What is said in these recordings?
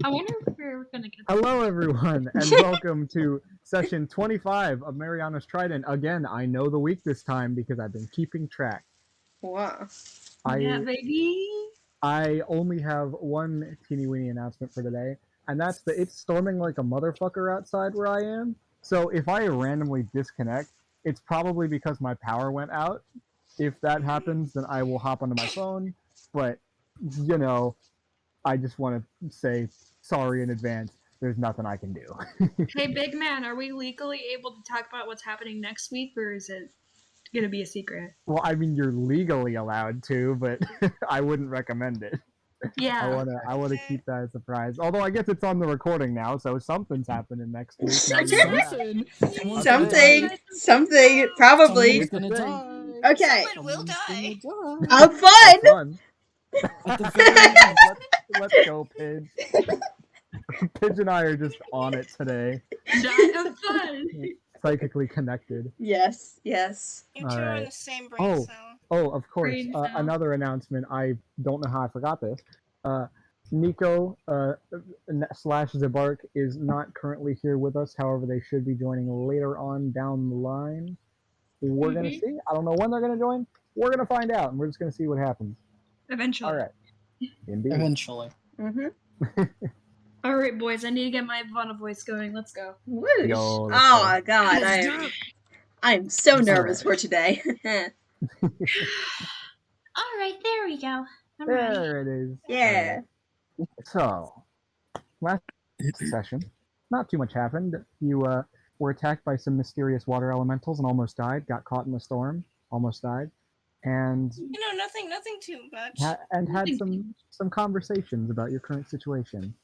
I wonder if we're gonna get. Hello, everyone, and welcome to session 25 of Mariana's Trident. Again, I know the week this time because I've been keeping track. Wow. Yeah, baby. I only have one teeny weeny announcement for today, and that's that it's storming like a motherfucker outside where I am. So if I randomly disconnect, it's probably because my power went out. If that happens, then I will hop onto my phone. But, you know, I just want to say sorry in advance. There's nothing I can do. Hey, big man, are we legally able to talk about what's happening next week, or is it gonna be a secret? Well, I mean, you're legally allowed to, but I wouldn't recommend it. Yeah. I wanna keep that a surprise. Although I guess it's on the recording now, so something's happening next week. Something. Something. Probably. Someone's gonna die. Okay. Someone will die. Have fun. Fun. At the very end. Let's go, Pidge. Pidge and I are just on it today. Die of fun. Psychically connected. Yes. Yes. You two are in Alright. the same brain cell. Oh, of course. Brain cell. Another announcement. I don't know how I forgot this. Nico slash Zibark is not currently here with us. However, they should be joining later on down the line. We're gonna see. I don't know when they're gonna join. We're gonna find out, and we're just gonna see what happens. Eventually. All right. Indeed. Eventually. Mm-hmm. All right, boys. I need to get my Ivana voice going. Let's go. Whoosh. Yo, Oh let's go. my god, I'm so nervous for today. All right, there we go. I'm ready. There it is. Yeah. So, last session, not too much happened. You were attacked by some mysterious water elementals and almost died. Got caught in the storm, almost died, and Nothing too much. had some conversations about your current situation.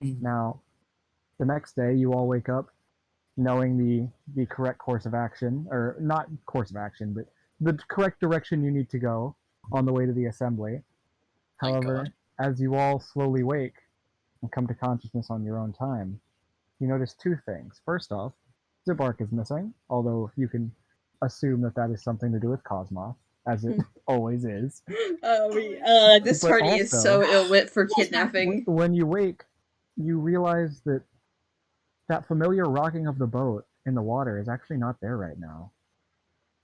Now, the next day, you all wake up knowing the correct course of action, or not course of action, but the correct direction you need to go on the way to the assembly. However, as you all slowly wake and come to consciousness on your own time, you notice two things. First off, Zibark is missing, although you can assume that is something to do with Cosmoth, as it always is. This But party is so also, ill-lit for kidnapping. When you wake, you realize that familiar rocking of the boat in the water is actually not there right now.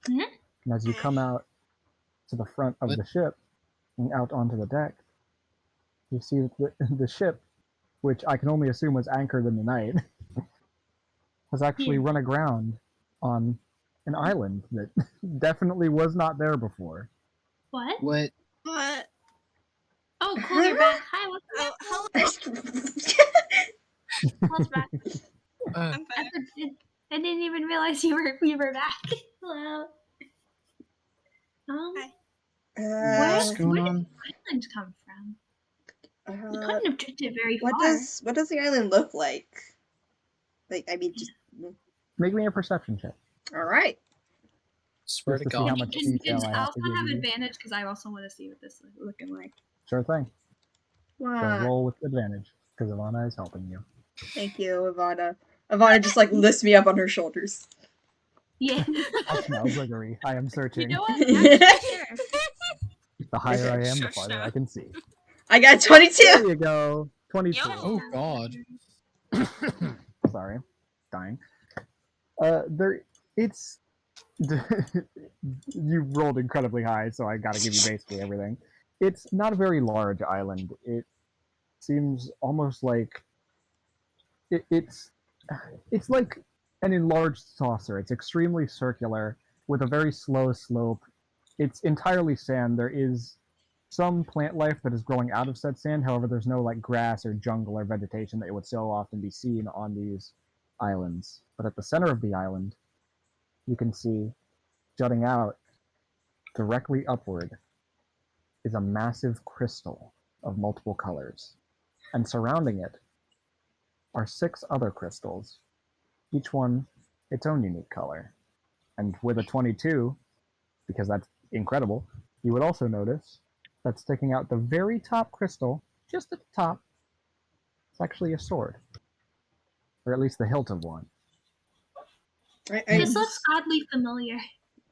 Mhm. And as you come out to the front of the ship and out onto the deck, you see that the ship, which I can only assume was anchored in the night, has actually run aground on an island that definitely was not there before. What? What? What? Oh, cool, you're back. Hi, what's Oh, up? hello. What's back? I'm back. I didn't even realize you were back. Hello. Hi. What's Where going did on? the island come from? You couldn't have drifted very far. What does the island look like? Like, I mean, just Make me a perception check. all right. Swear to Just to see how God. much detail Does I have Alpha to give have you. advantage? Because I also want to see what this is looking like. Sure thing. So Wow. roll with advantage, because Ivana is helping you. Thank you, Ivana. Ivana just like lifts me up on her shoulders. Yeah. That smells like I am You searching. know what? Actually, sure. The higher I am, the Shush farther now. I can see. I got There 22. you go. 22. Oh God. Sorry. Dying. It's you rolled incredibly high, so I gotta give you basically everything. It's not a very large island. It seems almost like it's like an enlarged saucer. It's extremely circular with a very slow slope. It's entirely sand. There is some plant life that is growing out of said sand. However, there's no like grass or jungle or vegetation that would so often be seen on these islands. But at the center of the island, you can see jutting out directly upward is a massive crystal of multiple colors. And surrounding it are 6 other crystals, each one its own unique color. And with a 22, because that's incredible, you would also notice that sticking out the very top crystal, just at the top, it's actually a sword. Or at least the hilt of one. This looks oddly familiar.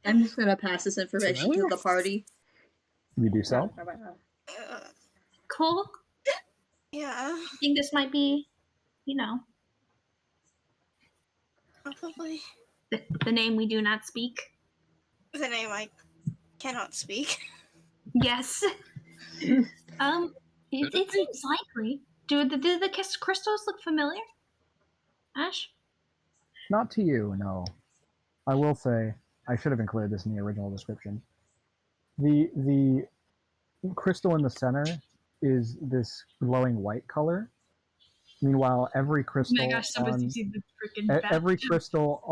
I'm just gonna pass this information to the party. You do so? Uh, Cool. Yeah, I think this might be, you know, probably the name we do not speak. the name I cannot speak. Yes. It seems likely. Do the crystals look familiar? Ash? Not to you, no. I will say, I should have included this in the original description. The crystal in the center is this glowing white color. Meanwhile, every Oh my crystal gosh, somebody's on using the freaking every bathtub. crystal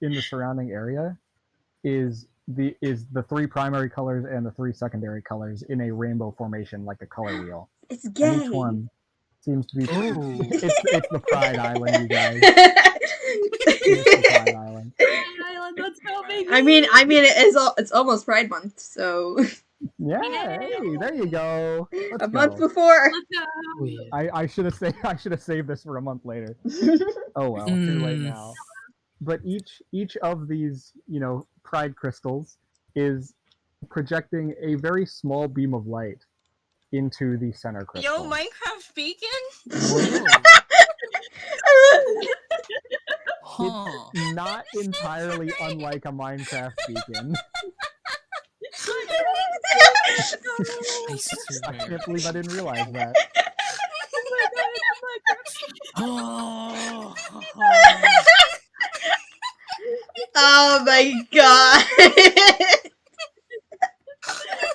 in the surrounding area is the three primary colors and the three secondary colors in a rainbow formation, like a color wheel. It's And gay. each one seems to be. Oh. It's the Pride Island, you guys. It's the Pride Island. Pride Island, let's go, baby! I mean, it's almost Pride Month, so Yeah, Yay. hey, there you go. Let's a month go. before. Let's go! Weird. I should have saved this for a month later. Oh well, too late now. But each of these, pride crystals is projecting a very small beam of light into the center crystal. Yo, Minecraft Beacon? Whoa. Huh. Not entirely unlike a Minecraft beacon. I I swear. can't believe I didn't realize that. Oh. Oh my god.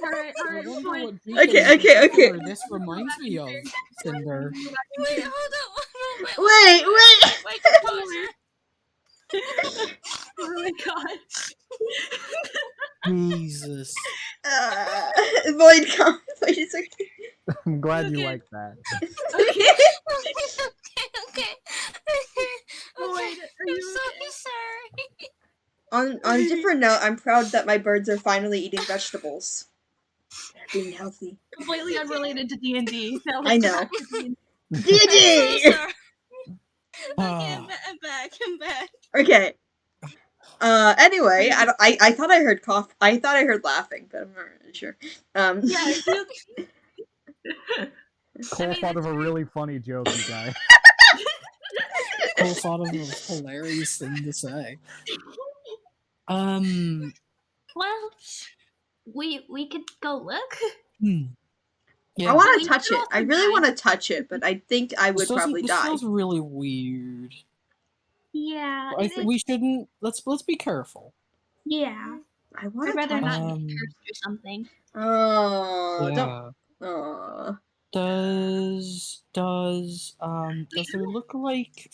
Alright, I wonder fine. what Okay. This reminds me of Cinder. Wait, hold on. Wait. Composer. Oh my god. Jesus. Void com. Wait a second. I'm glad you Okay. like that. Okay. Oh, wait, are you I'm so okay? sorry. On a different note, I'm proud that my birds are finally eating vegetables. They're being healthy. Completely unrelated to D&D. Now I let's know. go back to D&D. I'm so GG! sorry. Okay, Ah. I'm back. Okay. Anyway, I thought I heard cough. I thought I heard laughing, but I'm not really sure. Yeah, you... Cole mean, thought of it's a really funny joke, you guys. Cole thought of a hilarious thing to say. Well, we could go look. Yeah. I want We to touch could it. I also really die. want to touch it, but I think I would probably This die. feels really weird. Yeah, I think we shouldn't. Let's be careful. yeah. I want I'd to rather touch not it. get cursed or something. Oh, Yeah. don't. Does there look like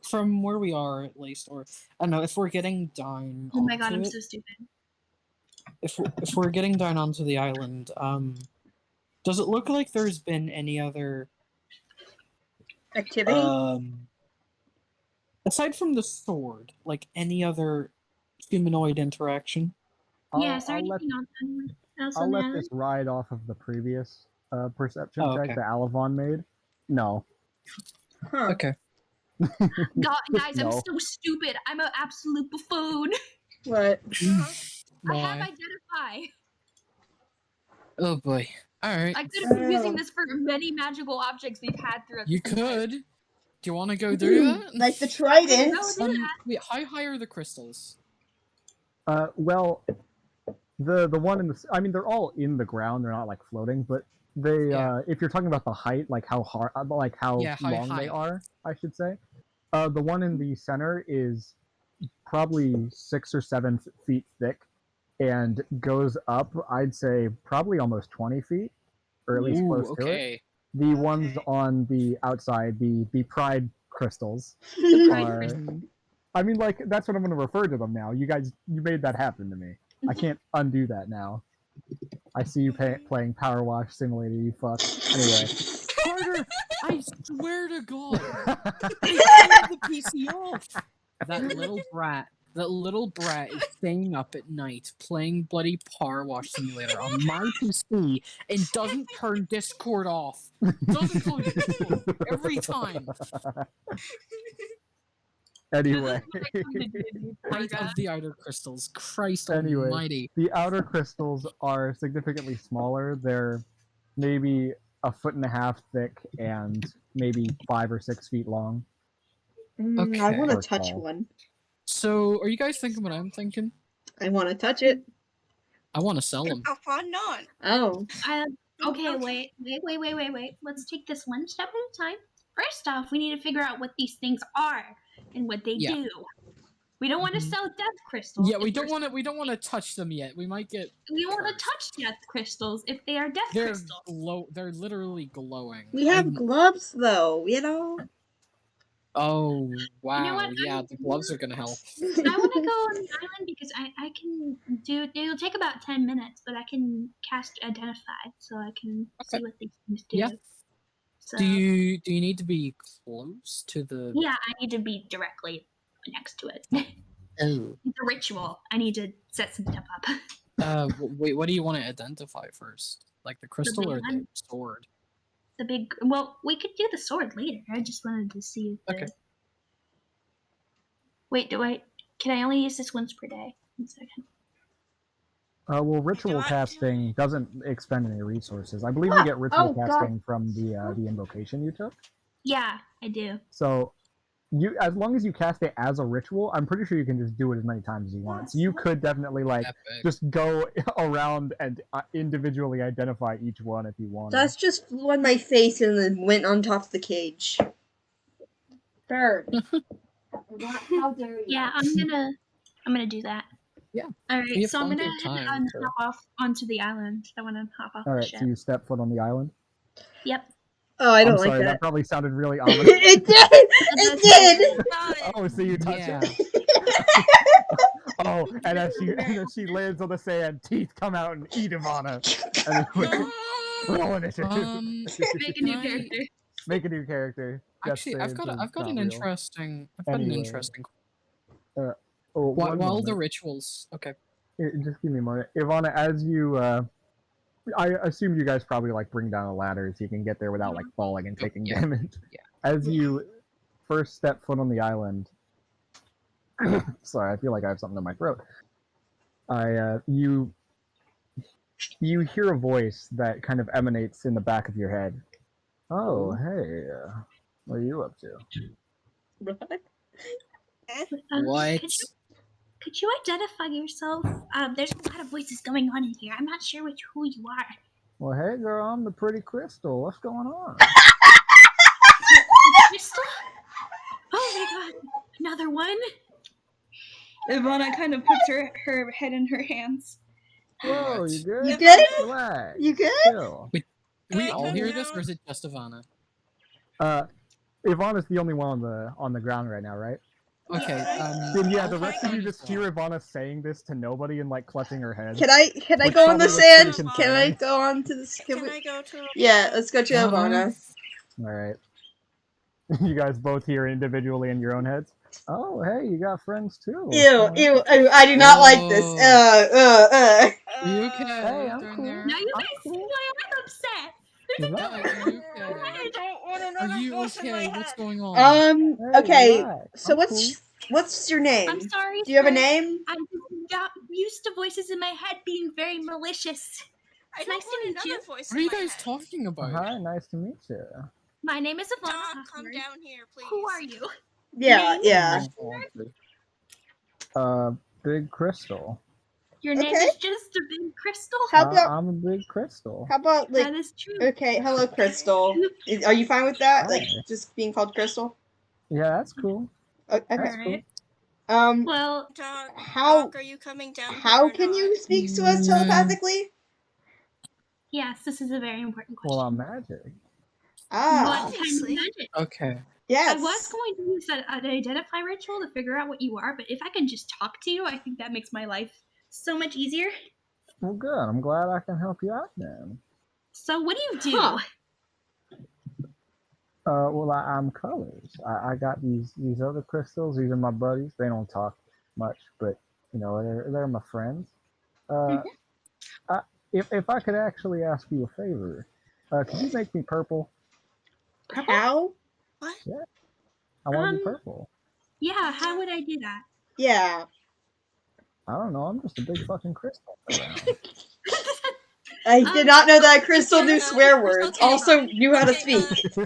from where we are at least, or I don't know if we're getting down? Oh my god, onto I'm it, so stupid. if we're getting down onto the island, does it look like there's been any other Activity? aside from the sword, like any other humanoid interaction? Yeah, is there I'll let anything else I'll on the let island? this ride off of the previous perception Oh, check okay. that Alavon made. No. Huh. Okay. Guys, I'm No. so stupid. I'm an absolute buffoon. What? I have Why? identify. Oh boy. All right. I could have been using this for many magical objects we've had throughout You this entire- could. Do you want to go do that? Like the Trident. Go do that. Wait, how high are the crystals? Well, the one in the they're all in the ground. They're not like floating, but they Yeah. if you're talking about the height, like how hard, like how Yeah, how long high they up? are, I should say. The one in the center is probably 6 or 7 feet thick, and goes up. I'd say probably almost 20 feet, or at least Ooh, close to it. okay. The ones on the outside, the pride crystals, Pride are. Mhm. I mean, like, that's what I'm going to refer to them now. You made that happen to me. I can't undo that now. I see you playing Power Wash Simulator, you fuck. Anyway. Carter, I swear to God, I turned the PC off. That little brat is staying up at night playing bloody Power Wash Simulator on my PC and doesn't turn Discord off. Doesn't close Discord every time. Anyway. Height of the outer crystals. Christ Anyway. almighty. The outer crystals are significantly smaller. They're maybe a 1.5 feet thick and maybe 5 or 6 feet long. I want to Or touch tall. one. So, are you guys thinking what I'm thinking? I want to touch it. I want to sell them. How fun not? Oh. Okay, wait. Let's take this one step at a time. First off, we need to figure out what these things are and what they Yeah. do. We don't want to Mhm. sell death crystals. Yeah, we if don't we're- want to. We don't want to touch them yet. We might get. We want to cursed. touch death crystals if they are death They're crystals. They're literally glowing. We have gloves, though, you know? Oh wow! what? Yeah, the gloves are gonna help. I want to go on the island because I can do. It'll take about 10 minutes, but I can cast Identify, so I can see Okay. what these things do. Yeah. So, Do you need to be close to the? yeah, I need to be directly next to it. Oh. It's a ritual. I need to set some stuff up. Wait. What do you want to identify first? Like the crystal big or the one? sword? The big. Well, we could do the sword later. I just wanted to see if. Okay. Wait, can I only use this once per day? 1 second. Well, ritual Do I- casting doesn't expend any resources. I believe you get ritual Oh, casting from the invocation you took. Yeah, I do. So, as long as you cast it as a ritual, I'm pretty sure you can just do it as many times as you want. So you could definitely Epic. just go around and individually identify each one if you want. Dust just flew on my face and then went on top of the cage. Bird. How dare you? Yeah, I'm gonna do that. Yeah. All We right, have so I'm plenty gonna of time head to- hop off onto the island. I want to hop off All the right, ship. so you step foot on the island. Yep. Oh, I don't I'm like sorry, that. probably sounded really ominous. It did! It did! Oh, so you touch Yeah. it? Oh, and as she lands on the sand, teeth come out and eat Ivana. And then roll initiative. Make a new Can I- character. Make a new character. Death Actually, I've saves got is an not real. interesting. I've got an Anyway. interesting. Oh, While one the moment. rituals. Okay. Just give me a moment. Ivana, as you I assume you guys probably bring down a ladder so you can get there without falling and taking Yeah. damage. Yeah. As you first step foot on the island, sorry, I feel like I have something in my throat. You hear a voice that kind of emanates in the back of your head. Oh, hey, what are you up to? What? Could you identify yourself? There's a lot of voices going on in here. I'm not sure who you are. Well, hey, girl, I'm the pretty Crystal. What's going on? Crystal? Oh my god, another one? Ivana kind of puts her head in her hands. Whoa, What? you good? You good? Relax. You good? Chill. Do we Hey, all calm hear this, down. or is it just Ivana? Ivana's the only one on the ground right now, right? Okay. Then yeah, I'll the rest of you find just this hear out. Ivana saying this to nobody and clutching her head. Can I Which go on probably the looks sand? pretty Can I concerning. go on to the Can I go to? Yeah, let's go to Ivana. All right. You guys both hear individually in your own heads. Oh, hey, you got friends too. Ew, I do not like this. Are you okay? Hey, I'm down cool. there? Now you I'm guys see cool. why I'm upset. Is that- Are you okay? I don't want Are another you voice in my okay? What's head. going on? Hey, Okay. relax. So I'm what's your name? I'm sorry. Do you have a sir. name? I'm not used to voices in my head being very malicious. I It's don't nice to want meet another you. voice What are in you my guys head. talking cool. about? Hi, nice to meet you. My name is Ivana. Doc, come Hawthorne. down here, please. Who are you? Yeah, Name? yeah. Big Crystal. Your name Okay. is just a big crystal? How about I'm a big Crystal. how about That is true. okay, hello Crystal. Are you fine with that? Hi. Just being called Crystal? Yeah, that's cool. Okay. That's Alright. Um Well, Doc, How- Doc, are you coming down here how or can not? you speak to us telepathically? yes, this is a very important Well, question. I'm magic. Ah, What kind of Obviously. magic? Okay. yes. I was going to use an identify ritual to figure out what you are, but if I can just talk to you, I think that makes my life so much easier. Well, good. I'm glad I can help you out then. So, what do you do? Huh. Well, I'm colors. I got these other crystals. These are my buddies. They don't talk much, but they're my friends. If I could actually ask you a favor, could you make me purple? Purple? How? What? I want to be Um, purple. Yeah, how would I do that? Yeah. I don't know. I'm just a big fucking crystal. I did not know that Crystal knew okay, swear words. okay, Also knew how to okay, speak.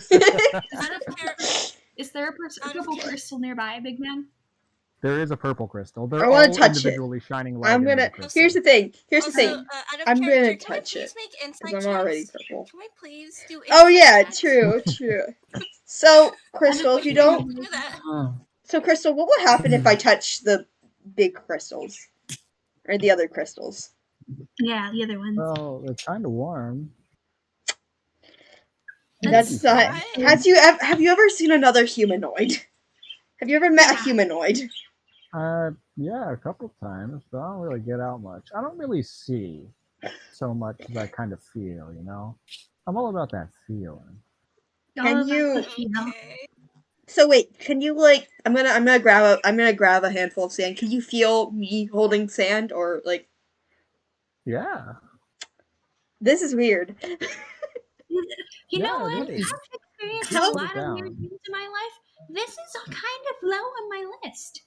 Out of Is there a Out of purple care- crystal nearby, big man? There is a purple crystal. They're I wanna all touch it. individually shining light I'm into gonna. the crystal. Here's the thing. Here's the Also, thing. out of I'm character, gonna can we touch please it make insight because checks? I'm already purple. Can we please do Oh insight yeah, checks? true, true. So, Crystal, if you don't, Do that. Huh. so Crystal, what will happen if I touch the big crystals or the other crystals? Yeah, the other ones. Well, it's kind of warm. That's not. What? Have you ever seen another humanoid? Have you ever met a Yeah. humanoid? Yeah, a couple times, but I don't really get out much. I don't really see so much as I kind of feel, you know? I'm all about that feeling. Can you? Okay. So wait, can you like? I'm gonna grab a handful of sand. Can you feel me holding sand or like? Yeah. This is weird. You know Yeah, what? it is. I've experienced How- a Put it lot of weird down. things in my life. This is kind of low on my list.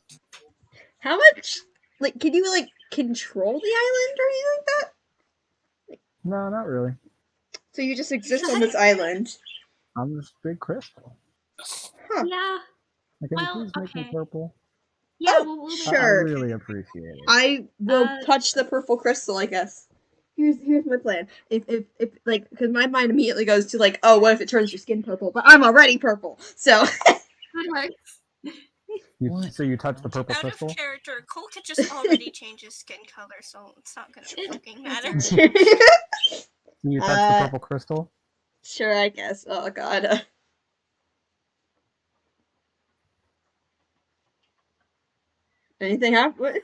How much? Like, can you like control the island or anything like that? No, not really. So you just exist on this island? I'm just big crystal. Huh. Yeah. Like, can Well, you please make me okay. purple? Yeah, Oh, we'll I sure. really appreciate it. I will Uh, touch the purple crystal, I guess. Here's my plan. If like, because my mind immediately goes to like, oh, what if it turns your skin purple? But I'm already purple, so. good works. What? So you touch the purple Out crystal? of character, Cole could just already change his skin color, so it's not gonna fucking matter. Can you touch the purple crystal? Sure, I guess. Oh god. Anything happen? What?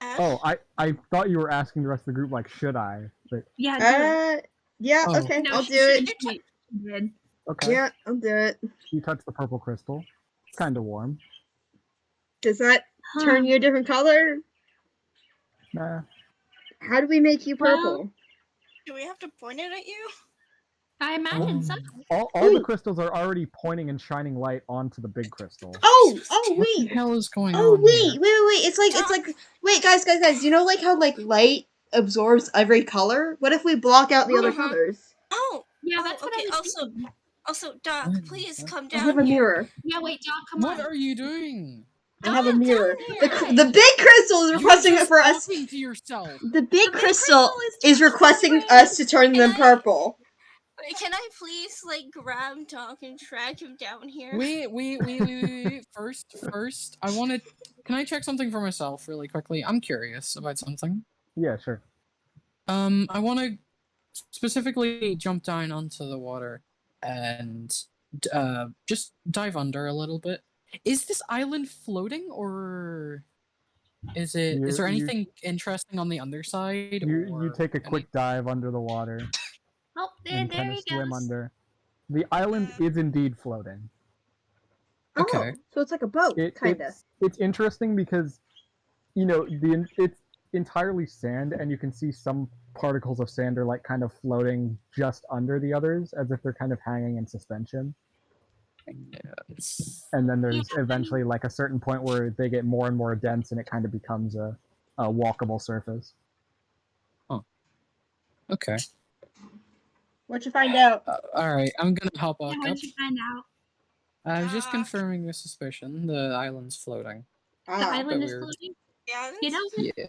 Oh, I thought you were asking the rest of the group, like, should I? But, Yeah, do it. Yeah. Oh. Okay, No, I'll she do it. did. She did. okay. Yeah, I'll do it. You touch the purple crystal. It's kind of warm. Does that Huh. turn you a different color? Nah. How do we make you Well- purple? Do we have to point it at you? I imagine so. All the crystals are already pointing and shining light onto the big crystal. Oh, What the wait. hell is going Oh on wait, here? wait. It's like wait, guys. You know like how like light absorbs every color? What if we block out the other Uh-huh. colors? Oh, Yeah, that's what okay. I was thinking. Also, Doc, What? please come I down have a here. mirror. Yeah, wait, Doc, come What on. are you doing? I have a Down mirror. here. The big crystal is requesting You're it for us. talking to yourself. The big big crystal crystal is requesting us to turn them purple. Wait, can I please like grab Doc and drag him down here? Wait. First, I want to. Can I check something for myself really quickly? I'm curious about something. Yeah, sure. I want to specifically jump down onto the water and just dive under a little bit. Is this island floating or is it? Is there anything interesting on the underside? You take a quick dive under the water Oh, and there kind he of swim goes. under. The island is indeed floating. Okay. Oh, so it's like a boat, kinda. It's interesting because, you know, it's entirely sand, and you can see some particles of sand are like kind of floating just under the others, as if they're kind of hanging in suspension. Yes. And then there's eventually like a certain point where they get more and more dense, and it kind of becomes a walkable surface. Okay. What'd you find out? All right. I'm gonna hop Yeah, back what up. did you find out? I was just confirming the suspicion. The island's floating. The Ah, island is weird. floating? Yeah. You know? Yeah.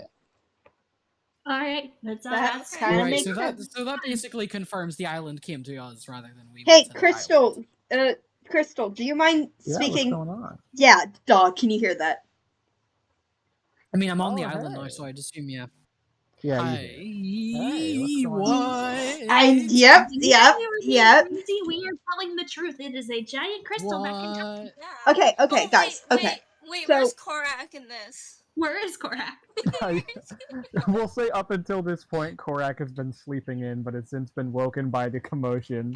Alright, that's all That's that's kinda Right. makes So sense. that basically confirms the island came to us rather than we. Hey, went to the Crystal. island. Crystal, do you mind Yeah, speaking? what's going on? Yeah, dog. Can you hear that? I mean, I'm on the Oh, island now, hey. so I'd assume yeah. Yeah, Hi. Hey, what's going on? What? Yep. We were being crazy. We are telling the truth. It is a giant crystal back in time. What? Yeah. Okay, Oh, guys. Wait, Okay. Wait, So- where's Korak in this? Where is Korak? We'll say up until this point, Korak has been sleeping in, but has since been woken by the commotion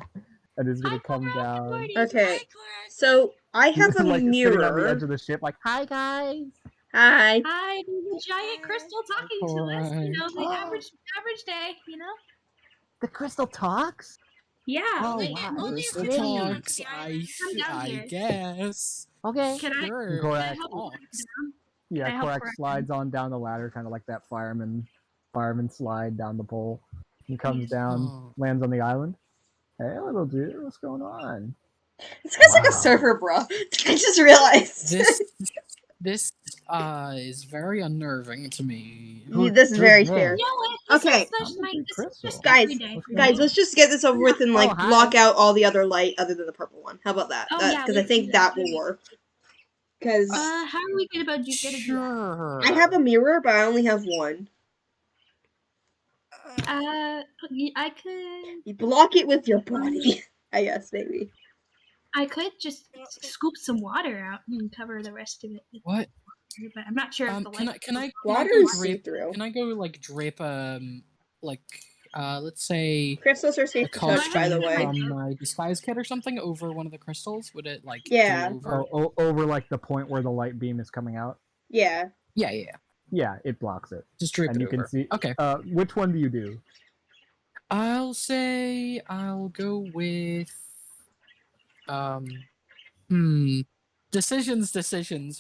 and is gonna come down. Okay. Hi, Korak. So I have a Like sitting on the mirror. edge of the ship, like, "Hi guys." Hi. Hi, there's a giant crystal talking to us. You know, the Korak. average day, you know? The crystal talks. Yeah. Oh, wait, wow. only Crystal if you can talks. the island. Come down I here. guess. Okay. Can I Sure. Korak. help you talks. down? Yeah, Can I help Korak Korak? slides on down the ladder, kind of like that fireman slide down the pole. He comes down, Oh. lands on the island. Hey, little dude, what's going on? This guy's like a Wow. surfer, bro. I just realized. This is very unnerving to me. This is very Who's fair. You know what? Okay. This is Big just crystal. Guys, every day for Guys, me. let's just get this over with and like Oh, hi. block out all the other light other than the purple one. How about that? Oh, yeah, Because I let's think do that that. will work. Because How are we good about you getting that? Sure. I have a mirror, but I only have one. I could. You block it with your body. I guess maybe. I could just scoop some water out and cover the rest of it. What? But I'm not sure if the Can light. I Water go is drape? see-through. Can I go like drape like let's say Crystals are a safe to touch, by the costume way. from my disguise kit or something over one of the crystals? Would it like Yeah. go over? Over like the point where the light beam is coming out. Yeah. Yeah. Yeah, it blocks it. Just drape And it you over. can see. Okay. Which one do you do? I'll say I'll go with decisions.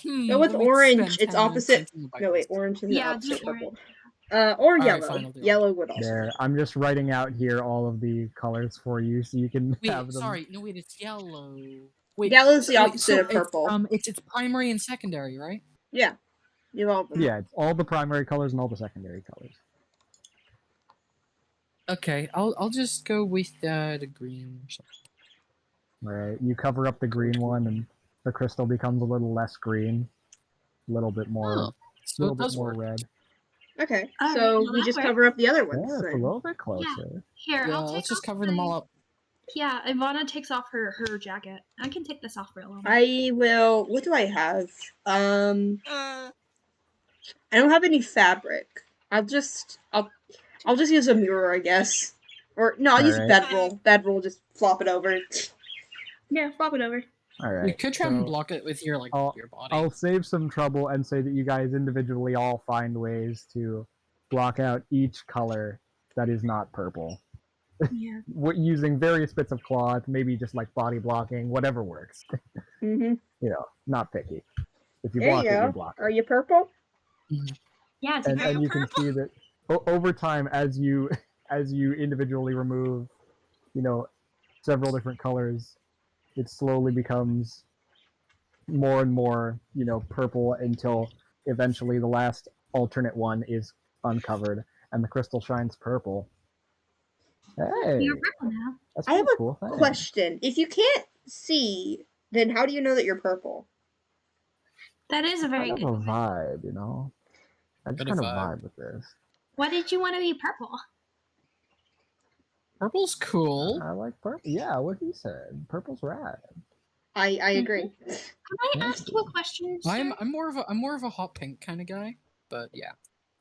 Go with let me orange. spend It's 10 minutes opposite. thinking about No, wait, this. orange is Yeah, opposite do purple. orange. Or Alright, yellow. fine, I'll do Yellow would also. There, I'm just writing out here all of the colors for you, so you can Wait, have them. sorry, no wait, it's yellow. Wait, Yellow's the wait, opposite of purple. It's primary and secondary, right? Yeah. You all. Yeah, it's all the primary colors and all the secondary colors. Okay, I'll just go with the green or something. Right, you cover up the green one, and the crystal becomes a little less green, a little bit more, Oh, so it does work. red. Okay. Alright, So well, we that just works. cover up the other Yeah, ones. it's a then. little bit closer. Here, Yeah, I'll take let's just off cover them all up. Yeah, Ivana takes off her jacket. I can take this off for a little bit. I will. What do I have? Uh, I don't have any fabric. I'll just use a mirror, I guess. Or no, I'll use Alright. bedroll. Bedroll, just flop it over. Yeah, flop it over. All right. You could try and so block it with your your body. I'll save some trouble and say that you guys individually all find ways to block out each color that is not purple. Yeah. Using various bits of cloth, maybe just like body blocking, whatever works. Mm-hmm. You know, not picky. If you There block you it, go. you block it. Are you purple? Yeah, it's And you can see that over time, as you individually remove, several different colors, it slowly becomes more and more, purple until eventually the last alternate one is uncovered and the crystal shines purple. Hey, you're purple now. that's I pretty have a cool. Thanks. question. If you can't see, then how do you know that you're purple? That is a very Kind good of a one. vibe, I just Bit kind of of vibe. vibe with this. Why did you want to be purple? Purple's cool. I like purple. Yeah, what he said. Purple's rad. I agree. Can I ask you a question, sir? I'm more of a hot pink kind of guy, but yeah,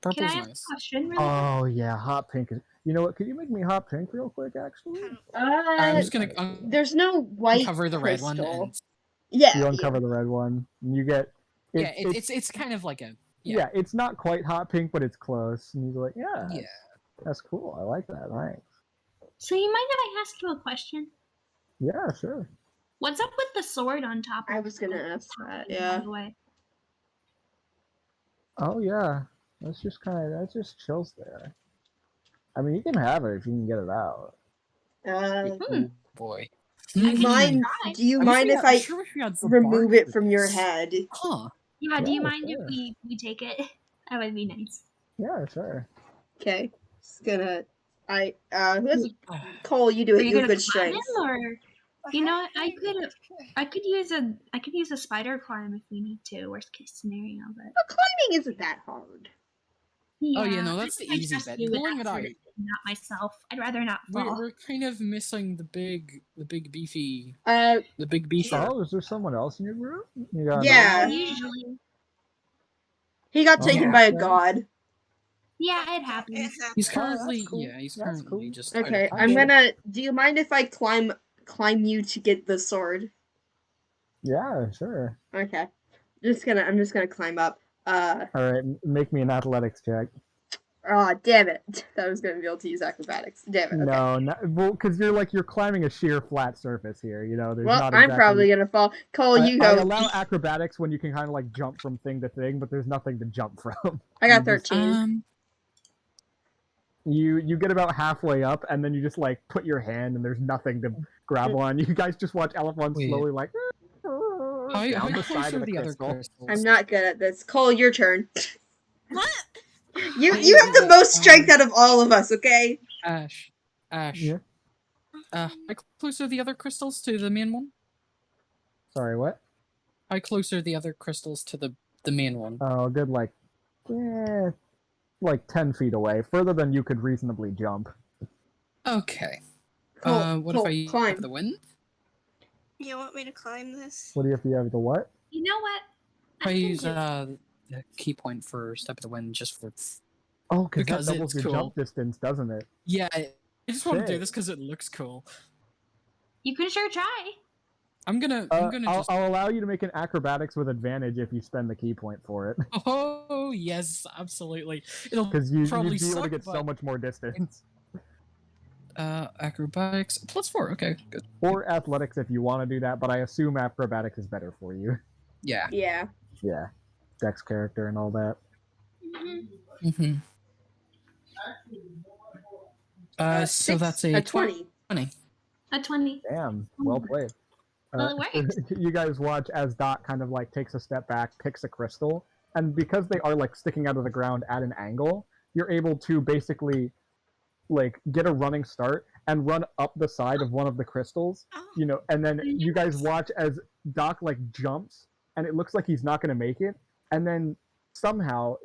Can purple's I ask nice. a question really quick? Oh yeah, hot pink is. You know what? Could you make me hot pink real quick, actually? I'm just gonna There's no white uncover the red crystal. one and Yeah. You uncover the red one, and you get. it's kind of like a Yeah, it's not quite hot pink, but it's close. And he's like, yeah, yeah. that's cool. I like that. Thanks. So you mind if I ask you a question? Yeah, sure. What's up with the sword on top of I was gonna ask that. Yeah. By the way. Oh yeah, that just chills there. I mean, you can have it if you can get it out. Oh boy. Do you mind? try. Do you mind if I remove it from your head? Huh. Yeah, do you Yeah, mind sure. if we take it? That would be nice. Yeah, sure. Okay. Just gonna. Who has Cole? You do Are it. you You have gonna good climb strength. him, or you know what? I could use a spider climb if we need to. Worst case scenario, but But climbing isn't that hard. yeah, Oh, yeah, no, that's I the think I easy trust bit. you with Pulling that it sort out. of thing, not myself. I'd rather not fall. We're kind of missing the big beefy Uh, the big beefer. Oh, is there someone else in your group? You got Yeah. Usually, he got Oh, taken yeah. by a okay. god. yeah, it happens. He's Oh, that's currently cool. he's That's currently cool. just Okay, out of I'm get it. gonna. Do you mind if I climb you to get the sword? Yeah, sure. Okay. I'm just gonna climb up. All right, make me an athletics check. Oh, damn it. I was gonna be able to use acrobatics. Damn it. Okay. No, well, because you're climbing a sheer flat surface here. There's Well, not I'm exactly. probably gonna fall. Cole, you I go. allow acrobatics when you can kind of like jump from thing to thing, but there's nothing to jump from. I got You just- 13. You get about halfway up, and then you just like put your hand, and there's nothing to grab on. You guys just watch Elephant Wait. slowly like How down the close side are of the the other crystal. crystals? I'm not good at this. Cole, your turn. What? You Wait, you have the wait, most strength out of all of us, okay? Ash. Yeah. How close are the other crystals to the main one? Sorry, what? How close are the other crystals to the main one? Oh, good, like 10 feet away, further than you could reasonably jump. Okay. Cole, What Cole, if I climb. have the wind? You want me to climb this? What do you have to have the what? You know what? If I can use do it. the key point for Step of the Wind just for Oh, because that Because doubles it's your cool. jump distance, doesn't it? yeah, I just want to do Shit. this because it looks cool. You can sure try. I'm gonna just. I'll allow you to make an acrobatics with advantage if you spend the key point for it. Oh yes, absolutely. It'll Because you'd probably be able suck, to get so but much more distance. acrobatics +4. Okay, good. Or athletics if you want to do that, but I assume acrobatics is better for you. Yeah. Yeah. Yeah. Dex character and all that. Mm-hmm. So that's a 20. 20. A 20. Damn, well played. Well, it works. You guys watch as Doc kind of like takes a step back, picks a crystal, and because they are like sticking out of the ground at an angle, you're able to basically like get a running start and run up the side of one of the crystals, Oh. and then you guys watch as Doc like jumps, and it looks like he's not going to make it, and then somehow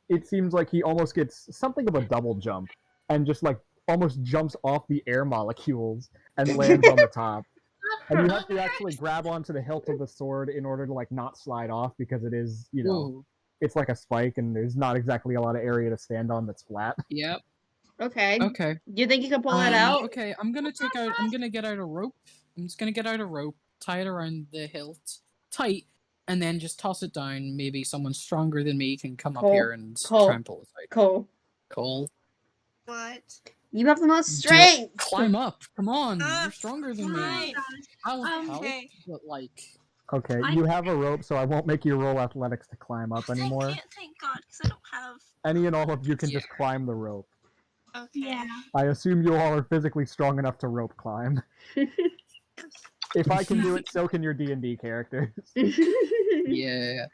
it seems like he almost gets something of a double jump and just like almost jumps off the air molecules and lands on the top. And you have to actually grab onto the hilt of the sword in order to like not slide off because it is, Ooh. it's like a spike and there's not exactly a lot of area to stand on that's flat. Yep. Okay. Okay. Do you think you can pull that out? Okay, I'm gonna get out a rope. I'm just gonna get out a rope, tie it around the hilt tight, and then just toss it down. Maybe someone stronger than me can come up Cole, here and Cole, try and pull it out. Cole, Cole, What? you have the most do it. strength. Climb up. Come on, Ah, you're stronger than me. fine. I'll help, Okay. but like, Okay, you have a rope, so I won't make you roll athletics to climb up anymore. Thank God, because I don't have. Any and all of you can Yeah. just climb the rope. Okay. Yeah. I assume you all are physically strong enough to rope climb. If I can do it, so can your D&D characters. yeah.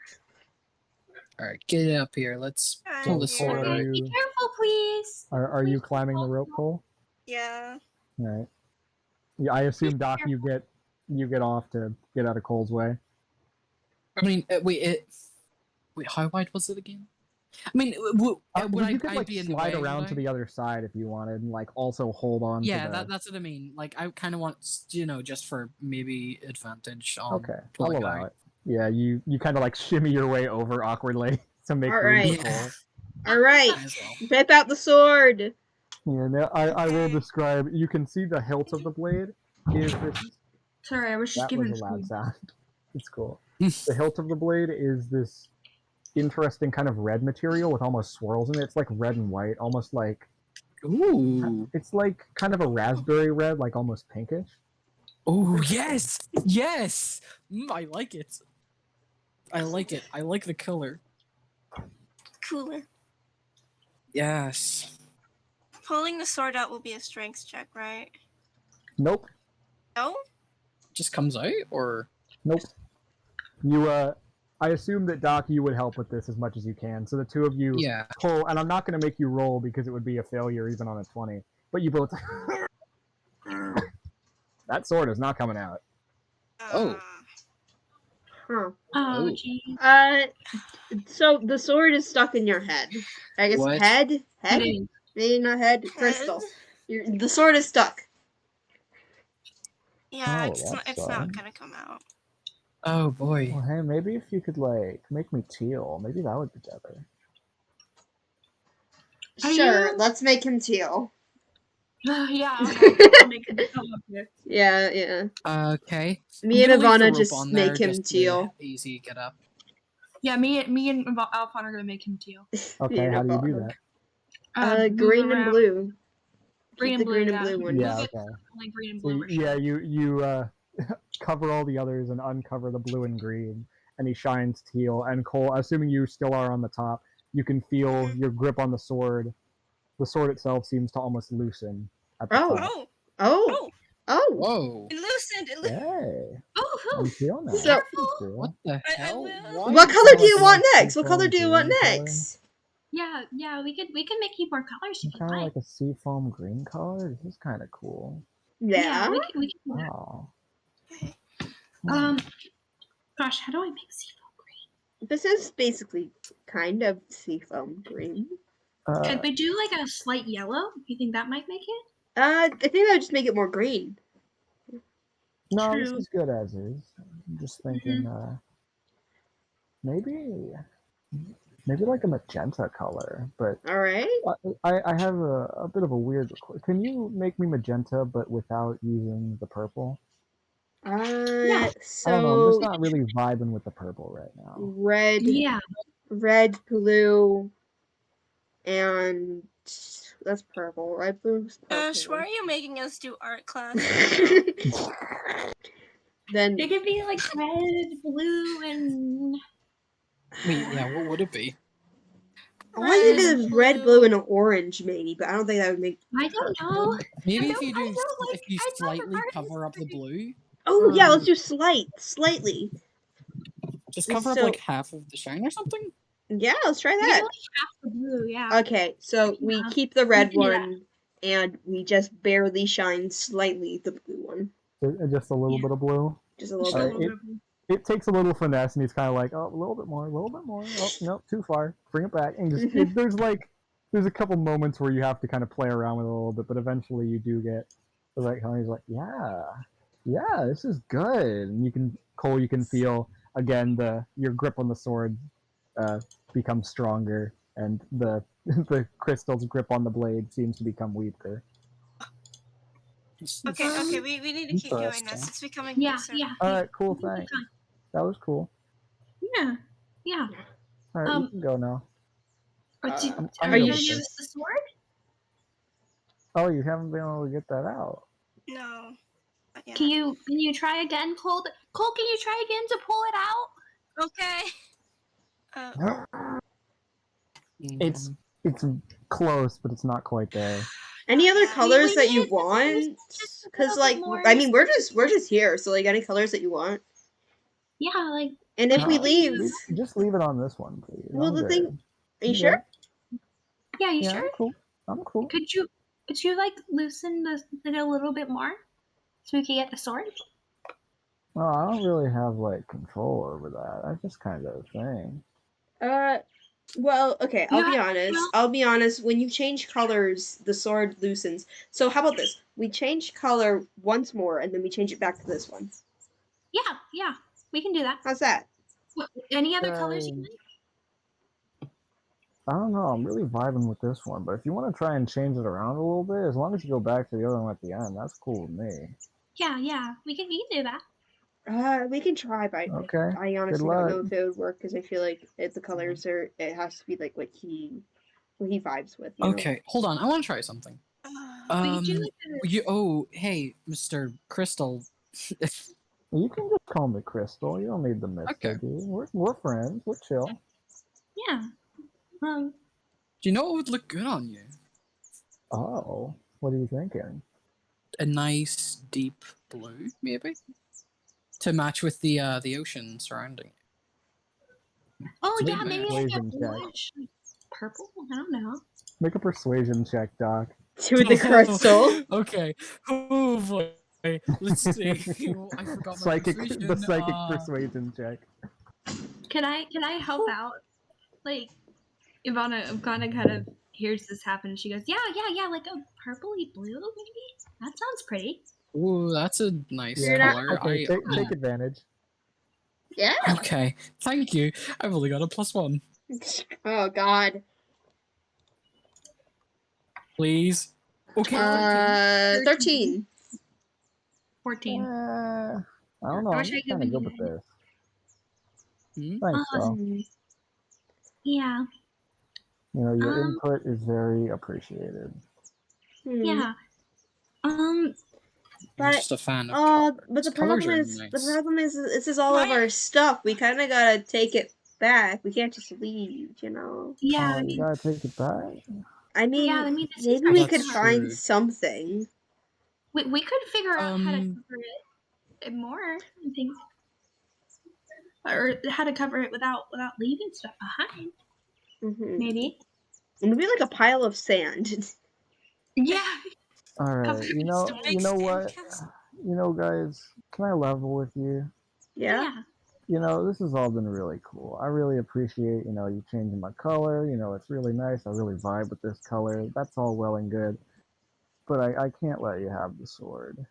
All right, get up here. Let's pull the Alright, sword yeah. out. Be careful, please. Are you climbing the rope, Cole? Yeah. All right. Yeah, I assume Doc, you get off to get out of Cole's way. I mean, wait, how wide was it again? I mean, would You could I like be in the slide way, around would to I? the other side if you wanted, and like also hold on. Yeah, to the... that's what I mean. Like, I kind of want, just for maybe advantage on Okay, I'll pulling allow out. it. Yeah, you kind of like shimmy your way over awkwardly to make All room right. for Cole. All right, Might as well. whip out the sword. Yeah, now I will describe. You can see the hilt of the blade is this. Sorry, I was just That giving was a loud food. sound. It's cool. The hilt of the blade is this interesting kind of red material with almost swirls in it. It's like red and white, almost like Ooh. it's like kind of a raspberry red, like almost pinkish. Oh yes, yes. I like it. I like it. I like the color. Cooler. Yes. Pulling the sword out will be a strength check, right? Nope, No? Just comes out, or nope. You I assume that Doc, you would help with this as much as you can. So the two of you yeah. pull, and I'm not going to make you roll because it would be a failure even on a 20. But you both. That sword is not coming out. Oh. Huh. Oh, Oh. jeez. So the sword is stuck in your head. I guess What? head? Head. Maybe not head. Crystal. The sword is stuck. Yeah, Oh, it's that not sucks. gonna come out. Oh boy. Well, hey, maybe if you could like make me teal, maybe that would be better. Are Sure, you- let's make him teal. Yeah, I'll make it come up here. Yeah, yeah. Okay. Me I'm and gonna leave the Ivana rope just on there make him just to teal. easy get up. Yeah, me and Alphon are gonna make him teal. Okay, how do you do that? Move Green and around. blue. Green Keep and the green blue, and yeah. blue one. Yeah, Move it okay. like green and So, blue. yeah, you cover all the others and uncover the blue and green, and he shines teal. And Cole, assuming you still are on the top, you can feel your grip on the sword the sword itself seems to almost loosen at the Oh. top. Oh, Oh. oh, Oh. Whoa. it loosened. It loosened. Hey, Oh, I'm oof. feeling that. So- Pretty What cool. the I hell? will. Why What is color that do you like a want nice next? What color seafoam do you want green color. next? Yeah, we can make you more colors if you Kind of like. like a seafoam green color. This is kind of cool. Yeah. We can do that. Oh. Um, gosh, how do I make seafoam green? This is basically kind of seafoam green. Could we do like a slight yellow? You think that might make it? I think that would just make it more green. No, this True. is good as is. I'm just thinking, maybe like a magenta color, but All right. I have a bit of a weird request. Can you make me magenta, but without using the purple? Yeah. I don't know. I'm So just not really vibing with the purple right now. red, Yeah. blue, and that's purple. Red, blue's Ash, why purple. are you making us do art class? Then It could be like red, blue, and Wait, yeah, what would it be? I want you to Red, do red, blue, and orange maybe, but I don't think that would make. I don't know. Maybe I if you don't do, like. if you I never slightly heard cover up the blue, Oh yeah, let's do slightly. just cover up So- like half of the shine or something. Yeah, let's try We can that. like half the blue. Yeah. Okay, so we Yeah. keep the red can do that. one, and we just barely shine slightly the blue one, Just a little Yeah. bit of blue. just a little Just a bit. Alright, little bit of blue. It takes a little finesse, and he's kind of like, oh, a little bit more, a little bit more. Oh, no, too far. Bring it back. And just there's a couple moments where you have to kind of play around with it a little bit, but eventually you do get the right color. He's like, yeah, this is good. And you can feel again your grip on the sword becomes stronger, and the the crystal's grip on the blade seems to become weaker. Okay, we need to keep doing this. Interesting. It's becoming Yeah. concerned. Yeah. All yeah. right, cool, We can keep thanks. going. That was cool. Yeah. Yeah. All right, you can go now. Are I'm you gonna gonna miss give this. us the sword? Oh, you haven't been able to get that out. No. Not yet. Can you try again, Cole? Cole, can you try again to pull it out? Okay. It's close, but it's not quite there. Any other Yeah. colors We that you need to want? just a Because little bit like more. I mean we're just here, so like any colors that you want. Yeah, like And if we No, leave, just leave it on this one, please. well I'm the good. thing, are you I'm sure? good. yeah. You Yeah, sure? I'm cool. Could you like loosen it a little bit more so we can get the sword? Well, I don't really have like control over that. That's just kind of a thing. Well, okay, I'll be Yeah, honest. well- I'll be honest, when you change colors, the sword loosens. So how about this? We change color once more and then we change it back to this one. Yeah. We can do that. How's that? What, any other colors you like? I don't know. I'm really vibing with this one, but if you want to try and change it around a little bit, as long as you go back to the other one at the end, that's cool with me. Yeah. We can do that. We can try, but Okay. I honestly luck. don't know if it would work because I feel like if the colors are, it has to be like what he vibes with. You know? Okay, hold on. I want to try something. We can do like Hey, Mr. Crystal. You can just call me Crystal. You don't need the Mr. Okay. dude. We're friends. We're chill. yeah. Do you know what would look good on you? Oh, what are you thinking? A nice deep blue, maybe, to match with the ocean surrounding it. Oh Sweet yeah, man. maybe like a Persuasion check. bluish purple. I don't know. Make a persuasion check, Doc. To the crystal. Okay. Oh boy. Let's see. I forgot my persuasion. The psychic persuasion check. Can I help out? Like Ivana kind of hears this happen and she goes, yeah, like a purpley blue maybe? That sounds pretty. Ooh, that's a nice You're not- color. Okay, take advantage. Yeah. Okay, thank you. I've only got a +1. Oh God. Please. Okay. 13. 14. I don't know. I I'm wish I just could kind of be good with this. Hmm? Thanks, though. Yeah. You know, your input is very appreciated. Yeah. I'm But just a fan of colors. but the Colors problem are is nice. this is all of our stuff. We kind of gotta take it back. We can't just leave, you know. Yeah. Oh, you gotta take it back. I mean, Yeah, I mean, this is maybe our we That's could summer. find true. something. We could figure out how to Um, cover it more, I think, or how to cover it without leaving stuff behind. Mm-hmm. Maybe. Maybe like a pile of sand. Yeah. All right, Cover you it know, still. you Big know sand what, castle. you know, guys, can I level with you? Yeah. Yeah. You know, this has all been really cool. I really appreciate, you changing my color. It's really nice. I really vibe with this color. That's all well and good. But I can't let you have the sword.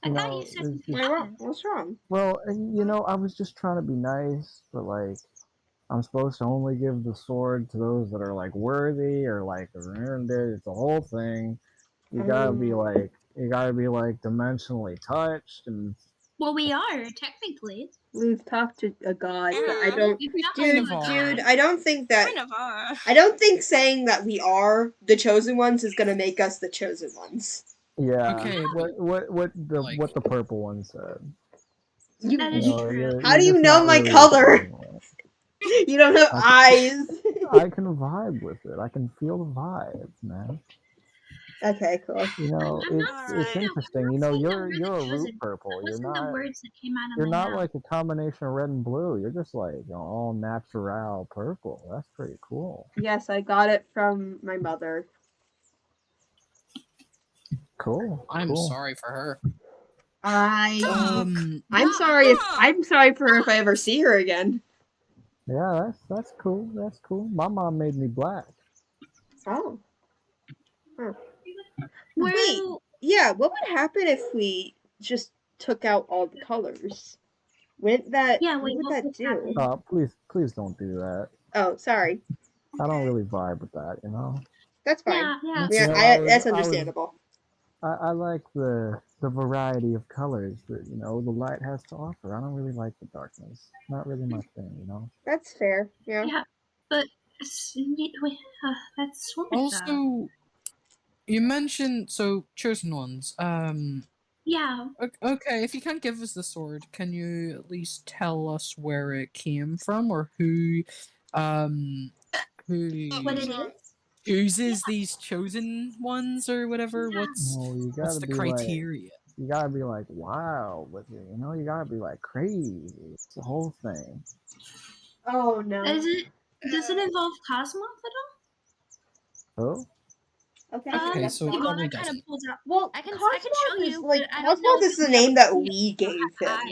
I You thought you know, said there's you could just, have it. What's wrong? well, and I was just trying to be nice, but like, I'm supposed to only give the sword to those that are like worthy or like earned it. It's a whole thing. You gotta be Oh. like, dimensionally touched and Well, we are technically. We've talked to a god, but I Yeah. don't. We've talked Kind to of a Dude, god. I don't think that. Kind of are. I don't think saying that we are the chosen ones is gonna make us the chosen ones. yeah. okay, but like, What the purple one said. That You is know, true. How you're do you just know not my really color? receiving it. You don't have eyes. I can vibe with it. I can feel the vibes, man. Okay, cool. You know, I'm not it's Alright. saying that interesting. You we're know, not saying that you're we're the a root chosen. purple. That wasn't the words that came out of You're my not mouth. like a combination of red and blue. You're just like all natural purple. That's pretty cool. Yes, I got it from my mother. Cool. I'm cool. sorry for her. I'm Doc, sorry if Doc. I'm sorry for her if I ever see her again. Yeah, that's cool. That's cool. My mom made me black. Oh. Huh. Wait. Wait. Yeah, what would happen if we just took out all the colors? Wouldn't that Yeah, what wait, would what that would do? happen? Please don't do that. Oh, sorry. I don't really vibe with that. That's fine. Yeah. Yeah, that's understandable. I like the variety of colors that the light has to offer. I don't really like the darkness. Not really my thing. That's fair. Yeah. Yeah. But that's sword though. Also, you mentioned chosen ones. Yeah. Okay, if you can't give us the sword, can you at least tell us where it came from or who What it is? chooses these chosen ones or whatever? Yeah. No, you What's gotta the be like criteria? wow with it. You gotta be like crazy. It's the whole thing. Oh no. Does it involve Cosmoth at Oh, Okay. all? Okay, so it Ivana probably kind of doesn't. pulls out. Well, I can show Cosmoth is you, like but I don't know Cosmoth if is the you'll be able name to that see it. we gave him.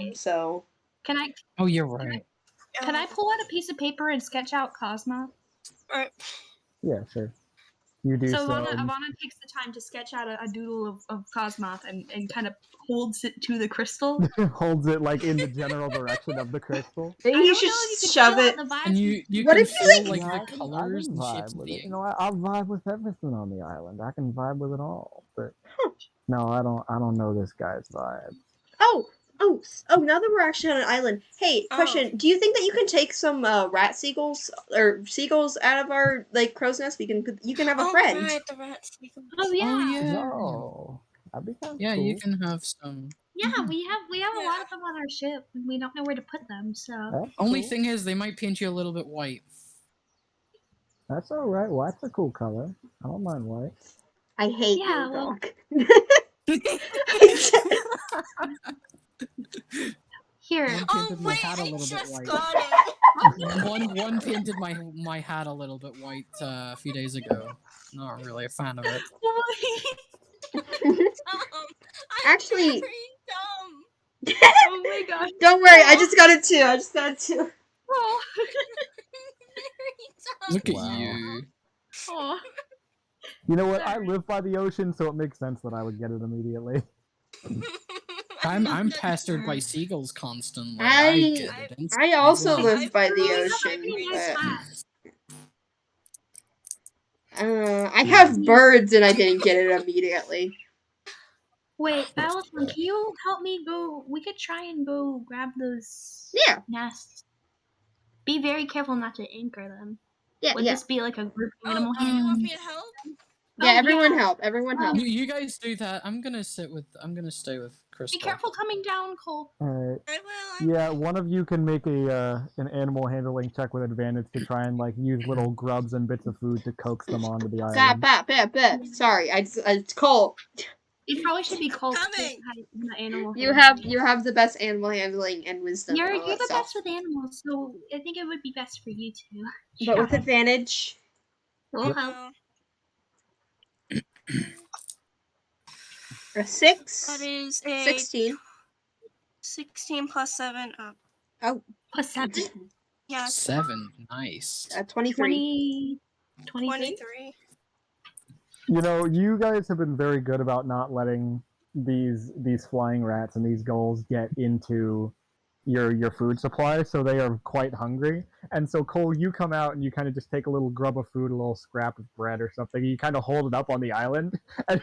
Eyes. So Can I Oh, you're right. pull out a piece of paper and sketch out Cosmoth? Alright. yeah, sure. You do So so. Ivana takes the time to sketch out a doodle of Cosmoth and kind of holds it to the crystal. Holds it like in the general direction of the crystal. maybe I you don't should know if you can shove feel it. the vibes. And you What can if you, feel like- like I the can colors and vibe shapes of with the it. ink. I'll vibe with everything on the island. I can vibe with it all. But no, I don't know this guy's vibe. Now that we're actually on an island, hey, question: do you think that you can take some rat seagulls or seagulls out of our crow's nest? You can have a friend. Right, the rat seagulls. Oh yeah. Oh yeah. No, that'd be kind of Yeah, cool. you can have some. Yeah, we have a lot of them on our ship. And we don't know where to put them, so That's Only cool. thing is, they might paint you a little bit white. That's all right. White's a cool color. I don't mind white. I hate Yeah, you, well- Doc. here. One Oh painted my wait, hat a I little bit just white. got it. One painted my hat a little bit white a few days ago. Not really a fan of it. I'm Actually- very dumb. Oh my gosh. Don't worry, I just got it too. Oh. Very dumb. Look at Wow. you. Oh. You know what? I Sorry. live by the ocean, so it makes sense that I would get it immediately. I'm pestered by seagulls constantly. I- I get it. I also instantly. live by the I have ocean, very but nice I have birds and I didn't get it immediately. Wait, Elephant, can you help me go? We could try and go grab those Yeah. nests. Be very careful not to anchor them. Yeah, Would yeah. this be like a group Oh, animal you want handling? me to help? Yeah, Oh, everyone yeah. help. Everyone help. You guys do that. I'm gonna stay with Be Crystal. careful coming down, Cole. All right. I will. time. Yeah, one of you can make an animal handling check with advantage to try and like use little grubs and bits of food to coax them onto the island. Bat. Sorry, it's Cole. It probably should be called Coming. the animal. You handling. have the best animal handling and wisdom. You're and all you're that the stuff. best with animals, so I think it would be best for you to. But with try. advantage. We'll Yep. help. A 6. That is a 16. 16 plus 7. Oh. Plus 7? Yeah, 7. Nice. 23. 23? 23. You know, you guys have been very good about not letting these flying rats and these gulls get into your food supply, so they are quite hungry. And so Cole, you come out and you kind of just take a little grub of food, a little scrap of bread or something. You kind of hold it up on the island, and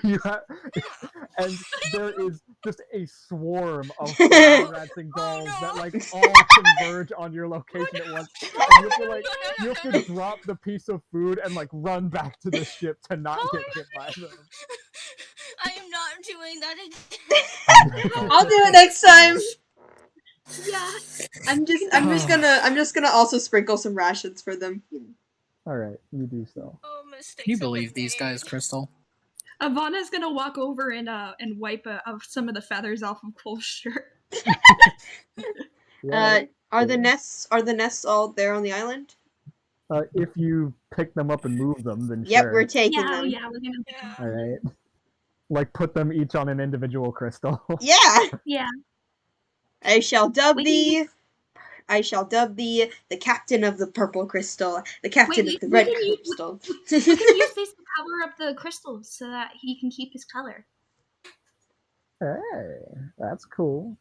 and there is just a swarm of flying rats and gulls that like all converge on your location at once. And you have to drop the piece of food and like run back to the ship to not get hit by them. I am not doing that again. I'll do it next time. Yeah. I'm just gonna also sprinkle some rations for them. All right, you do so. Oh, mistakes. Can you have been believe these made. guys, Crystal? Ivana's gonna walk over and wipe some of the feathers off of Cole's shirt. Yeah, Are the nests all there on the island? if you pick them up and move them, then Yep, sure. we're taking Yeah, them. yeah, we're gonna. Yeah. All right. Like put them each on an individual crystal. Yeah. Yeah. I shall dub We thee the captain of the purple crystal, the captain Wait, of the we red can use- crystal. We can use these to cover up the crystals so that he can keep his color. Hey, that's cool.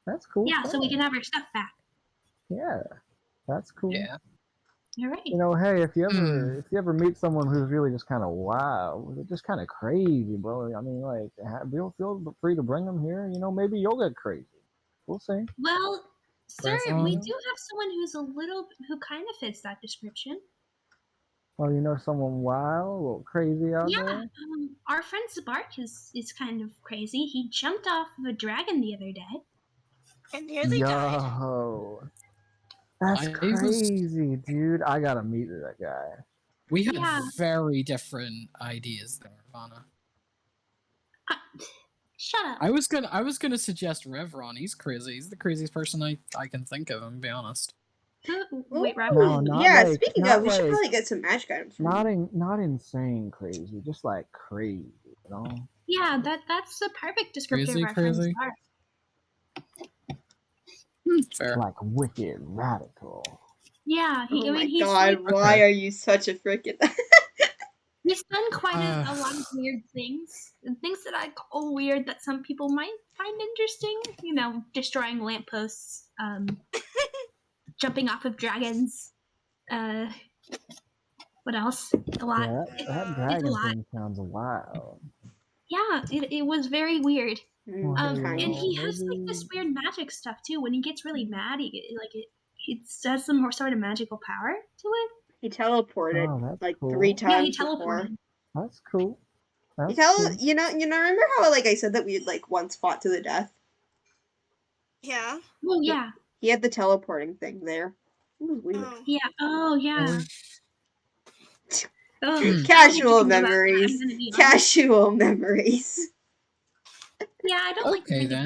That's cool. Yeah, so we can have our stuff back. Yeah, that's cool. Yeah. All right. You know, hey, if you ever meet someone who's really just kind of wow, just kind of crazy, bro. I mean, like, feel free to bring them here. You know, maybe you'll get crazy. We'll see. Well, sir, That's we all. do have someone who kind of fits that description. Well, you know, someone wild, a little crazy out Yeah, there. our friend Zibark is kind of crazy. He jumped off of a dragon the other day. And nearly died. Yo, that's I was- crazy, dude. I gotta meet that guy. We have Yeah. very different ideas there, Ivana. Shut up. I was gonna suggest Revron. He's crazy. He's the craziest person I can think of. I'm gonna be honest. Wait, right? No, not Yeah, like- speaking not of, we should like- probably get some magic items from him. Not insane crazy, just like crazy, you know. Yeah, that's the perfect descriptor Crazy, of our friend crazy. Zibark. Fair. Like wicked radical. Yeah, Oh my he's god, like, why Okay. are you such a freaking he's done quite a lot of weird things, and things that I call weird that some people might find interesting. You know, destroying lampposts, jumping off of dragons. What else? A lot. Yeah, that It's a dragon lot. thing sounds wild. Yeah, it was very weird. Well, And Well, he has like this maybe- weird magic stuff too. When he gets really mad, it has some more sort of magical power to it. He teleported Oh, that's like cool. 3 Yeah, he times before. teleported. That's cool. That's You cool. you know, remember how like I said that we had like once fought to the death? Yeah. Well, yeah, He had the teleporting thing there. It was weird. Oh. yeah. Oh, yeah. Oh, Casual I'm gonna memories. be honest. Casual memories. Yeah, I don't like Okay thinking then.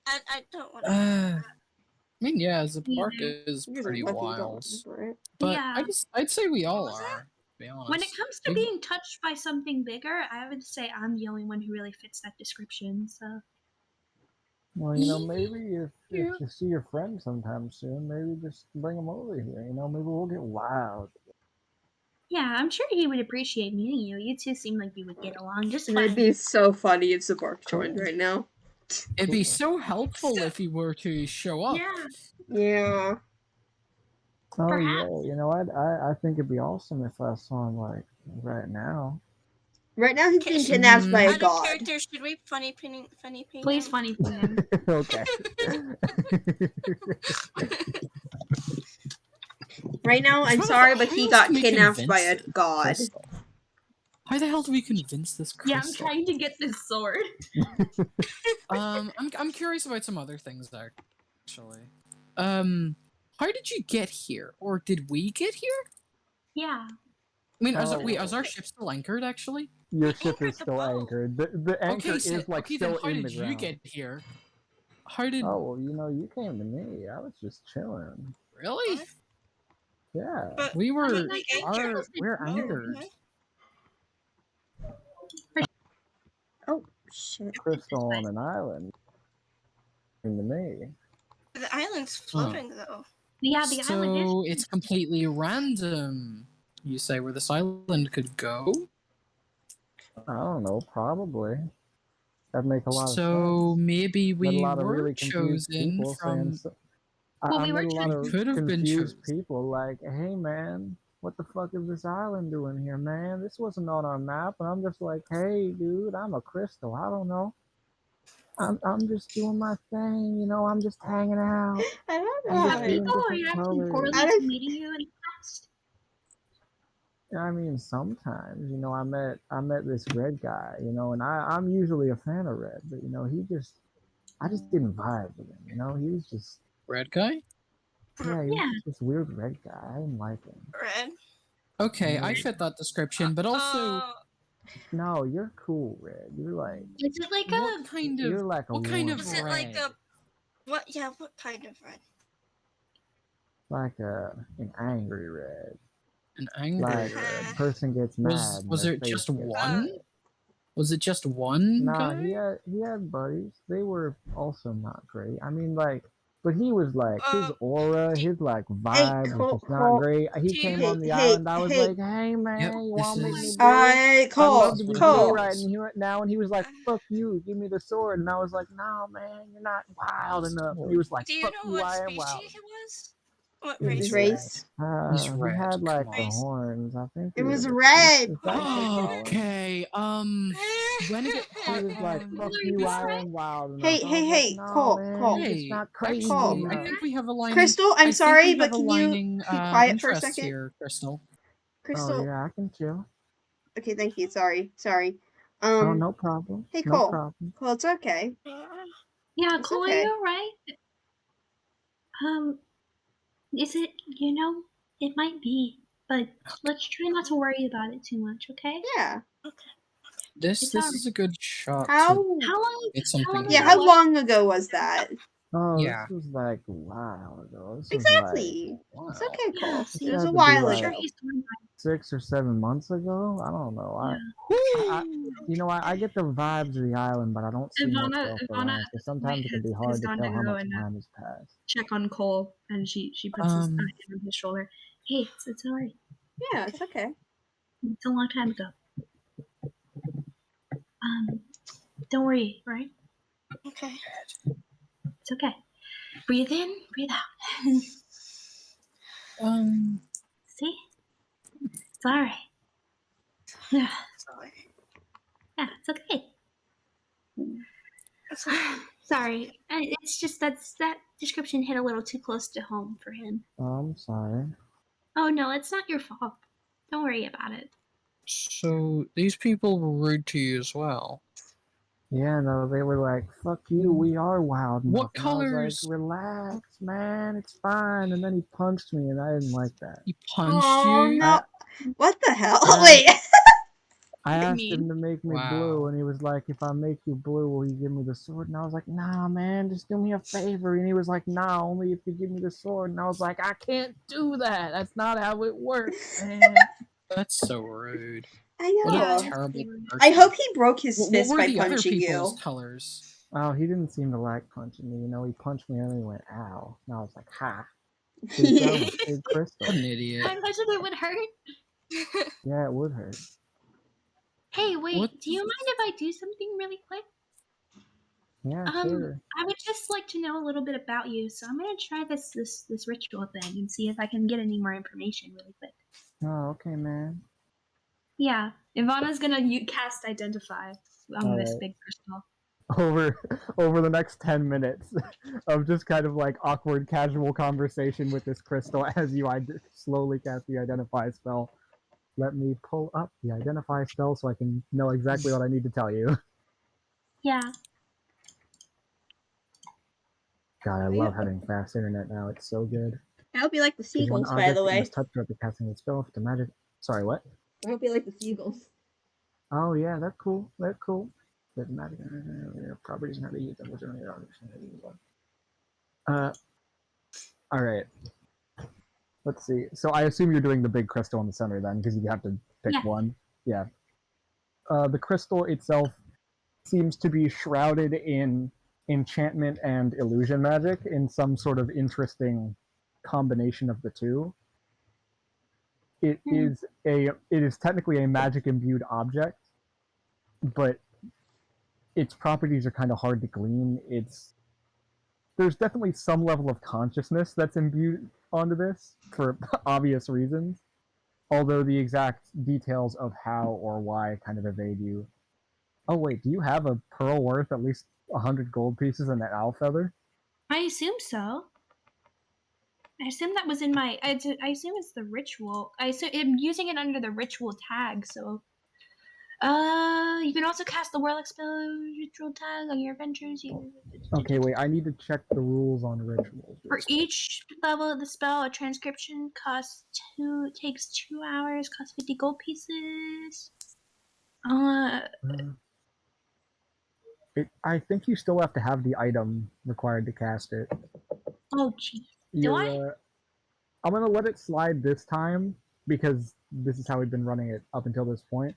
about I don't want to. I mean, yeah, Zibark Yeah. is You guys are pretty lucky you don't wild, remember it. but Yeah. I'd say we all What was that? are. To be honest. When it comes to Big- being touched by something bigger, I would say I'm the only one who really fits that description. So Well, you know, maybe if Yeah. you see your friend sometime soon, maybe just bring him over here. You know, maybe we'll get wild. yeah, I'm sure he would appreciate meeting you. You two seem like you would get along just And it'd fine. be so funny if Zibark joined Cool. right now. It'd be so helpful if he were to show up. Yeah, Yeah. Oh Perhaps. yeah, you know, I think it'd be awesome if I saw him like right now. Right now he's being Okay, kidnapped by a Out of god. character, should we funny ping please him? funny for him. Okay. Right now, I'm How sorry, the- but how he else got do we kidnapped by a convince god. Crystal? How the hell do we convince this Yeah, crystal? I'm trying to get this sword. I'm curious about some other things actually. How did you get here? Or did we get here? Yeah. I mean, Oh. is our ship still anchored, actually? Your We ship anchored is the still boat. anchored. The anchor Okay, is like okay, still then how in did the you ground. get here? How did... Oh well, you came to me. I was just chilling. Really? What? Yeah. But We were... like, We're oh, anchored. Oh shit. Crystal on an island. Came to me. the island's floating though. Yeah, the island is. So it's completely random. You say where this island could go? I don't know. Probably. That'd make a lot of sense. So maybe Met a we lot of were really confused chosen people saying. from... Well, I we met were a lot chosen. of Could have been confused chosen. people like, "Hey man, what the fuck is this island doing here, man? This wasn't on our map." And I'm just like, "Hey, dude, I'm a crystal. I don't know. I'm just doing my thing. I'm just hanging out. I don't I'm know. just Have doing people different reacted colors." poorly I to don't- meeting you in the past? I mean, sometimes, I met this red guy, and I'm usually a fan of red, but I just didn't vibe with him, he was just, Red guy? yeah, he was Yeah. just this weird red guy. I didn't like him. Red. Okay, I Yeah. fit that description, but also... No, you're cool, red. You're like, Is it like What kind of... you're like a What kind of warm, was it like red? a what? Yeah, what kind of red? like an angry red. An angry Like red. a person gets mad and Was their there face just gets one? red. Was it just one Nah, guy? he had buddies. They were also not great. I mean, like, but he was like his aura, do- his like Hey, vibe was Cole, just not Cole. great. He do came you- on the Hey, island. I was hey. like, "Hey man, Yep, you this want to meet me, is... blue? I I'd Cole, love to be Cole. blue right now." And he was like, "Fuck you, give me the sword." And I was like, "No man, you're not wild enough." And he was like, Do you "Fuck know you, what I am species wild." he was? What He's His race? red. race. He's He red. had like Come the on. horns. I think It he was a red. Is that what they call it? Okay, Renegade... He was like, "Fuck you, I am wild enough." Hey, I hey, was like, hey, "No, Cole, man, Cole. you're just Hey, not crazy Cole. actually, I enough." think we have aligning... Crystal, I'm I think sorry, we but have can you aligning be quiet for a interests second? here, Crystal. Oh Crystal. yeah, I can chill. Okay, thank you. Sorry. Oh, no problem. Hey, No Cole. problem. Cole, it's okay. Yeah, It's Cole, are okay. you alright? Is it, it might be, but let's try not to worry about it too much, okay? Yeah. This It's is a good shot How? to How long? get How something long Yeah. ago How going. was long ago was that? Oh, Yeah. this was like a while ago. This was like, Exactly. It's Wow. okay, Yeah, Cole. see, It was a had to be while like- sure ago. he's doing fine. 6 or 7 months ago. I don't know. I get the vibes of the island, but I don't see myself around. So sometimes it can be hard to tell how much time has passed. Check on Cole, and she puts his hand on his shoulder. Hey, it's alright. Yeah, it's okay. It's a long time ago. Don't worry, right? Okay. It's okay. Breathe in, breathe out. See? It's alright. Yeah, Sorry. it's okay. It's okay. Sorry. It's just that description hit a little too close to home for him. Oh, I'm sorry. Oh no, it's not your fault. Don't worry about it. So these people were rude to you as well. Yeah, no, they were like, "Fuck you, we are wild enough." What And I was colors? like, "Relax, man, it's fine." And then he punched me, and I didn't like that. He punched Oh you? no! What the hell? I- Wait. I asked mean? him to make me Wow. blue, and he was like, "If I make you blue, will you give me the sword?" And I was like, "Nah, man, just do me a favor." And he was like, "Nah, only if you give me the sword." And I was like, "I can't do that. That's not how it works, man." That's so rude. I What know. a terrible person. I hope he broke his What fist were by the other punching people's you. colors? Oh, he didn't seem to like punching me. He punched me and then he went, "Ow." And I was like, "Ha." Big gun, big crystal. What an idiot. I imagine it would hurt. Yeah, it would hurt. Hey, wait, What? do you mind if I do something really quick? Yeah, sure. I would just like to know a little bit about you, so I'm gonna try this ritual thing and see if I can get any more information really quick. Oh, okay, man. Yeah, Ivana's gonna cast Identify on this Alright. big crystal. Over the next 10 minutes of just kind of like awkward casual conversation with this crystal as you slowly cast the Identify spell. Let me pull up the Identify spell so I can know exactly what I need to tell you. Yeah. God, I Yeah. love having fast internet now. It's so good. I hope you like the Choose one seagulls, by the object you way. must touch throughout the casting of the spell. If it's a magic. Sorry, what? I hope you like the seagulls. Oh yeah, that's cool. That's cool. The magic properties and how to use them. All right. Let's see. So I assume you're doing the big crystal in the center then, because you have to pick Yeah. one. Yeah. The crystal itself seems to be shrouded in enchantment and illusion magic in some sort of interesting combination of the two. It is technically a magic imbued object, but its properties are kind of hard to glean. There's definitely some level of consciousness that's imbued onto this for obvious reasons, although the exact details of how or why kind of evade you. Oh wait, do you have a pearl worth at least 100 gold pieces and an owl feather? I assume so. I assume that was in my. I assume it's the ritual. I'm using it under the ritual tag. So, you can also cast the warlock spell ritual tag on your adventures. Okay, wait, I need to check the rules on rituals. For each level of the spell, a transcription takes 2 hours, costs 50 gold pieces. I think you still have to have the item required to cast it. Oh, jeez. Do I? I'm gonna let it slide this time because this is how we've been running it up until this point.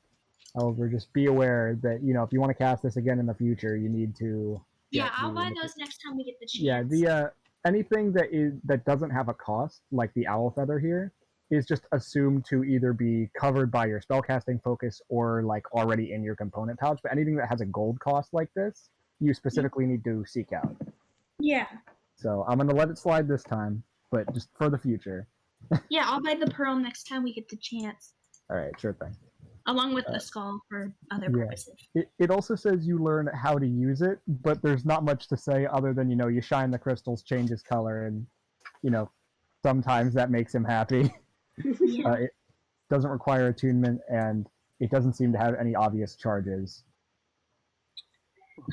However, just be aware that if you want to cast this again in the future, you need to. Yeah, I'll buy those next time we get the chance. Yeah, the anything that doesn't have a cost, like the owl feather here, is just assumed to either be covered by your spellcasting focus or like already in your component pouch. But anything that has a gold cost like this, you specifically need to seek out. Yeah. So I'm gonna let it slide this time, but just for the future. Yeah, I'll buy the pearl next time we get the chance. All right, sure thing. Along with the skull for other purposes. It also says you learn how to use it, but there's not much to say other than you shine the crystals, changes color, and sometimes that makes him happy. Yeah. It doesn't require attunement, and it doesn't seem to have any obvious charges.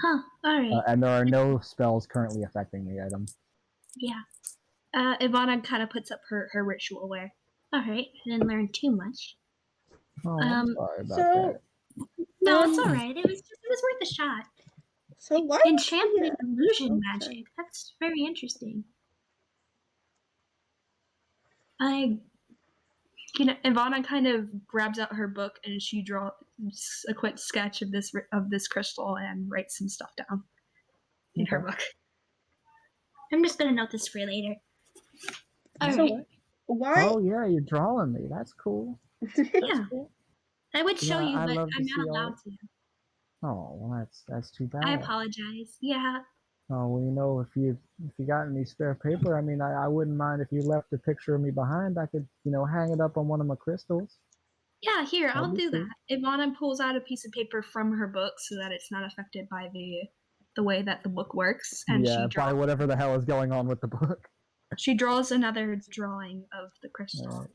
Huh. All right. And there are no spells currently affecting the item. Yeah. Ivana kind of puts up her ritual wear. All right. I didn't learn too much. Oh, I'm sorry about so- that. No, it's all right. It was worth a shot. So why? Enchantment and illusion Okay. magic. That's very interesting. Ivana kind of grabs out her book and she draws a quick sketch of this crystal and writes some stuff down in her book. I'm just gonna note this for later. All So right. why? Oh yeah, you're drawing me. That's cool. Yeah. I would show Yeah, you, I but love to I'm see not art. allowed to. Oh, well, that's too bad. I apologize. Yeah. Oh, well, if you got any spare paper, I mean, I wouldn't mind if you left a picture of me behind. I could, hang it up on one of my crystals. Yeah, here, I'll That'd be do cool. that. Ivana pulls out a piece of paper from her book so that it's not affected by the way that the book works. And Yeah, by whatever the hell is going on with the book. she draws another drawing of the crystal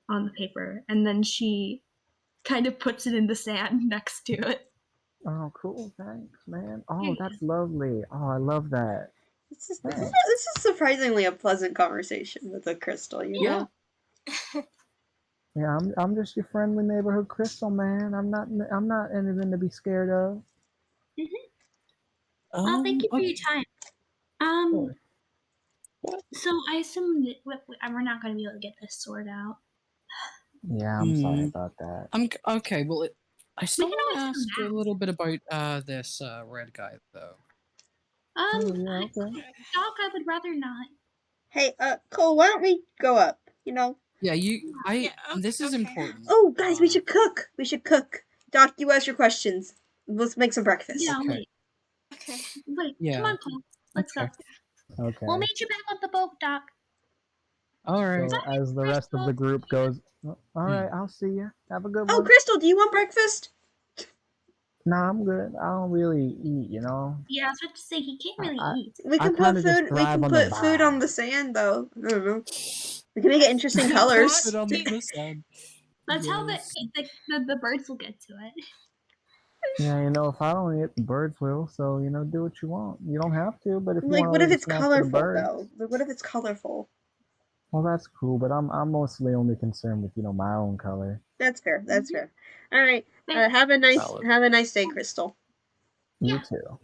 on the paper, and then she kind of puts it in the sand next to it. Oh, cool. Thanks, man. Oh, that's lovely. Oh, I love that. This is surprisingly a pleasant conversation with a crystal. You know. Yeah, I'm just your friendly neighborhood crystal, man. I'm not anything to be scared of. Well, thank you for your time. Sure. So I assume that we're not going to be able to get this sword out. Yeah, I'm sorry about that. Okay. Well, I still can want to always ask come a little bit about this red guy, though. Okay. Doc, I would rather not. Hey, Cole, why don't we go up? Yeah, this is okay. important. Oh, guys, we should cook. We should cook. Doc, you ask your questions. Let's make some breakfast. Yeah, Okay. Okay. Wait, Yeah. come on, Paul. Let's Okay. go. Okay. We'll meet you back on the boat, Doc. All right. So as the rest of the group goes, all right, I'll see you. Have a good Oh, one. Crystal, do you want breakfast? Nah, I'm good. I don't really eat, Yeah, I was about to say he can't really eat. We I can kinda put just food. We thrive can on the put food on vibe. the sand, though. I don't know. We can make it interesting colors. Sit on the sand. That's how Yes. the birds will get to it. Yeah, if I don't eat, the birds will. So do what you want. You don't have to, but if you want Like, to what if leave a it's snack for the colorful birds, though? Like, what if it's colorful? well, that's cool. But I'm mostly only concerned with my own color. That's fair. That's fair. All right. Thanks. Have a Valid. nice day, Crystal. You Yeah. too.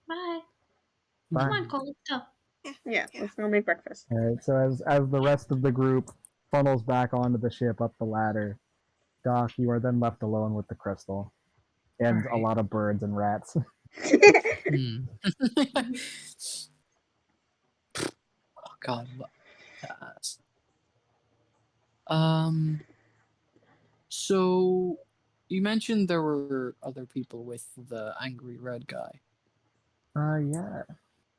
Bye. Bye. Come on, Cole. Let's go. Yeah, let's go make breakfast. All right. So as the rest of the group funnels back onto the ship up the ladder, Doc, you are then left alone with the crystal and a Alright. lot of birds and rats. Hmm. Oh God. So you mentioned there were other people with the angry red guy. Yeah.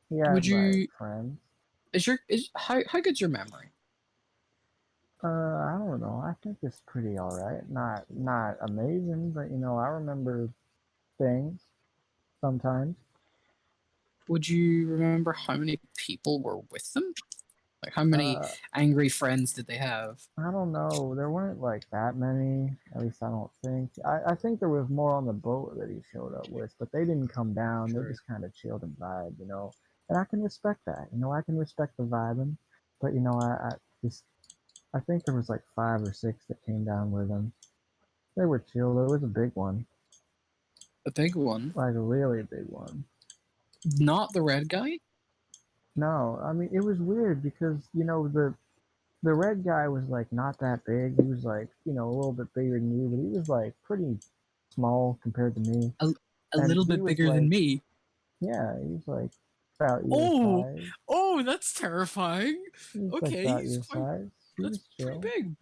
Yeah, Would my you? friends. How good's your memory? I don't know. I think it's pretty all right. Not amazing, but I remember things sometimes. Would you remember how many people were with them? Like how many Uh, angry friends did they have? I don't know. There weren't like that many. At least I don't think. I think there was more on the boat that he showed up with, but they didn't come down. They Sure. just kind of chilled and vibed. And I can respect that. I can respect the vibing, but I just I think there was like 5 or 6 that came down with him. They were chill. There was a big one, A big one, like a really big one. not the red guy. No, I mean it was weird because the red guy was like not that big. He was like a little bit bigger than me, but he was like pretty small compared to me. A, a And little he bit was bigger than like, me. yeah, he was like about your Oh, size. oh, that's terrifying. He was like Okay, about he's your quite. size. He That's was pretty chill, big.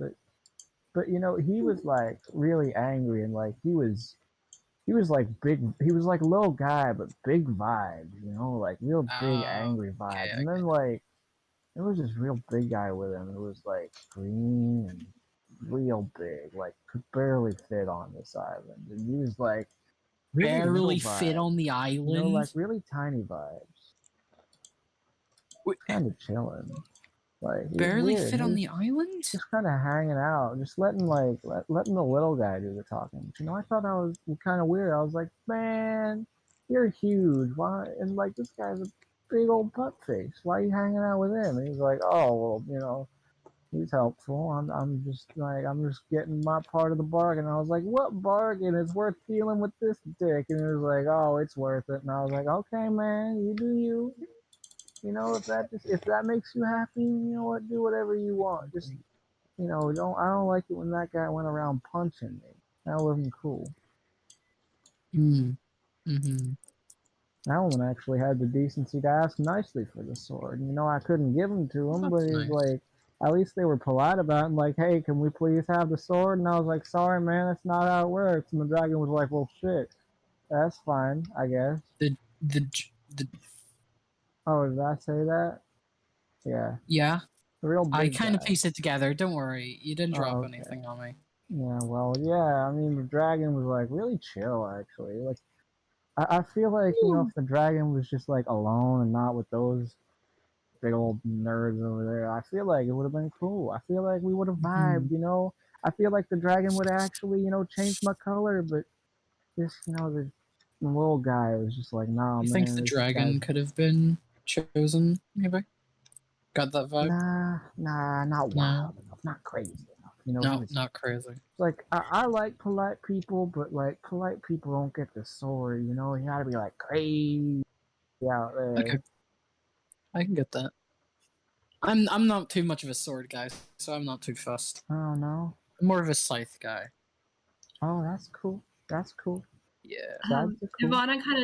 but he was like really angry and like he was like big. He was like a little guy, but big vibes. Like real big angry Okay, vibes. I And then get like there was this real big guy with him. It was like green and real big, like could barely fit on this island. And he was like really little barely fit vibes, on the like island. really tiny vibes. Wait, Kind of chilling. Like he was barely weird. fit He on was the island. just kind of hanging out, just letting letting the little guy do the talking. I thought that was kind of weird. I was like, man, you're huge. Why? And like this guy's a big old butt face. Why are you hanging out with him? And he's like, oh well, he's helpful. I'm just getting my part of the bargain. I was like, what bargain? It's worth dealing with this dick. And he was like, oh, it's worth it. And I was like, okay, man, you do you. If that makes you happy, you know what? Do whatever you want. Just don't I don't like it when that guy went around punching me. That wasn't cool. Hmm. Mm-hmm. That one actually had the decency to ask nicely for the sword. I couldn't give him to him, but That's he was nice. like, at least they were polite about it and like, hey, can we please have the sword? And I was like, sorry, man, that's not how it works. And the dragon was like, well, shit, that's fine, I guess. The Oh, did I say that? Yeah, yeah. the real I big kind of guy. pieced it together. Don't worry, you didn't drop Oh, okay. anything on me. Yeah, well, yeah, I mean, the dragon was like really chill, actually. Like, I feel like, if the dragon was just like alone and not with those big old nerds over there, I feel like it would have been cool. I feel like we would have Mhm. vibed. I feel like the dragon would actually, change my color, but this, the little guy was just like, nah, You think man, the this guy's, dragon could have been chosen? Maybe got that vibe. not No, wild enough, not crazy enough. He no, was not crazy. like, I like polite people, but like polite people don't get the sword. You gotta be like crazy out Okay, there. I can get that. I'm not too much of a sword guy, so I'm not too fussed. I don't know. I'm more of a scythe guy. Oh, that's cool. That's cool. Yeah. Scythes are cool. Ivana kind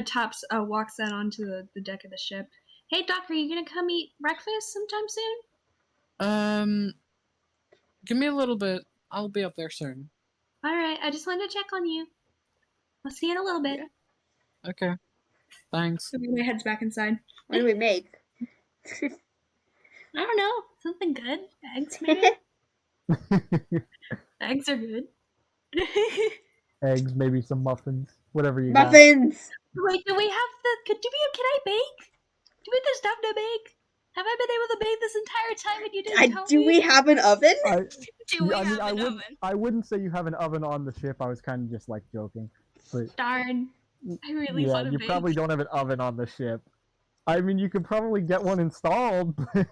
of walks out onto the deck of the ship. Hey, Doc, are you gonna come eat breakfast sometime soon? Give me a little bit. I'll be up there soon. All right, I just wanted to check on you. I'll see you in a little bit. Yeah. Okay. Thanks. So my head's back inside. What do we make? I don't know, something good. Eggs, maybe. Eggs are good. Eggs, maybe some muffins, whatever you got. Muffins! Wait, do we have Can I bake? Do we have the stuff to bake? Have I been able to bake this entire time and you didn't tell Do me? we have an oven? Do we have an oven? I wouldn't say you have an oven on the ship. I was kind of just like joking. But Darn. I really yeah, want to you bake. probably don't have an oven on the ship. I mean, you could probably get one installed, but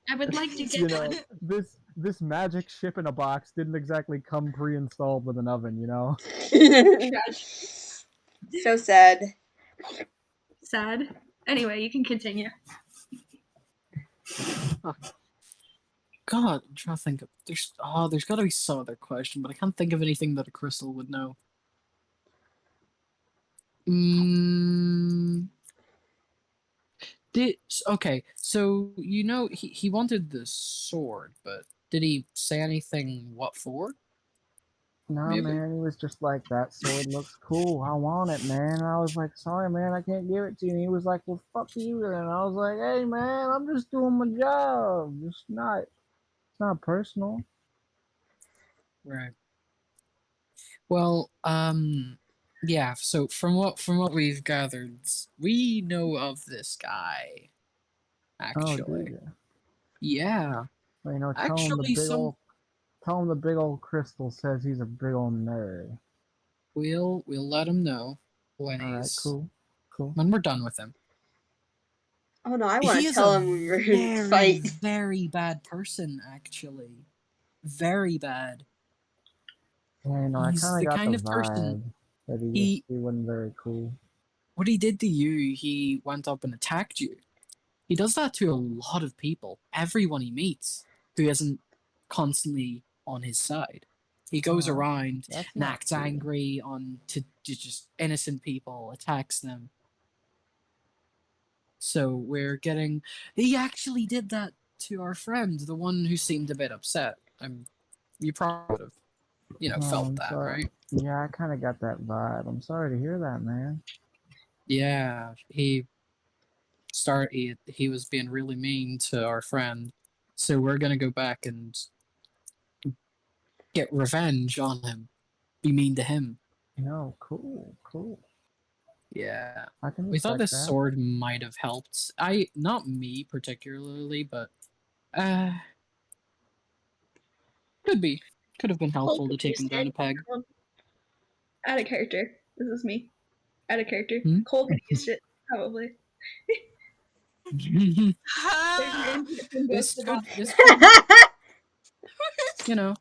I would like to you get know, one. this magic ship in a box didn't exactly come pre-installed with an oven, you know. So sad. Sad. Anyway, you can continue. God, I'm trying to think of there's got to be some other question, but I can't think of anything that a crystal would know. Mm, okay, so you know he wanted the sword, but did he say anything what for? Nah, Maybe. man, he was just like, that sword looks cool. I want it, man. And I was like, sorry, man, I can't give it to you. And he was like, well, fuck you. And I was like, hey, man, I'm just doing my job. It's not personal. Right. Well, yeah. So from what we've gathered, we know of this guy. Oh, do Actually, you? yeah. Well, you know, Actually, tell him the big old crystal says he's a big old nerd. we'll let him know All right, cool, cool. when we're done with him. Oh no, I want He to is a tell him we were in a very, fight. very bad person, actually. Very bad. Yeah, you know, I He's kind the of got the kind of person. vibe that He he wasn't very cool. What he did to you, he went up and attacked you. He does that to a lot of people. Everyone he meets who isn't constantly on his side. He goes Oh, around that's and not acts cool. angry on to just innocent people, attacks them. So we're getting. He actually did that to our friend, the one who seemed a bit upset. You probably would have, Oh, felt I'm that, sorry. right? Yeah, I kind of got that vibe. I'm sorry to hear that, man. Yeah, he was being really mean to our friend. So we're gonna go back and get revenge on him. Be mean to him. No, cool, cool. Yeah. I can We thought respect this that. sword might have helped. Not me particularly, but could be. Could have been Cole helpful to could take use him down a it. peg. Out of character. This is me. Out of character. Hmm? Cole could use it, probably. There's your input from both the this bottom. could, you know.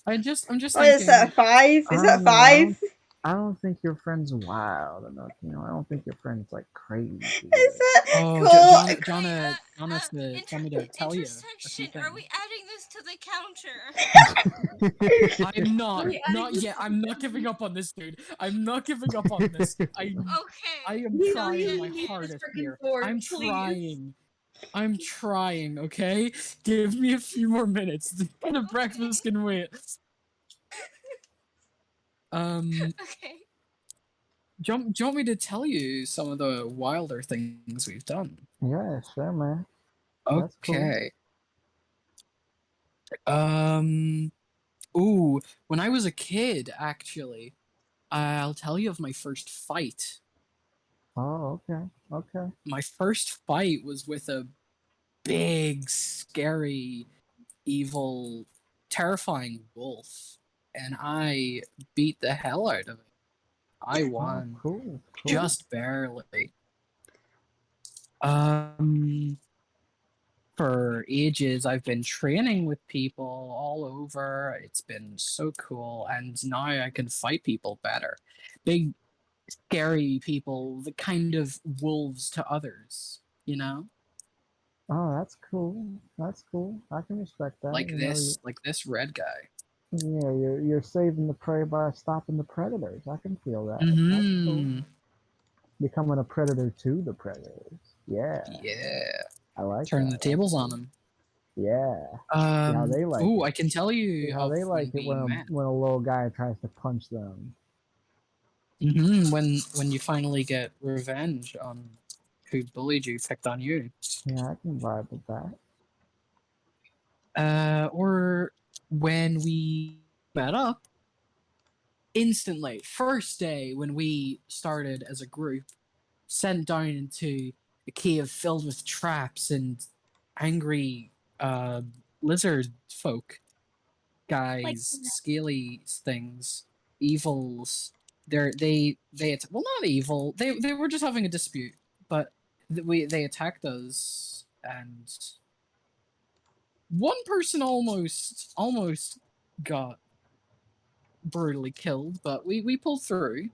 I'm just What is thinking. that, 5? I Is don't that know. 5? I don't think your friend's wild enough. You know, I don't think your friend's like crazy. Is that Oh, cool? John has to tell me to tell you a few intersection. things. Are we adding this to the counter? I'm not. Really Not adding yet. I'm not giving up on this, dude. I'm not giving up on this. I Okay. am We trying really my need this hardest freaking here. sword, I'm please. trying. I'm trying, okay? Give me a few more minutes. The kind of breakfast can wait. Okay. Do you want me to tell you some of the wilder things we've done? Yeah, sure, man. That's cool. Okay. Ooh, when I was a kid, actually, I'll tell you of my first fight. Oh, okay, okay. My first fight was with a big, scary, evil, terrifying wolf, and I beat the hell out of it. I Oh, won, cool, cool. just barely. Um, for ages, I've been training with people all over. It's been so cool, and now I can fight people better. Big, scary people, the kind of wolves to others, you know? Oh, that's cool. That's cool. I can respect that. You know, Like this red guy. yeah, you're saving the prey by stopping the predators. I can feel that. That's cool. Mm-hmm. Becoming a predator to the predators. Yeah, Yeah. I like Turn that. the That's tables on cool. him. Yeah. See how they like Ooh, it. I can tell See you how of they like when it we met. when a little guy tries to punch them. Mm-hmm. When you finally get revenge on who bullied you, picked on you. Yeah, I can vibe with that. Or when we met up instantly, first day when we started as a group, sent down into a cave filled with traps and angry lizard folk, Like guys, scaly things, evils. they well, not evil. They were just having a dispute, but they attacked us, and one person almost got brutally killed, but we pulled through.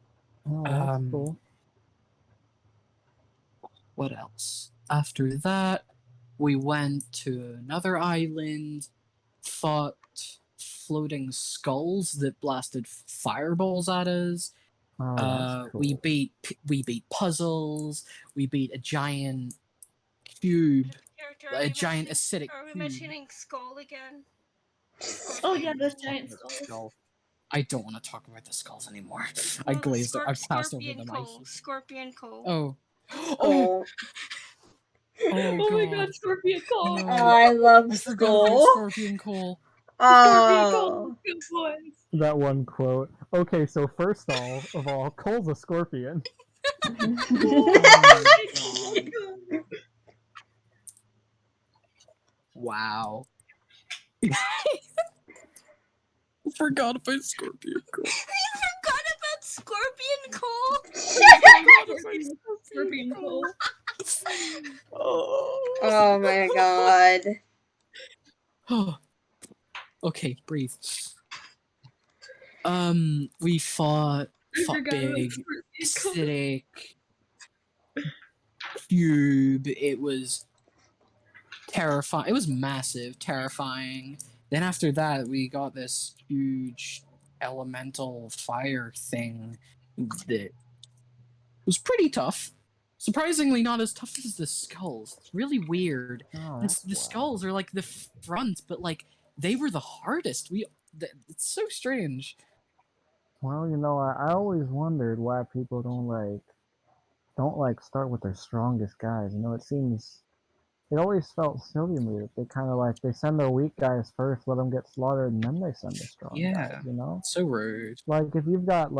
Oh, that's cool. What else? After that, we went to another island, fought floating skulls that blasted fireballs at us. Oh, that's cool. We beat puzzles. We beat a giant cube, a giant acidic Are we cube. mentioning skull again? Oh yeah, those giant skulls. I don't want to talk about the skulls anymore. No, I the glazed. I passed over scorpion them. coal. Scorpion coal. Oh. Oh, Oh my god. god, Scorpion Cole. No. I love I forgot about Skull. Scorpion Coal. Scorpion Cole. Oh, Good voice. That one quote. Okay, so first of all, Cole's a scorpion. Oh my god. Wow. I forgot about Scorpion Coal. You forgot about Scorpion coal? Scorpion Cole. oh my god. Oh. Okay, breathe. We fought big, acidic cube. It was terrifying. It was massive, terrifying. Then after that, we got this huge elemental fire thing that was pretty tough. Surprisingly, not as tough as the skulls. It's really weird. Oh, The skulls are like the front, but like they were the hardest. It's so strange. Well, you know, I always wondered why people don't start with their strongest guys. You know, it always felt silly to me that they send their weak guys first, let them get slaughtered, and then they send the strong guys. You know, So rude. like if you've got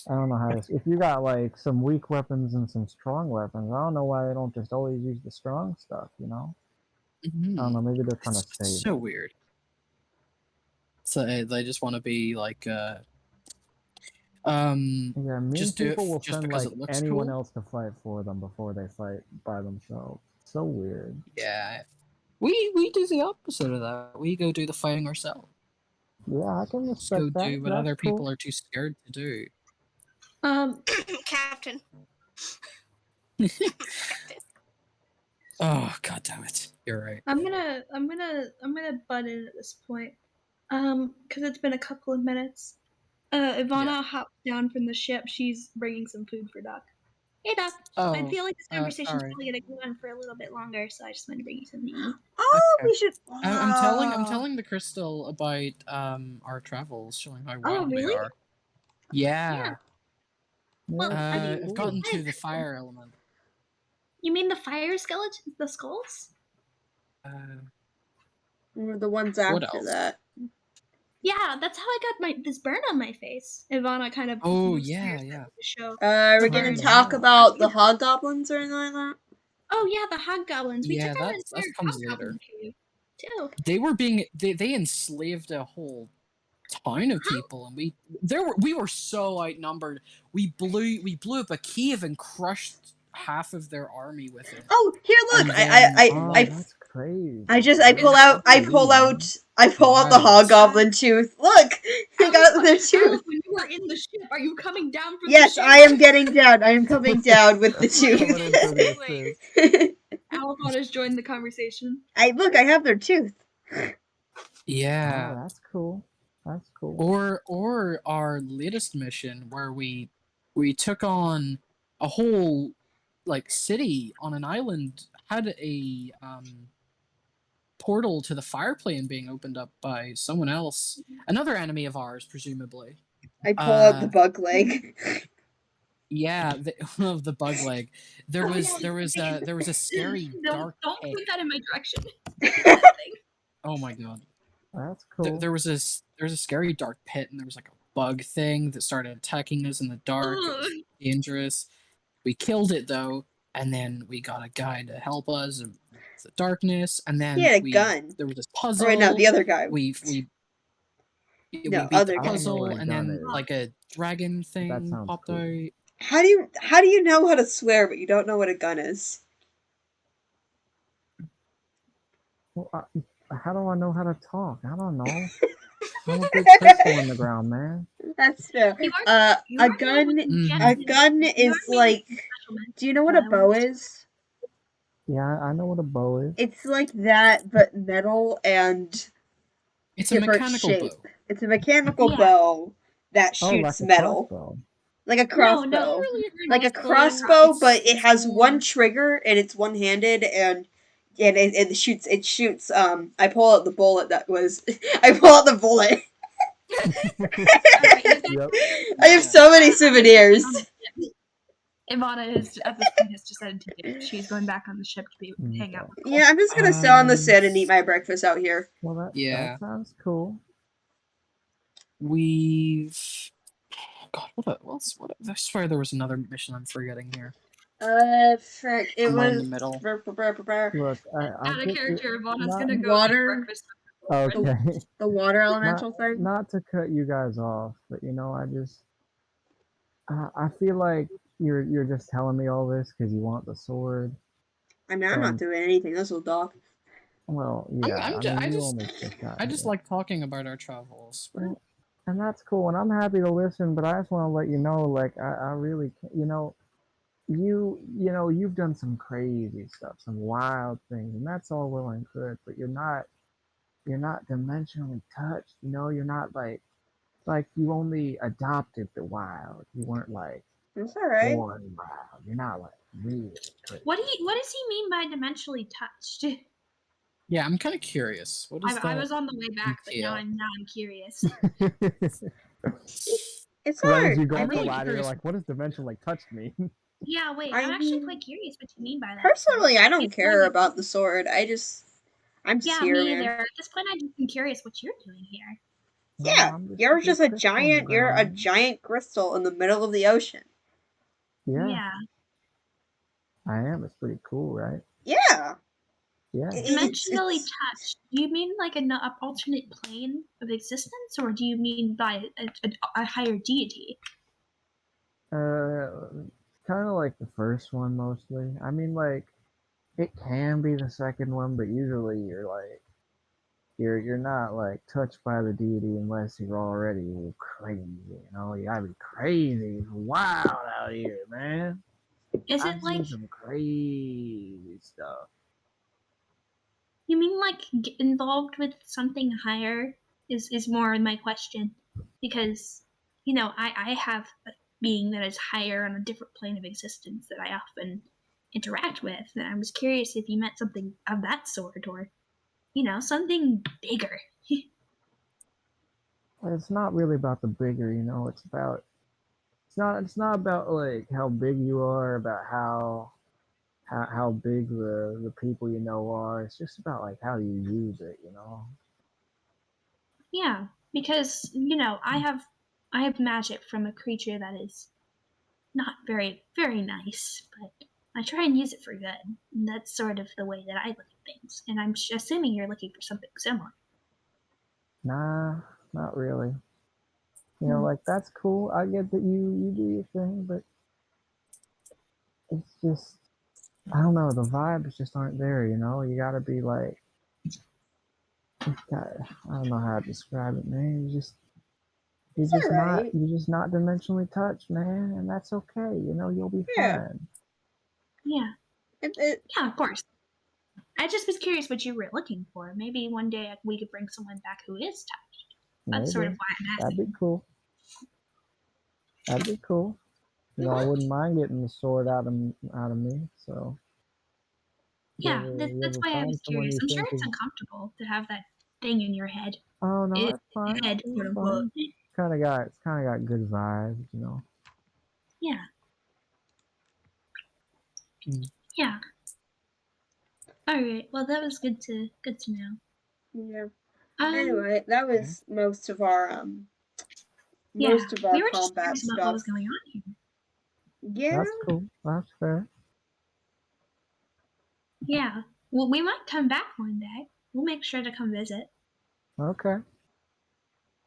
I don't know how to. If you got like some weak weapons and some strong weapons, I don't know why they don't just always use the strong stuff. You know, I don't know. Maybe they're trying to It's save. so weird. So they just want to be like, Yeah, mean just do it people will just send because like it looks anyone cool. else to fight for them before they fight by themselves. So weird. Yeah, we do the opposite of that. We go do the fighting ourselves. Yeah, I can Just go respect that. do what That's other cool. people are too scared to do. Captain. Oh god damn it! You're right. I'm gonna butt in at this point, because it's been a couple of minutes. Ivana hopped down from the ship. She's bringing some food for Doc. Hey, Doc. I feel like this conversation's sorry. probably gonna go on for a little bit longer, so I just wanted to bring you something to eat. Oh, Okay. we should. I'm telling the crystal about our travels, showing how wild we really? are. Yeah. Well, I mean, I've gotten to the fire element. You mean the fire skeletons, the skulls? The ones What after else? that. Yeah, that's how I got this burn on my face. Ivana kind of. Oh moves yeah, through yeah. The show. We're gonna talk about the hobgoblins or anything like that. Oh yeah, the hoggoblins. We Yeah, took out an that entire comes hobgoblin later. cave too. They enslaved a whole ton of people, and we were so outnumbered. We blew up a cave and crushed half of their army with it. Oh, here, look! That's crazy. I pull out the hobgoblin tooth. Look, I got their tooth. When you were in the ship, are you coming down from Yes, the ship? I am getting down. I am coming down with the tooth. Alphon has joined the conversation. I have their tooth. Yeah. Oh, that's cool. That's cool. Or our latest mission where we took on a whole like city on an island, had a portal to the fire plane being opened up by someone else, another enemy of ours, presumably. I pull out the bug leg. Yeah, the bug leg. There was a scary dark Don't pit. put that in my direction. Oh my god. That's cool. There was a scary dark pit, and there was like a bug thing that started attacking us in the dark. It was dangerous. We killed it though, and then we got a guy to help us in the darkness, and then He had a gun. There was this puzzle. Right now, the other guy. We We No, beat other the I don't know puzzle, what a and gun then is. like a dragon But that thing sounds popped cool. out. How do you know how to swear but you don't know what a gun is? Well, how do I know how to talk? I don't know. I'm a big crystal in the ground, man. That's fair. You are A made gun with Mhm. a gems. gun You is are made like, with special do you know what a material. bow is? Yeah, I know what a bow is. It's like that but metal and It's a different mechanical shape. bow. It's a mechanical Yeah. bow that Oh, like shoots a metal. crossbow. Like a No, crossbow. no, Really a Like a crossbow. crossbow, It's but it has more- one trigger and it's one handed and it shoots I pull out the bullet that was I pull out the bullet. Alright, you guys Yep. I have so many souvenirs. Ivana is at this point has decided to leave. She's going back on the ship to hang out with Cole. Yeah, I'm just gonna sit on the sand and eat my breakfast out here. Well, Yeah. that sounds cool. We've. God, I swear there was another mission I'm forgetting here. Frick, it Somewhere in was the middle. Look, I Out of get character, Ivana's not- gonna go Water. eat breakfast. okay. the water elemental thing. Not to cut you guys off, but I just I feel like you're just telling me all this because you want the sword. I mean, I'm not And doing anything. This will Doc. well, yeah, I'm I mean, I you just only just got I just here. like talking about our travels. Well, and that's cool, and I'm happy to listen. But I just want to let you know, like, I really, you've done some crazy stuff, some wild things, and that's all well and good. But you're not dimensionally touched. You're not like you only adopted the wild. You weren't like It's all right. born wild. You're not like really crazy. What does he mean by dimensionally touched? Yeah, I'm kind of curious. What is I that? was on the way back, but now detail? I'm curious. It's Because hard. as you go I up the mean, ladder, you're curious. like, what does dimensionally touch mean? Yeah, wait, I I'm actually mean, quite curious what you mean by that. personally, I don't It's care like- about the sword. I'm just Yeah, here, me man. either. At this point, I'm just curious what you're doing here. Yeah, I'm just you're big just a crystal on the giant. You're a ground. giant crystal in the middle of the ocean. Yeah, I am. It's pretty cool, right? Yeah. Yeah. Dimensionally touched. Do you mean like a alternate plane of existence, or do you mean by a higher deity? Kind of like the first one mostly. I mean, like it can be the second one, but usually you're not like touched by the deity unless you're already crazy. You gotta be crazy, wild out here, man. Is I've it like seen some crazy stuff. you mean like involved with something higher? Is more my question, because I have a being that is higher on a different plane of existence that I often interact with, and I was curious if you meant something of that sort, or something bigger. It's not really about the bigger, It's about it's not about like how big you are, about how big the people are. It's just about like how you use it. Yeah, because I have magic from a creature that is not very very nice, but I try and use it for good. And that's sort of the way that I look at things. And I'm assuming you're looking for something similar. Nah, not really. Hmm. Like that's cool. I get that you do your thing, but it's just I don't know. The vibes just aren't there. You gotta be like, I don't know how to describe it, man. It's alright. You're just not dimensionally touched, man, and that's okay. You'll be Yeah. fine. Yeah, It, yeah, of course. I just was curious what you were looking for. Maybe one day we could bring someone back who is touched. That's sort of Maybe why I'm that'd asking. be cool. That'd be cool. I wouldn't mind getting the sword out of me. So Yeah, you that's ever why I find was someone curious. you I'm sure think it's is? uncomfortable to have that thing in your head. Oh no, it's fine. Head, It's quote unquote. fine. It's kind of got good vibes. Yeah. Hmm. Yeah. All right. Well, that was good to know. yeah. Um. Anyway, that was most of our Yeah. We were just combat curious about what was stuff. going on here. Yeah. That's cool. That's fair. Yeah. Well, we might come back one day. We'll make sure to come visit. Okay.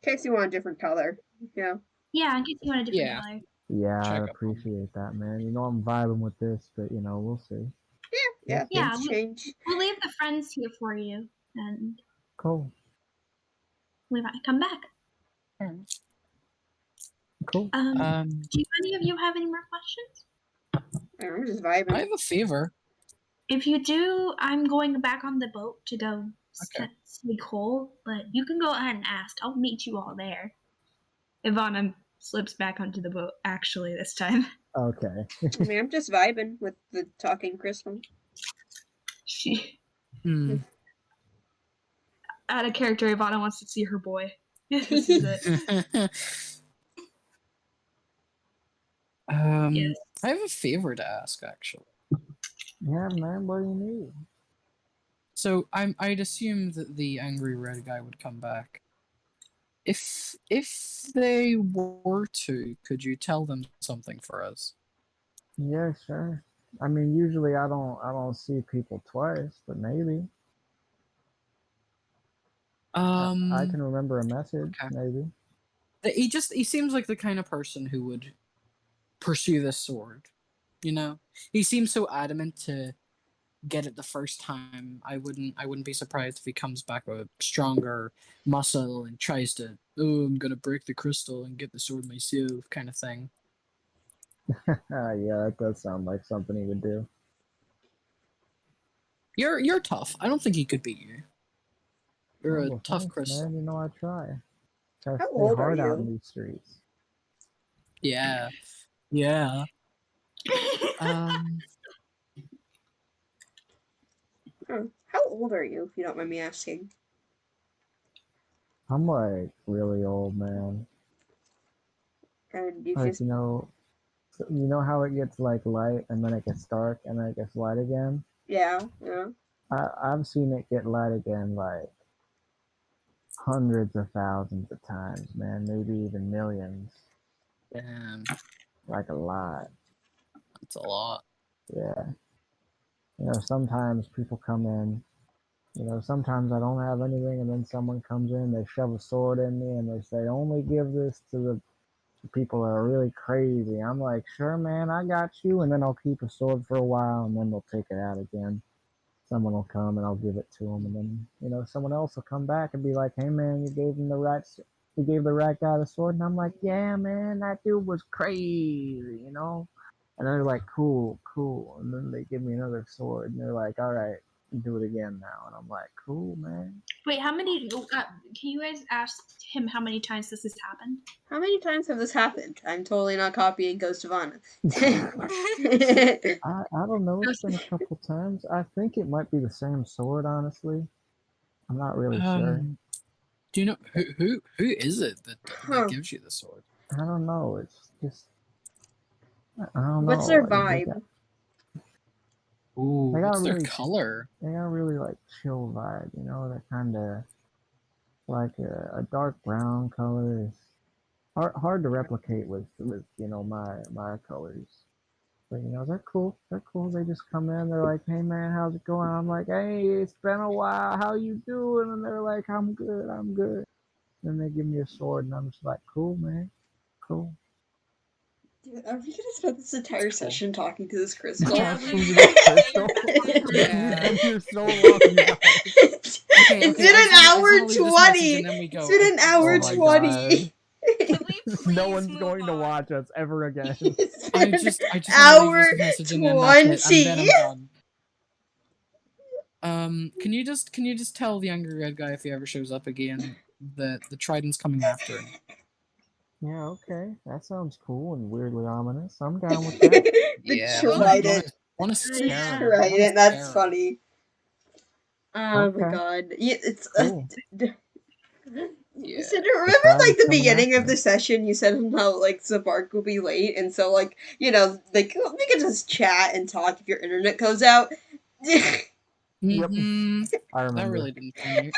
case you want a different color. Yeah. Yeah, in case you want a different Yeah. color. Yeah, Check I up on appreciate that, man. You know I'm vibing with this, but we'll see. Yeah. Yeah, Things change. we'll leave the friends here for you, and Cool. we might come back. Cool. Do any of you have any more questions? I'm just vibing. I have a favor. If you do, I'm going back on the boat to go Okay. see Cole, but you can go ahead and ask. I'll meet you all there. Ivana slips back onto the boat, actually, this time. Okay. I mean, I'm just vibing with the talking crystal. She, Hmm. out of character, Ivana wants to see her boy. This is it. Yes. I have a favor to ask, actually. Yeah, man, what do you need? So I'd assume that the angry red guy would come back. If they were to, could you tell them something for us? Yeah, sure. I mean, usually I don't see people twice, but maybe. I can remember a message, Okay. maybe. He seems like the kind of person who would pursue this sword. You know, he seems so adamant to get it the first time. I wouldn't be surprised if he comes back with stronger muscle and tries to, oh, I'm gonna break the crystal and get the sword myself, kind of thing. Yeah, that does sound like something he would do. You're tough. I don't think he could beat you. You're Oh, a well, tough thanks, crystal. man. I try. Try to How stay old are hard out in you? these streets. Yeah. Yeah. Um, How old are you, if you don't mind me asking? I'm like really old, man. And you Like just you know how it gets like light and then it gets dark and then it gets light again. yeah. I've seen it get light again like hundreds of thousands of times, man. Maybe even millions. damn, Like a lot. that's a lot. Yeah. Sometimes people come in. Sometimes I don't have anything, and then someone comes in, they shove a sword in me, and they say, only give this to the people that are really crazy. I'm like, sure, man, I got you. And then I'll keep a sword for a while, and then they'll take it out again. Someone will come, and I'll give it to them. And then, someone else will come back and be like, hey, man, you gave the right guy the sword. And I'm like, yeah, man, that dude was crazy. And they're like, cool, cool. And then they give me another sword, and they're like, all right, do it again now. And I'm like, cool, man. Wait, how many? Can you guys ask him how many times this has happened? How many times have this happened? I'm totally not copying Ghost of Anna. I don't know. It's been a couple times. I think it might be the same sword, honestly. I'm not really sure. Do you know who is it that Huh. gives you the sword? I don't know. It's just I don't What's know. their vibe? Ooh, They got what's their really- color? They got a really like chill vibe. They're kind of like a dark brown color. Is hard to replicate with my colors. But they're cool. They're cool. They just come in. They're like, "Hey man, how's it going?" I'm like, "Hey, it's been a while. How you doing?" And they're like, "I'm good. I'm good." Then they give me a sword, and I'm just like, "Cool, man. Cool." Dude, are we gonna spend this entire session talking to this crystal? Yeah, Talking we to really this should. crystal. Yeah. We've been here so long, you guys. It's been an hour 20. And then we go. It's been an hour Oh my 20. Can we please No one's move going to on? watch us ever again. It's I been just an want to leave hour this message and then that's it, and then 20. I'm done. Can you just tell the angry red guy if he ever shows up again that the Trident's coming after him? Yeah, okay. That sounds cool and weirdly ominous. I'm down with that. The Yeah, Trident. want to The scare him. Trident. That's funny. Oh Okay. my god. Yeah, it's Cool. You said, The remember like Trident's the coming beginning after of the me. session you said how like Zibark will be late and so like like we could just chat and talk if your internet goes out. Mm-hmm. I That remember. really didn't commute.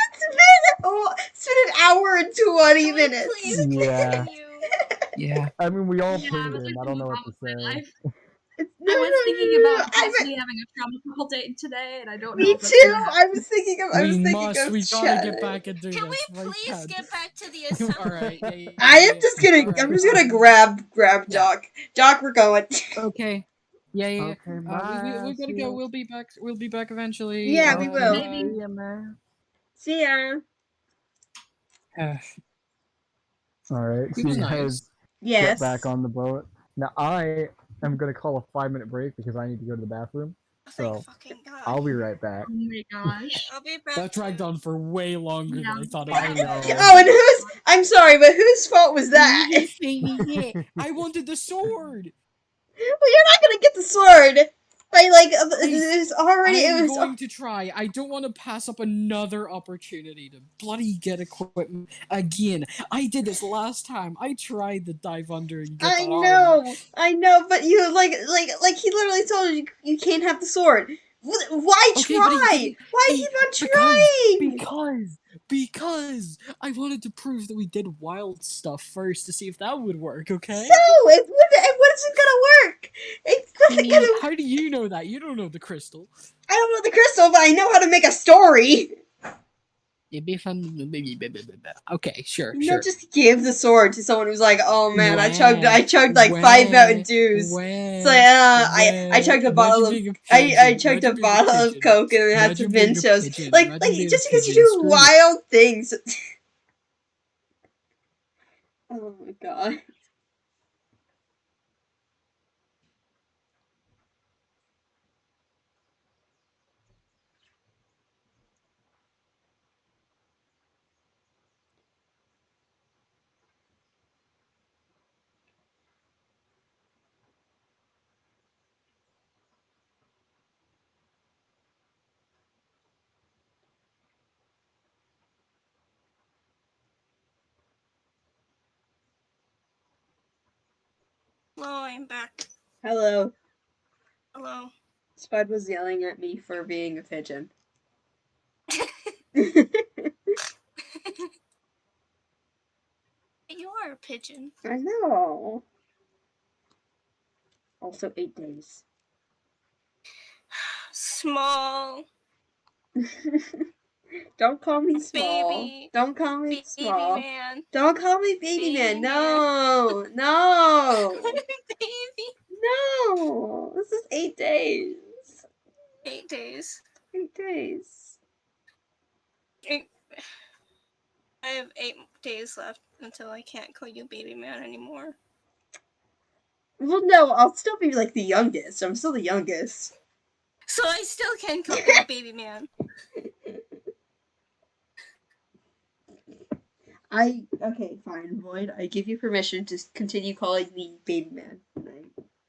It's been an hour and 20 Can we minutes. please Yeah. continue? Yeah. I mean, we all Yeah, pinged I was him. like I to don't know move what on to with my say. life. I was thinking about possibly having a traumatical day today, and I don't know Me if that's too. gonna happen. I was thinking of. We gotta get back and do Can this. we please Cat. get back to the assembly? Alright, yeah. I am just gonna. Alright, I'm just gonna grab yeah. Doc. Doc, we're going. Okay. Yeah. Okay, bye. We gotta See go. ya. We'll be back eventually. Yeah, we will. Maybe. See ya, man. See ya. All right, He so was you nice. guys Yes. get back on the boat. Now I am gonna call a 5-minute break because I need to go to the bathroom. Thank So fucking God. I'll be right back. Oh my gosh. I'll be back. That dragged too. on for way longer than I thought it I would. know. Oh, and whose? I'm sorry, but whose fault was that? I wanted the sword. Well, you're not gonna get the sword. There's already. It I'm was. going to try. I don't want to pass up another opportunity to bloody get equipment again. I did this last time. I tried to dive under and get that armor. I know, but you like he literally told you you can't have the sword. Why Okay, but he try? didn't- Why he- keep on trying? Because I wanted to prove that we did wild stuff first to see if that would work. Okay. So what isn't gonna work? It's gonna. How do you know that? You don't know the crystal. I don't know the crystal, but I know how to make a story. It'd be fun. Okay, sure. You don't just give the sword to someone who's like, oh man, I chugged like When? 5 Mountain Dews. When? So I chugged a bottle of I chugged a bottle of Coke and I had some Mentos. Like just because you do wild things. Oh my god. Hello, I'm back. Hello. Hello. Spud was yelling at me for being a pigeon. You are a pigeon. I know. Also 8 days. Small. Don't call me small. Baby. Don't call me Baby small. man. Don't call me baby man. Baby No. No. Baby. No. This is 8 days. 8 days. 8 days. I have 8 days left until I can't call you baby man anymore. Well, no, I'll still be like the youngest. I'm still the youngest. So I still can call you baby man. Okay, fine, Void. I give you permission to continue calling me baby man.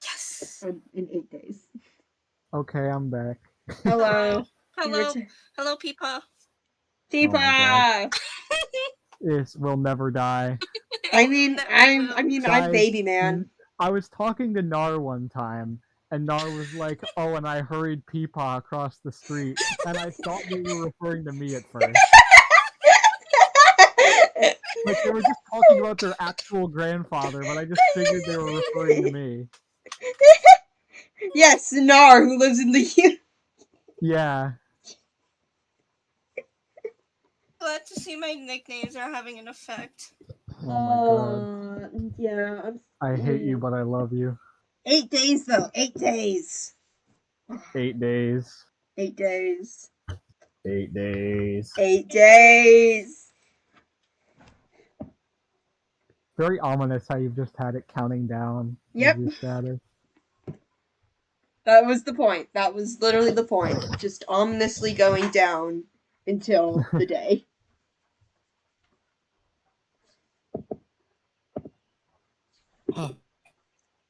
Yes. In 8 days. Okay, I'm back. Hello. Hello. Hello, Peepa. Peepa. This will never die. I'm Guys, baby man. I was talking to Nar one time, and Nar was like, "Oh, and I hurried Peepaw across the street," and I thought they were referring to me at first. Like they were just talking about their actual grandfather, but I just figured they were referring to me. Yes, Nar, who lives in the Yeah. Glad to see my nicknames are having an effect. Oh my god. Yeah. I hate you, but I love you. 8 days though. 8 days. 8 days. 8 days. 8 days. 8 days. Very ominous how you've just had it counting down. Yep. Your status. That was the point. That was literally the point. Just ominously going down until the day.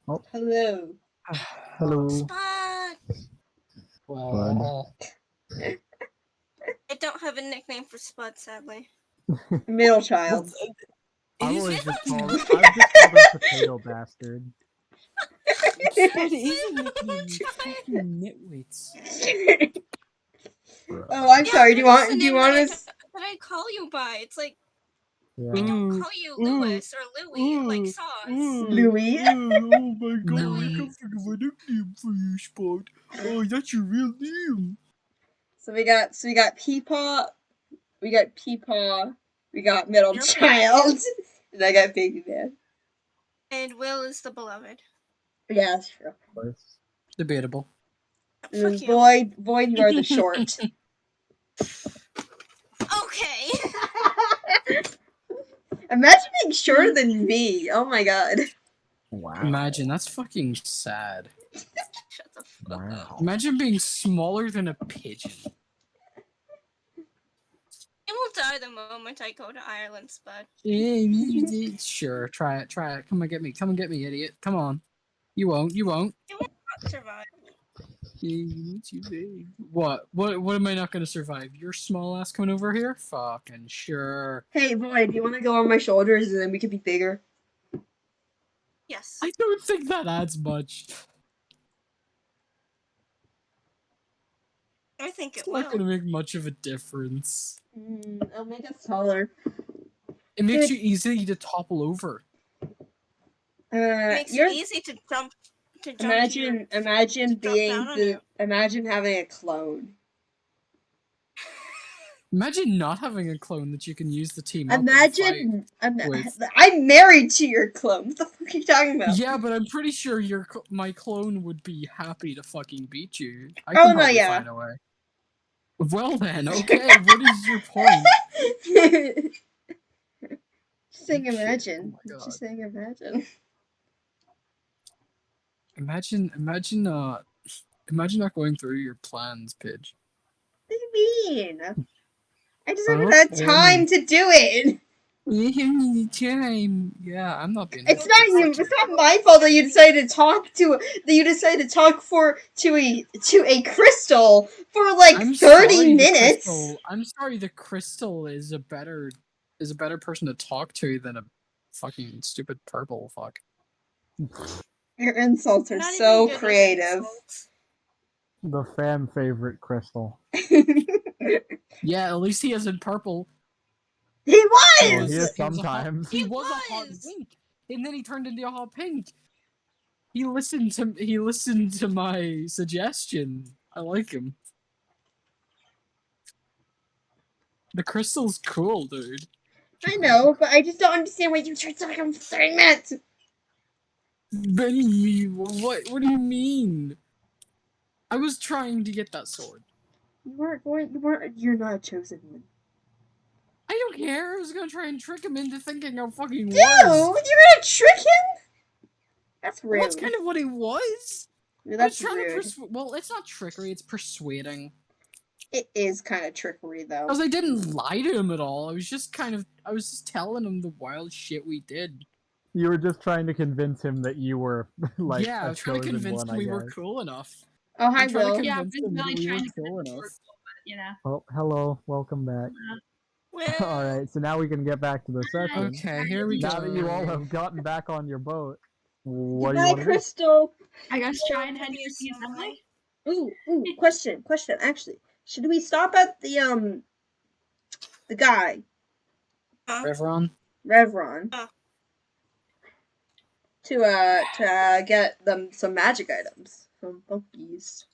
Oh. Hello. Hello. Spot! Well, I don't have a nickname for Spud, sadly. Middle child. I've Is just it- called him Potato Bastard. What is a nickname, you fucking nitwits? Oh, I'm sorry. Do you want that us? I call you by? It's like Yeah. I don't call you Louis or Louie like sauce. Louis. Oh my god, Louis. I can think of a nickname for you, Spot. Oh, that's your real name. So we got Peepaw, we got Middle Middle Child, and I got Baby Man. And Will is the beloved. Yeah, that's true. Of course. Debatable. And then Fuck you. Void, you are the short. Okay. Imagine being shorter than me. Oh my god. Wow. Imagine, that's fucking sad. Shut the fuck up. Wow. Imagine being smaller than a pigeon. I will die the moment I go to Ireland, Spud. Sure, try it. Come and get me, idiot. Come on. You won't. You will not survive. What am I not gonna survive? Your small ass coming over here? Fucking sure. Hey, Void, do you want to go on my shoulders and then we could be bigger? Yes. I don't think that adds much. I think It's it not will. gonna make much of a difference. I'll make us taller. It makes you easy to topple over. It makes it easy to jump. Imagine imagine having a clone. Imagine not having a clone that you can use the team up Imagine, with. I'm married to your clone. What the fuck are you talking about? Yeah, but I'm pretty sure my clone would be happy to fucking beat you. I Oh, can no, probably yeah. find a way. Well then, okay, what is your point? Just saying Okay, imagine. oh my God. Just saying imagine. Imagine not going through your plans, Pidge. What do you mean? I just haven't Huh? had time to do it. Time. Yeah, I'm not being. It's not you. It's not my fault that you decided to talk to. That you decided to talk to a crystal for like I'm 30 sorry, minutes. I'm sorry. The crystal is a better person to talk to than a fucking stupid purple fuck. Your insults are Not so even good with creative. insults. The fan favorite crystal. Yeah, at least he isn't purple. He Well, was. he is He was a hot- sometimes. He was a hot pink, and then he turned into a hot pink. He listened to my suggestion. I like him. The crystal's cool, dude. I know, but I just don't understand why you tried to talk him for 30 minutes. Benny, what do you mean? I was trying to get that sword. You're not a chosen one. I don't care. I was gonna try and trick him into thinking I fucking Dude, was. you're gonna trick him? That's rude. Well, that's kind of what he was. Dude, I was that's trying rude. to well, it's not trickery. It's persuading. It is kind of trickery, though. Because I didn't lie to him at all. I was just telling him the wild shit we did. You were just trying to convince him that you were like Yeah, I a was trying to chosen convince one, him I we were guess. cool enough. Oh, hi, I'm trying Will. to Yeah, convince I'm him that really we were trying to cool convince enough. you know. Oh, hello, welcome back. Well, Alright, so now we can get back to the session. Okay, here we go. Now that you all have gotten back on your boat, what do you Goodbye, want to do? Crystal. I guess try and head Please, to the assembly. Ooh, question. Actually, should we stop at the guy, Revron? Revron, Oh. to get them some magic items from Funkies?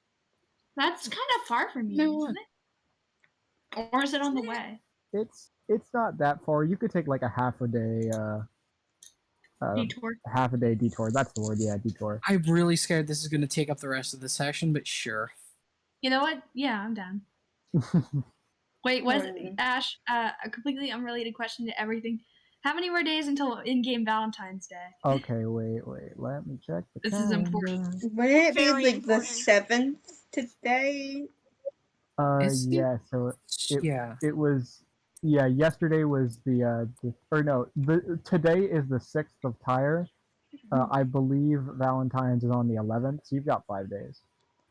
That's kind of far from you, No isn't it? Or is it on the way? It's not that far. You could take like a half a day Detour. detour. That's the word, yeah, detour. I'm really scared this is going to take up the rest of the session, but sure. You know what? Yeah, I'm down. Wait, what is it? Alright. Ash, a completely unrelated question to everything. How many more days until in-game Valentine's Day? Okay, wait, let me check the This is calendar. important. Wouldn't it be Very like the important. 7th today? Is it? Yeah, so Yeah. it was, yeah, yesterday was today is the 6th of Tyre. I believe Valentine's is on the 11th, so you've got 5 days.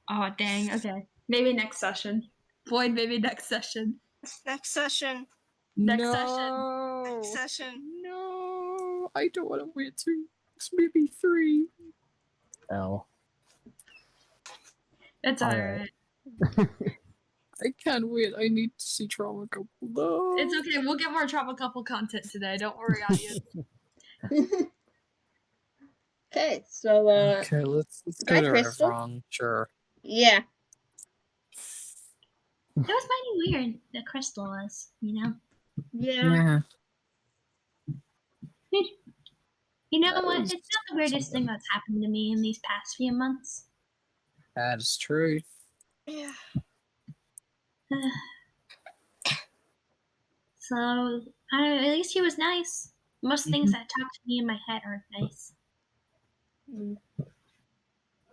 Oh, dang. Okay. Maybe next session. Floyd, maybe next session. next session. Next no. Next session. No. I don't want to wait 2 weeks, maybe 3. L. It's Alright. alright. I can't wait. I need to see Trauma Couple. No. It's okay. We'll get more Trauma Couple content today. Don't worry, audience. Okay, so Okay, let's Guy go to Crystal? Evron. Sure. yeah. That was mighty weird. The crystal was, Yeah. Yeah. You know That what? was It's not the weirdest thing something. that's happened to me in these past few months. That is true. Yeah. So, at least he was nice. Most things that talk to me in my head aren't nice. Mm.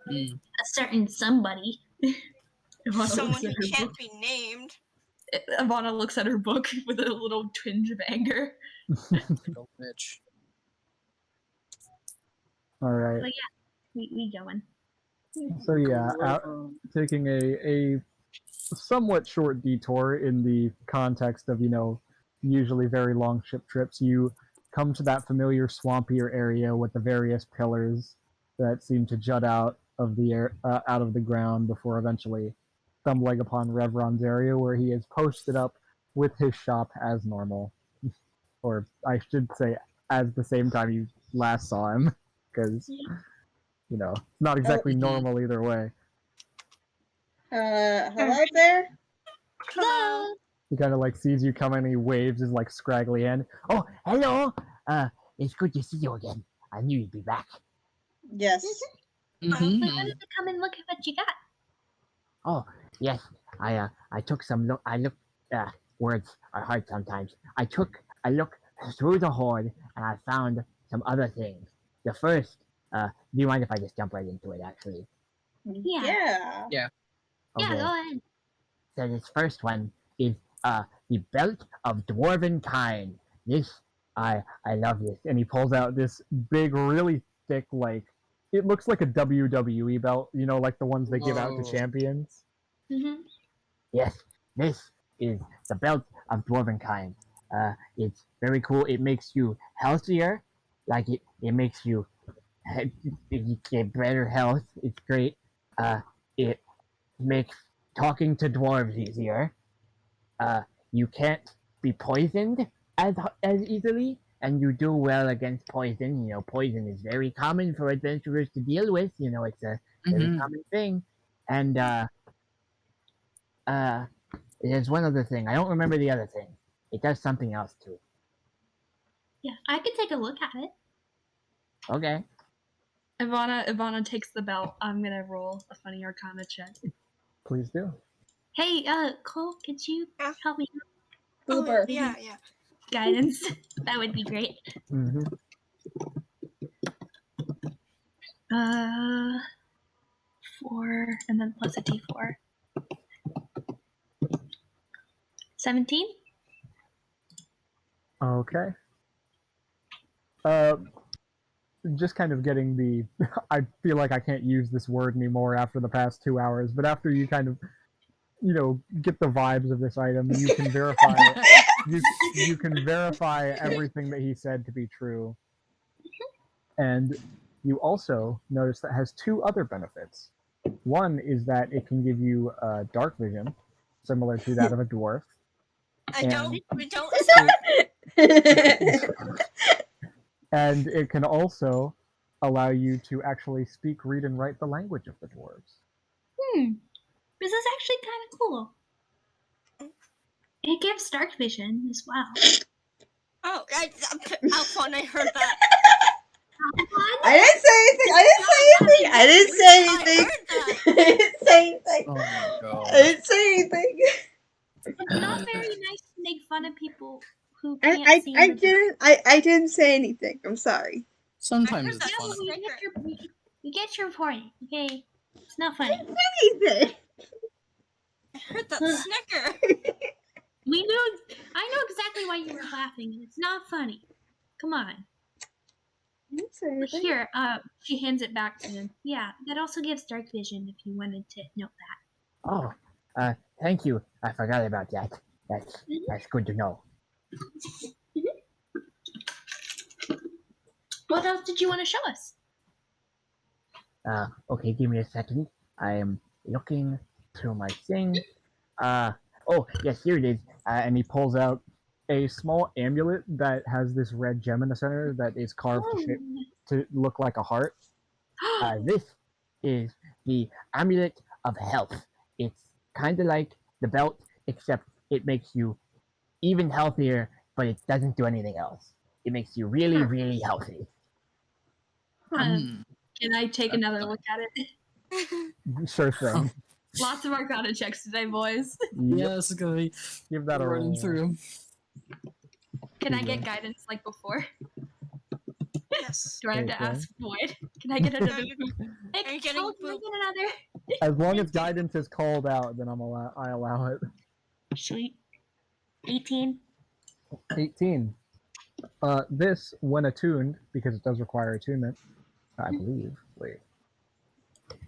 Mm. A certain somebody. Someone who can't be named. Ivana looks at her book with a little twinge of anger. Little bitch. All right. But yeah, we going. So yeah, taking a somewhat short detour in the context of usually very long ship trips, you come to that familiar swampier area with the various pillars that seem to jut out of the air, out of the ground before eventually stumbling upon Revron's area where he is posted up with his shop as normal, or I should say, as the same time you last saw him, because it's not exactly normal either way. Hello there? Hello. He kind of sees you coming and he waves his scraggly hand. Oh, hello. It's good to see you again. I knew you'd be back. Yes. We wanted to come and look at what you got. Oh, yes. I took some look. I looked. Words are hard sometimes. I took a look through the hoard and I found some other things. The first. Do you mind if I just jump right into it? Actually. Yeah. Yeah. Yeah, Okay. go ahead. So this first one is the belt of dwarven kind. This I love this. And he pulls out this big, really thick, it looks like a WWE belt, like the ones they give out to Whoa. champions. Mm-hmm. Yes, this is the belt of dwarven kind. It's very cool. It makes you healthier. It makes you get better health. It's great. It makes talking to dwarves easier. You can't be poisoned as easily, and you do well against poison. Poison is very common for adventurers to deal with. It's a very common thing. And there's one other thing. I don't remember the other thing. It does something else too. Yeah, I could take a look at it. Okay. Ivana takes the belt. I'm gonna roll a funny Arcana check. Please do. Hey, Cole, could you help me? Boober. Yeah. Guidance. That would be great. Mm-hmm. 4 and then plus a d4. 17. Okay. Just kind of getting the. I feel like I can't use this word anymore after the past 2 hours, but after you kind of, get the vibes of this item, you can verify. You can verify everything that he said to be true, and you also notice that it has 2 other benefits. One is that it can give you dark vision, similar to that of a dwarf. We don't And it can also allow you to actually speak, read, and write the language of the dwarves. This is actually kind of cool. It gives dark vision as well. Oh, Alphon, I heard that. I didn't say anything. I didn't say anything. I didn't say anything. Oh my god. I didn't say anything. It's not very nice to make fun of people who I can't see. I didn't say anything. I'm sorry. Sometimes I it's heard fun. that. We get your point, okay? It's not funny. Anything. I heard that snicker. I know exactly why you were laughing, and it's not funny. Come on. I didn't say anything. Here, she hands it back to him. Yeah, that also gives dark vision if you wanted to note that. Oh, thank you. I forgot about that. That's good to know. What else did you want to show us? Okay, give me a second. I am looking through my thing. Oh, yes, here it is. And he pulls out a small amulet that has this red gem in the center that is carved to look like a heart. This is the amulet of health. It's kind of like the belt, except it makes you even healthier, but it doesn't do anything else. It makes you really, really healthy. Can I take another look at it? Sure thing. Lots of Arcana checks today, boys. Yeah, this is gonna be Give that a running roll. through. Can I get guidance like before? Yes. Do I have Okay. to ask Void? Can I get another? Are you getting Can I boop? get another? As long as guidance is called out, then I allow it. Sweet. 18. 18. This, when attuned, because it does require attunement, I believe. Wait.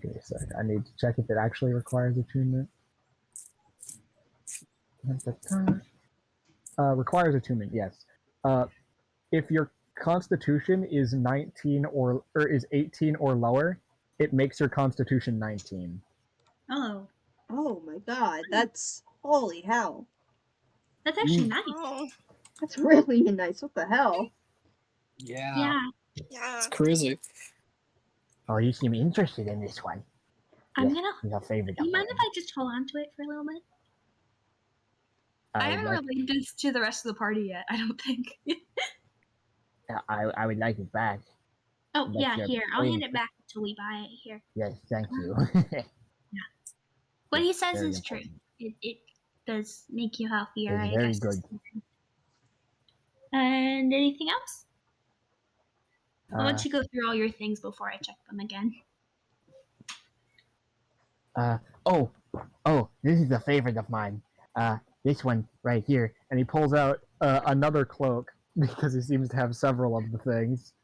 Give me a sec. I need to check if it actually requires attunement. Requires attunement, yes. If your constitution is 19 or is 18 or lower, it makes your constitution 19. Oh, Oh my god, that's holy hell. that's actually nice. Oh, That's really nice. What the hell? Yeah, Yeah. yeah. it's crazy. Oh, you seem interested in this one. I'm Yes, gonna. it's a favorite Do of you mind mine. if I just hold on to it for a little bit? I haven't like- relayed this to the rest of the party yet, I don't think. I would like it back. Oh, That's yeah, your here. I'll hand point. it back until we buy it. Here. Yes, thank you. What he It's says very is true. important. It does make you healthier, It's I very guess. good. And anything else? I'll Uh, let you go through all your things before I check them again. oh, this is a favorite of mine. This one right here. And he pulls out another cloak, because he seems to have several of the things.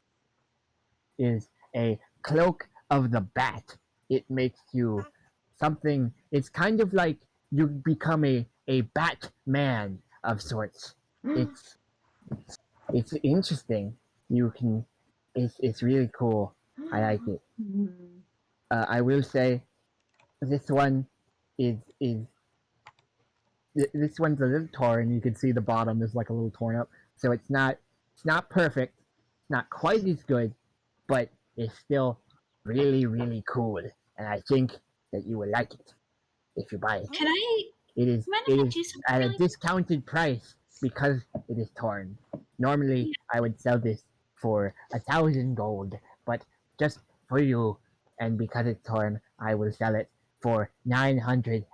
Is a cloak of the bat. It makes you something. It's kind of like you become a Batman of sorts. It's interesting. You can. It's really cool. I like it. I will say, this one is this one's a little torn. You can see the bottom is like a little torn up. So it's not perfect, not quite as good, but it's still really, really cool. And I think that you will like it if you buy it. Can I It is mind it if I is do something at a really discounted price because it is torn. Normally I would sell this for 1,000 gold, but just for you and because it's torn, I will sell it for 999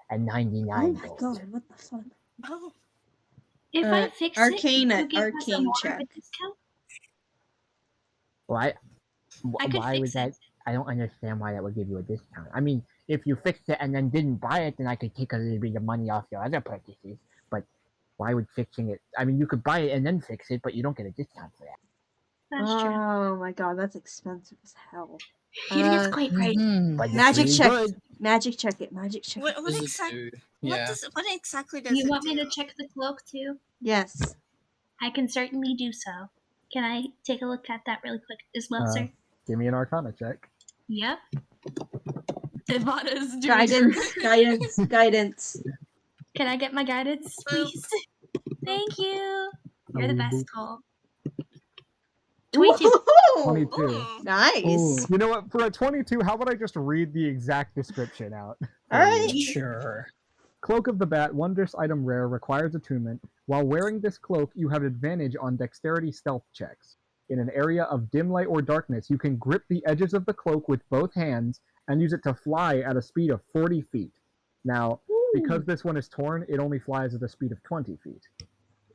Oh my gold. god, what the fuck? Oh, If I fix arcane- it, you give us a arcane more check. of a discount? Why? I could Why would fix that? it. I don't understand why that would give you a discount. I mean, if you fixed it and then didn't buy it, then I could take a little bit of money off your other purchases. But why would fixing it? I mean, you could buy it and then fix it, but you don't get a discount for that. That's true. Oh my god, that's expensive as hell. It is quite pricey. Mhm. But it's Magic really check. good. Magic check it. Magic check it. what Is it exactly? dude? Yeah. What exactly does You it want do? me to check the cloak too? Yes. I can certainly do so. Can I take a look at that really quick as well, sir? Give me an Arcana check. Yep. Ivana's doing Guidance. Guidance. Guidance. Can I get my guidance, please? Thank you. You're the best, Cole. 22. Whoa! 22. Ooh. Nice. Ooh. You know what? For a 22, how about I just read the exact description out? for Alright. you? Sure. Cloak of the Bat, wondrous item rare, requires attunement. While wearing this cloak, you have advantage on dexterity stealth checks. In an area of dim light or darkness, you can grip the edges of the cloak with both hands and use it to fly at a speed of 40 feet. Now, because this one is torn, it only flies at a speed of 20 feet.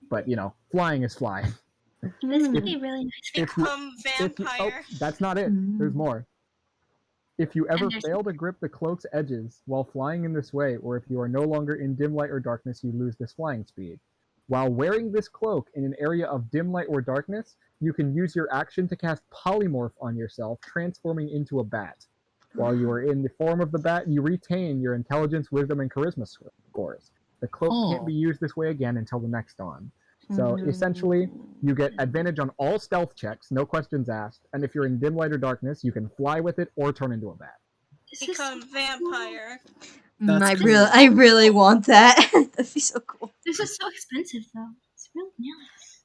But, you know, flying is flying. This would be really nice. If you- Become If you, oh, vampire. that's not it. There's more. If you ever And there's- fail to grip the cloak's edges while flying in this way, or if you are no longer in dim light or darkness, you lose this flying speed. While wearing this cloak in an area of dim light or darkness, you can use your action to cast Polymorph on yourself, transforming into a bat. While you are in the form of the bat, you retain your intelligence, wisdom, and charisma scores. The cloak can't Oh. be used this way again until the next dawn. So essentially, you get advantage on all stealth checks, no questions asked, and if you're in dim light or darkness, you can fly with it or turn into a bat. This is Become so vampire. That's I really want that. That'd be so cool. This is so expensive, though. It's really nice.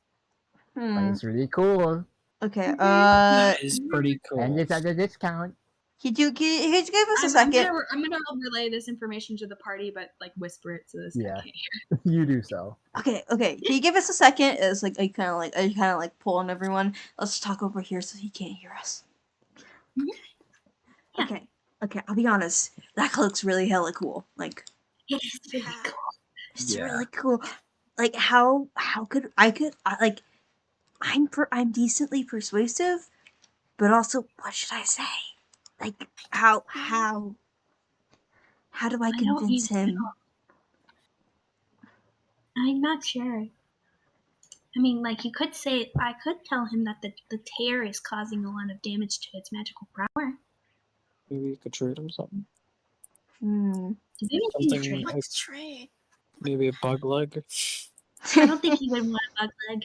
But it's really cool. Okay. That is pretty cool. And it's at a discount. Could you give us a I'm second? gonna relay this information to the party, but like whisper it so this guy Yeah. can't hear. You do so. Okay. Can you give us a second? It's like I kind of like pulling everyone. Let's talk over here so he can't hear us. Mhm. Yeah. Okay. I'll be honest. That looks really hella cool. Like It is really cool. it's Yeah. really cool. Like how could like I'm decently persuasive, but also what should I say? Like how do I don't convince even him? I'm not sure. I mean, like, you could say, I could tell him that the tear is causing a lot of damage to its magical power. Maybe you could trade him something. Hmm. Maybe he can Something trade. like What's trade? maybe a bug leg. I don't think he would want a bug leg.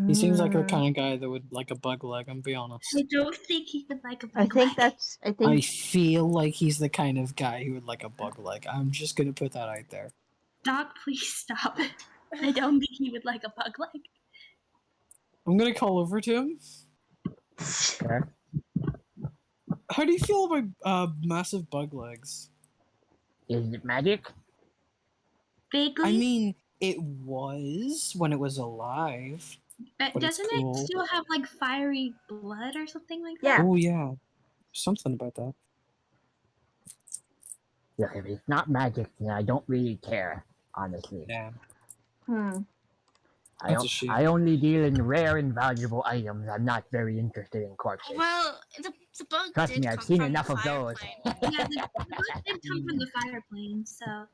He seems like the Hmm. kind of guy that would like a bug leg. I'm be honest. I don't think he would like a bug I think leg. I feel like he's the kind of guy who would like a bug leg. I'm just gonna put that out there. Doc, please stop. I don't think he would like a bug leg. I'm gonna call over to him. Okay. How do you feel about massive bug legs? Is it magic? Vaguely. I mean, it was when it was alive. but it's doesn't cool. it still have like fiery blood or something like Yeah. that? Oh yeah, something about that. Look, if it's not magic, then I don't really care, honestly. Yeah. Hmm. That's a shame. I only deal in rare and valuable items. I'm not very interested in corpses. Well, the bug Trust did me, I've come seen from enough the of fire those. plane. Yeah, the blood did come from the fire plane, so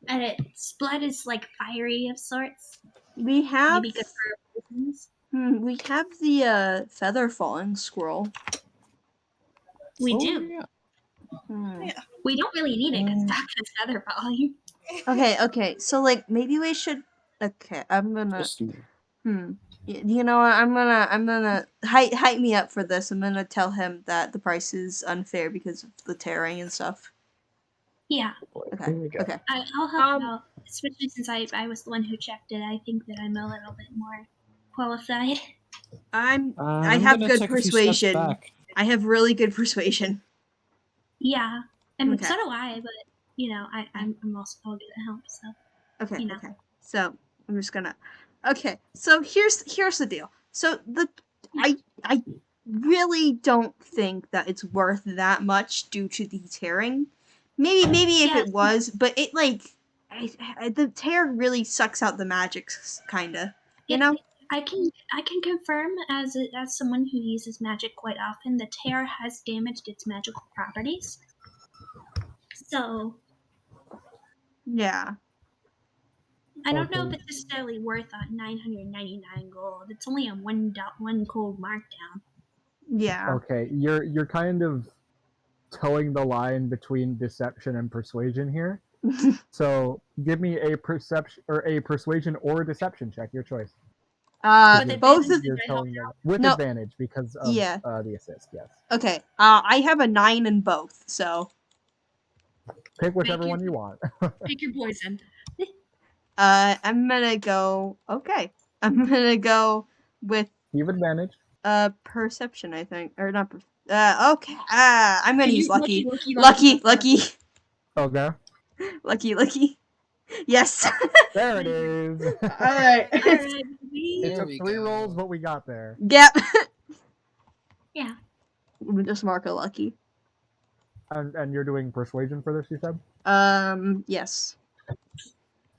and its blood is like fiery of sorts. We have Maybe good for poisons. we have the feather falling scroll. We Oh, do. Yeah. Hmm. Yeah. We don't really need it because Mm. Doc has feather volume. Okay. So like maybe we should. Okay, I'm gonna. Just You know what? I'm gonna hype me up for this. I'm gonna tell him that the price is unfair because of the tearing and stuff. Yeah, Okay. Here we go. Okay. I'll help you out, especially since I was the one who checked it. I think that I'm a little bit more qualified. I I'm have gonna good take a few steps persuasion. back. I have really good persuasion. Yeah, I mean, Okay. so do I, but you know, I'm also all good at help. So Okay. You know. Okay. So I'm just gonna. Okay. So here's the deal. So I really don't think that it's worth that much due to the tearing. Maybe if Yeah. it was, but it like the tear really sucks out the magic, kinda. You know? I can confirm as someone who uses magic quite often, the tear has damaged its magical properties. So Yeah. I don't know if Okay. it's necessarily worth 999 gold. It's only a one gold markdown. Yeah. Okay. You're kind of towing the line between deception and persuasion here. So give me a persuasion or a deception check, your choice. With Both advantage, of did I help Towing you them out? with No. advantage because of Yeah. the assist. Yes. Okay. I have a 9 in both, so Pick whichever Make one you want. Pick your poison. I'm gonna go. Okay. I'm gonna go with You have advantage. perception, I think, or not. Okay. I'm gonna use lucky. Lucky. Okay. Yes. There it is. All right. All right. It There took we 3 go. rolls, but we got there. Yep. Yeah. We just mark a lucky. And you're doing persuasion for this, you said? Yes.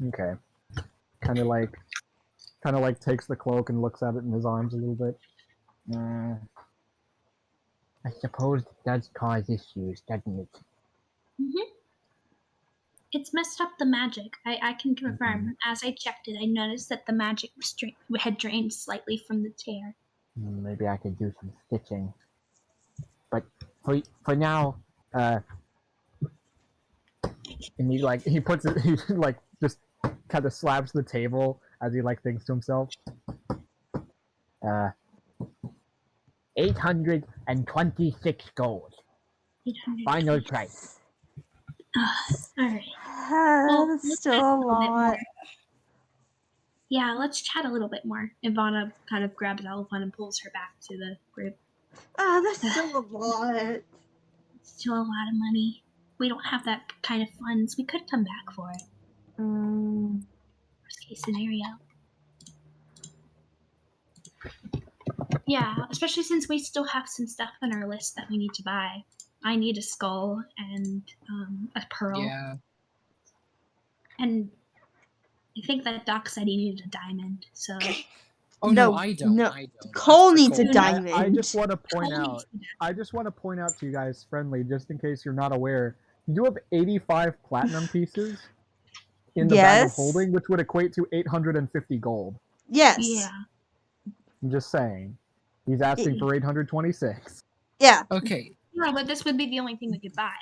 Okay. Kind of like takes the cloak and looks at it in his arms a little bit. I suppose it does cause issues, doesn't it? It's messed up the magic. I can confirm. As I checked it, I noticed that the magic had drained slightly from the tear. Maybe I could do some stitching. But for now, And he puts it, he like just kind of slaps the table as he like thinks to himself. 826 gold. 800. Final price. All right. Well, That's let's still chat a a little bit lot. more. Yeah, let's chat a little bit more. Ivana kind of grabs Elephant and pulls her back to the group. That's still a lot. It's still a lot of money. We don't have that kind of funds. We could come back for it. Worst case scenario. Yeah, especially since we still have some stuff on our list that we need to buy. I need a skull and a pearl. Yeah. And I think that Doc said he needed a diamond, so Oh No, no, I don't. no. I don't. Cole That's for needs a Cole. diamond. I just want to point Cole out. needs to- I just want to point out to you guys, friendly, just in case you're not aware. You do have 85 platinum pieces in the bag of Yes. holding, which would equate to 850 gold. Yes. Yeah. I'm just saying. He's asking for 826. Yeah. Okay. No, but this would be the only thing we could buy.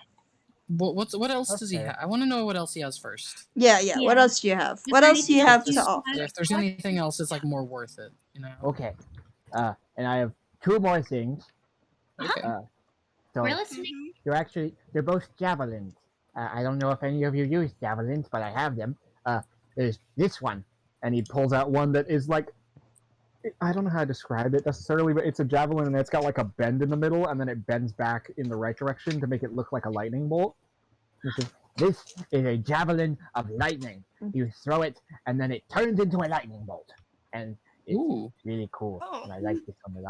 What else does he Okay. have? I want to know what else he has first. Yeah. Yeah. What else do you have? Is What there else do you anything have else to you offer? want? If there's anything else, it's like more worth it. You know. Okay. And I have two more things. Okay. So We're listening. they're both javelins. I don't know if any of you use javelins, but I have them. There's this one. And he pulls out one that is like, I don't know how to describe it necessarily, but it's a javelin and it's got like a bend in the middle, and then it bends back in the right direction to make it look like a lightning bolt. This is a javelin of lightning. You throw it, and then it turns into a lightning bolt. And it's Ooh. really cool. Oh. And I like this one a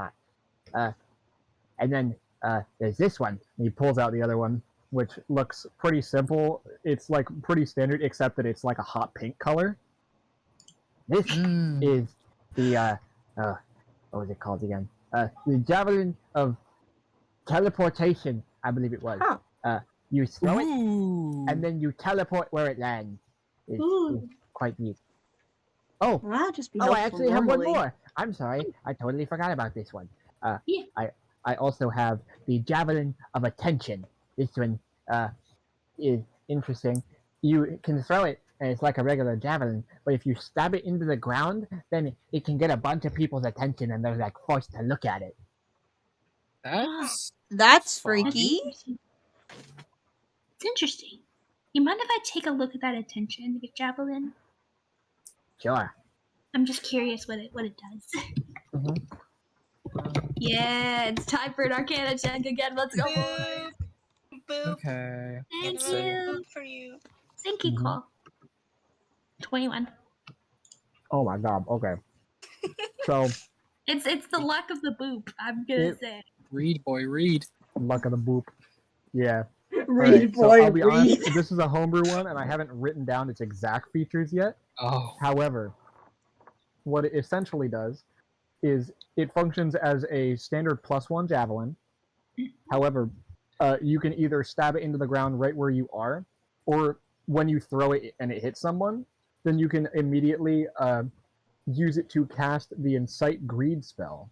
lot. And then there's this one. And he pulls out the other one, which looks pretty simple. It's like pretty standard, except that it's like a hot pink color. This Mm. is the what was it called again? The javelin of teleportation, I believe it was. Huh. You throw it, Ooh. and then you teleport where it lands. It's Ooh. quite neat. Oh, Well, that'd just be I helpful actually have one normally. more. I'm sorry, I totally forgot about this one. Yeah. I also have the javelin of attention. This one is interesting. You can throw it, and it's like a regular javelin, but if you stab it into the ground, then it can get a bunch of people's attention, and they're like forced to look at it. That's That's Fine. freaky. It's interesting. You mind if I take a look at that attention javelin? Sure. I'm just curious what it does. Mhm. Yeah, it's time for an Arcana check again. Let's go. Boop. Boop. okay. Thank It's a you. boop for you. Thank you, Cole. 21. Oh my god, okay. So, It's the luck of the boop, I'm gonna say. Read, boy, read. luck of the boop. Yeah. Read, Alright, so boy, I'll be read. honest, this is a homebrew one, and I haven't written down its exact features yet. Oh. However, what it essentially does is it functions as a standard +1 javelin. However, you can either stab it into the ground right where you are, or when you throw it and it hits someone, then you can immediately use it to cast the Incite Greed spell,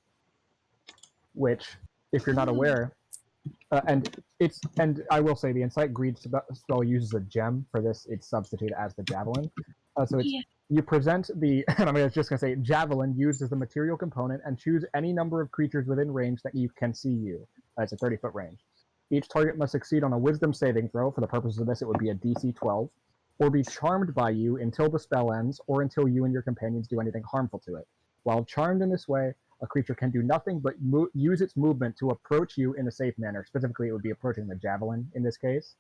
which, if you're not aware, and I will say the Incite Greed spell uses a gem for this. It's substituted as the javelin. So it's Yeah. you present the, and I'm just gonna say javelin used as the material component, and choose any number of creatures within range that you can see you. It's a 30-foot range. Each target must succeed on a Wisdom saving throw. For the purposes of this, it would be a DC 12, or be charmed by you until the spell ends, or until you and your companions do anything harmful to it. While charmed in this way, a creature can do nothing but use its movement to approach you in a safe manner. Specifically, it would be approaching the javelin in this case.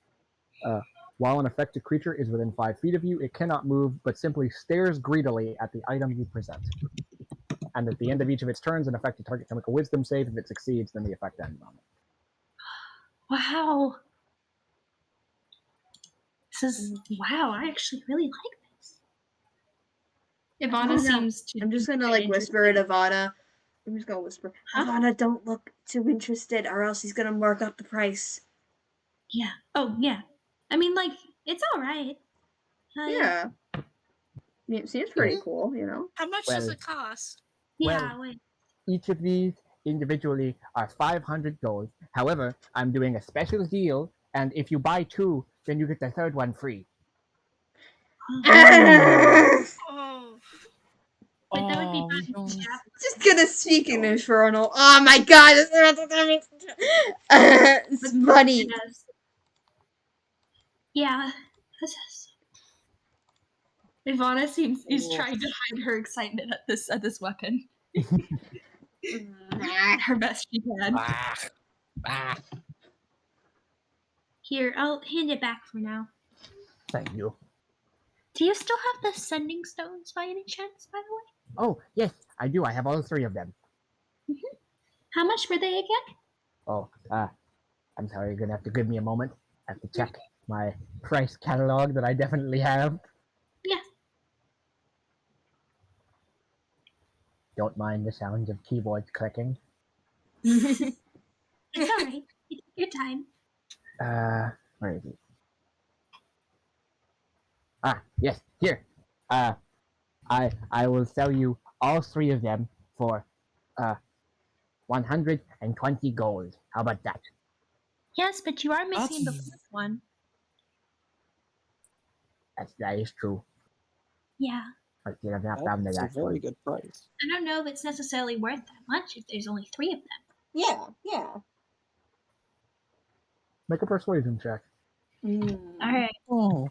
While an affected creature is within 5 feet of you, it cannot move, but simply stares greedily at the item you present. And at the end of each of its turns, an affected target can make a Wisdom save. If it succeeds, then the effect ends on it. Wow. Wow, I actually really like this. Ivana seems to. I'm just gonna like whisper at Ivana. I'm just gonna whisper. Huh? Ivana, don't look too interested, or else he's gonna mark up the price. Yeah. Oh, yeah. I mean, like, it's alright. Yeah. I mean, it seems pretty cool, you know. How much does Well- it cost? Yeah, wait. Each of these individually are 500 gold. However, I'm doing a special deal, and if you buy 2, then you get the third one free. Oh. But that would be Oh, we fine. don't- Yeah. Just gonna speak in Infernal. Oh my god, it's funny. Yes. Yeah. Ivana seems is Oh. trying to hide her excitement at this weapon. Mm. Her best she can. Ah, ah. Here, I'll hand it back for now. Thank you. Do you still have the sending stones by any chance, by the way? Oh, yes, I do. I have all 3 of them. How much were they again? Oh, I'm sorry, you're gonna have to give me a moment. I have to check my price catalog that I definitely have. Yeah. Don't mind the sounds of keyboards clicking. It's alright. Take your time. Where is it? Ah, yes, here. I will sell you all 3 of them for 120 gold. How about that? Yes, but you are missing the That's- fourth one. That is true. Yeah. I still have not found the That's a last very one. good price. I don't know if it's necessarily worth that much if there's only 3 of them. Yeah. Make a persuasion check. Alright, Oh,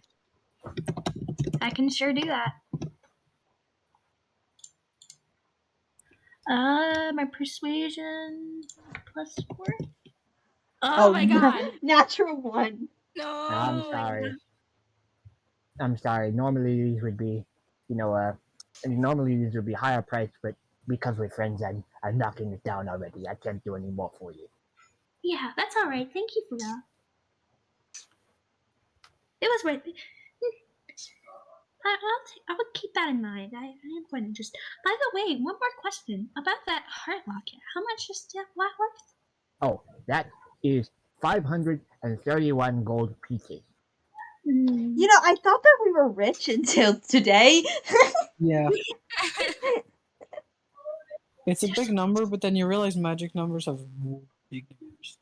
I can sure do that. My persuasion +4. Oh my god! Natural one. No. I'm sorry. I'm sorry. Normally these would be, normally these would be higher priced, but because we're friends, I'm knocking it down already. I can't do any more for you. Yeah, that's alright. Thank you for that. It was worth it. I would keep that in mind. I am quite interested. By the way, one more question about that heart locket. How much is that worth? Oh, that is 531 gold pieces. You know, I thought that we were rich until today. yeah. It's a big number, but then you realize magic numbers have big numbers.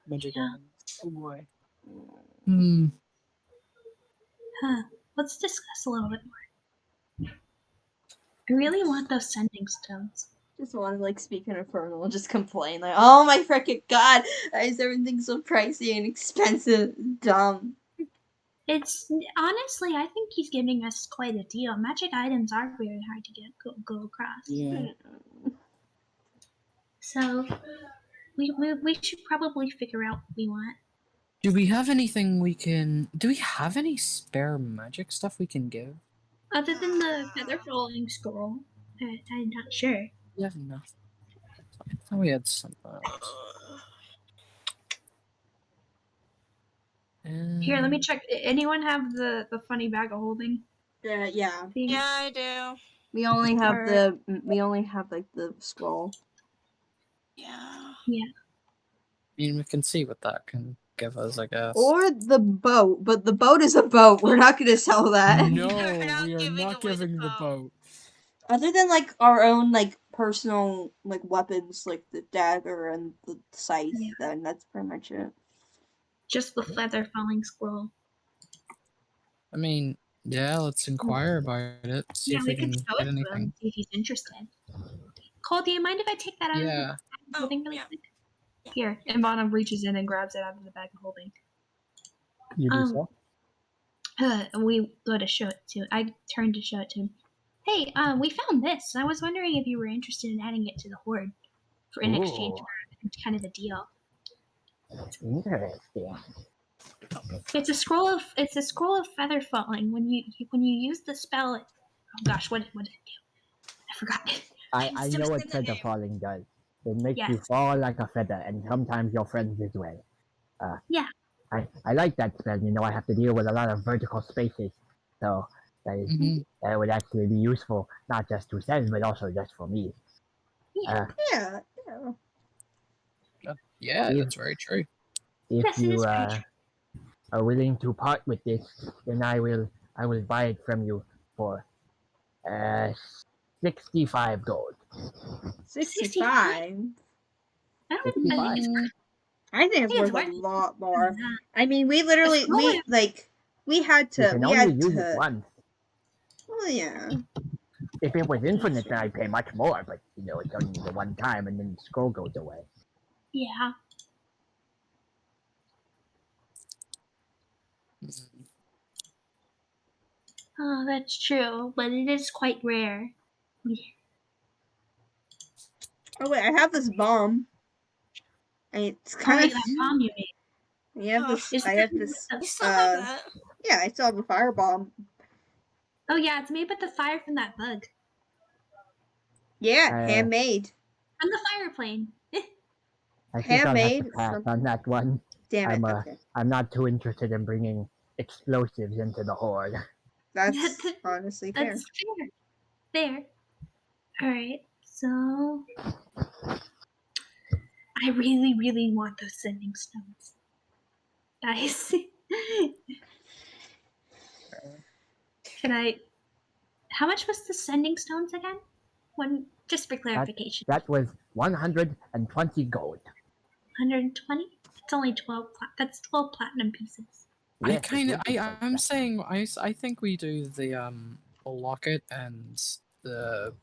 Magic Yeah. items. Oh boy. Hmm. Huh. Let's discuss a little bit more. I really want those sending stones. Just want to like speak in Infernal and just complain like, oh my freaking god, why is everything so pricey and expensive? Dumb. It's honestly, I think he's giving us quite a deal. Magic items are very hard to go across. Yeah. So we should probably figure out what we want. Do we have anything we can? Do we have any spare magic stuff we can give? Other than the feather falling scroll, I'm not sure. We have nothing. I thought we had something else. Here, let me check. Anyone have the funny bag of holding Yeah. thing? Yeah, I do. We only have Alright. like the scroll. Yeah. Yeah. I mean, we can see what that can give us, I guess. Or the boat, but the boat is a boat. We're not gonna sell that. No, We're not we are giving not away the giving the boat. boat. Other than like our own like personal like weapons, like the dagger and the scythe, Yeah. then that's pretty much it. Just the feather falling scroll. I mean, yeah, let's inquire about it. See Yeah, if we we can can show get it to him, anything. see if he's interested. Cole, do you mind if I take that out of the Yeah. bag of holding really yeah. quick? Yeah. Here, and Vana reaches in and grabs it out of the bag of holding. You do so. We go to show it to. I turned to show it to him. Hey, we found this. I was wondering if you were interested in adding it to the horde for in exchange Ooh. for kind of a deal. Interesting. It's a scroll of feather falling. When you use the spell, oh gosh, what did it do? I forgot. I Still know say what the feather name. falling does. It makes you Yes. fall like a feather, and sometimes your friends as well. Yeah. I like that spell. I have to deal with a lot of vertical spaces, so Hmm. that would actually be useful, not just to Seth, but also just for me. Yeah. Yeah. Yeah, If- that's very true. If Yes, it you is very true. are willing to part with this, then I will buy it from you for 65 gold. 65. I don't think 65. I think it's think it's worth a worth lot more more. than that. I mean, we literally scroll we is- like we had You to can we only had use it to. once. Well, yeah. If it was infinite, then I'd pay much more. But it's only the one time, and then the scroll goes away. Yeah. Oh, that's true, but it is quite rare. Oh wait, I have this bomb. And it's Oh, kind wait, of. that bomb you made. I have this. Is I that have this. You still have that. Yeah, I still have a firebomb. Oh yeah, it's made with the fire from that bug. Yeah, handmade. From the fire plane. I think I'll have to Handmade. pass on that one. Damn it. I'm Okay. I'm not too interested in bringing explosives into the horde. That's honestly fair. That's fair. Fair. Alright, so I really, really want those sending stones. Guys. Can I how much was the sending stones again? One just for clarification. That was 120 gold. 120? It's only 12 that's 12 platinum pieces. Yes, it would be I'm saying I think we do the locket and the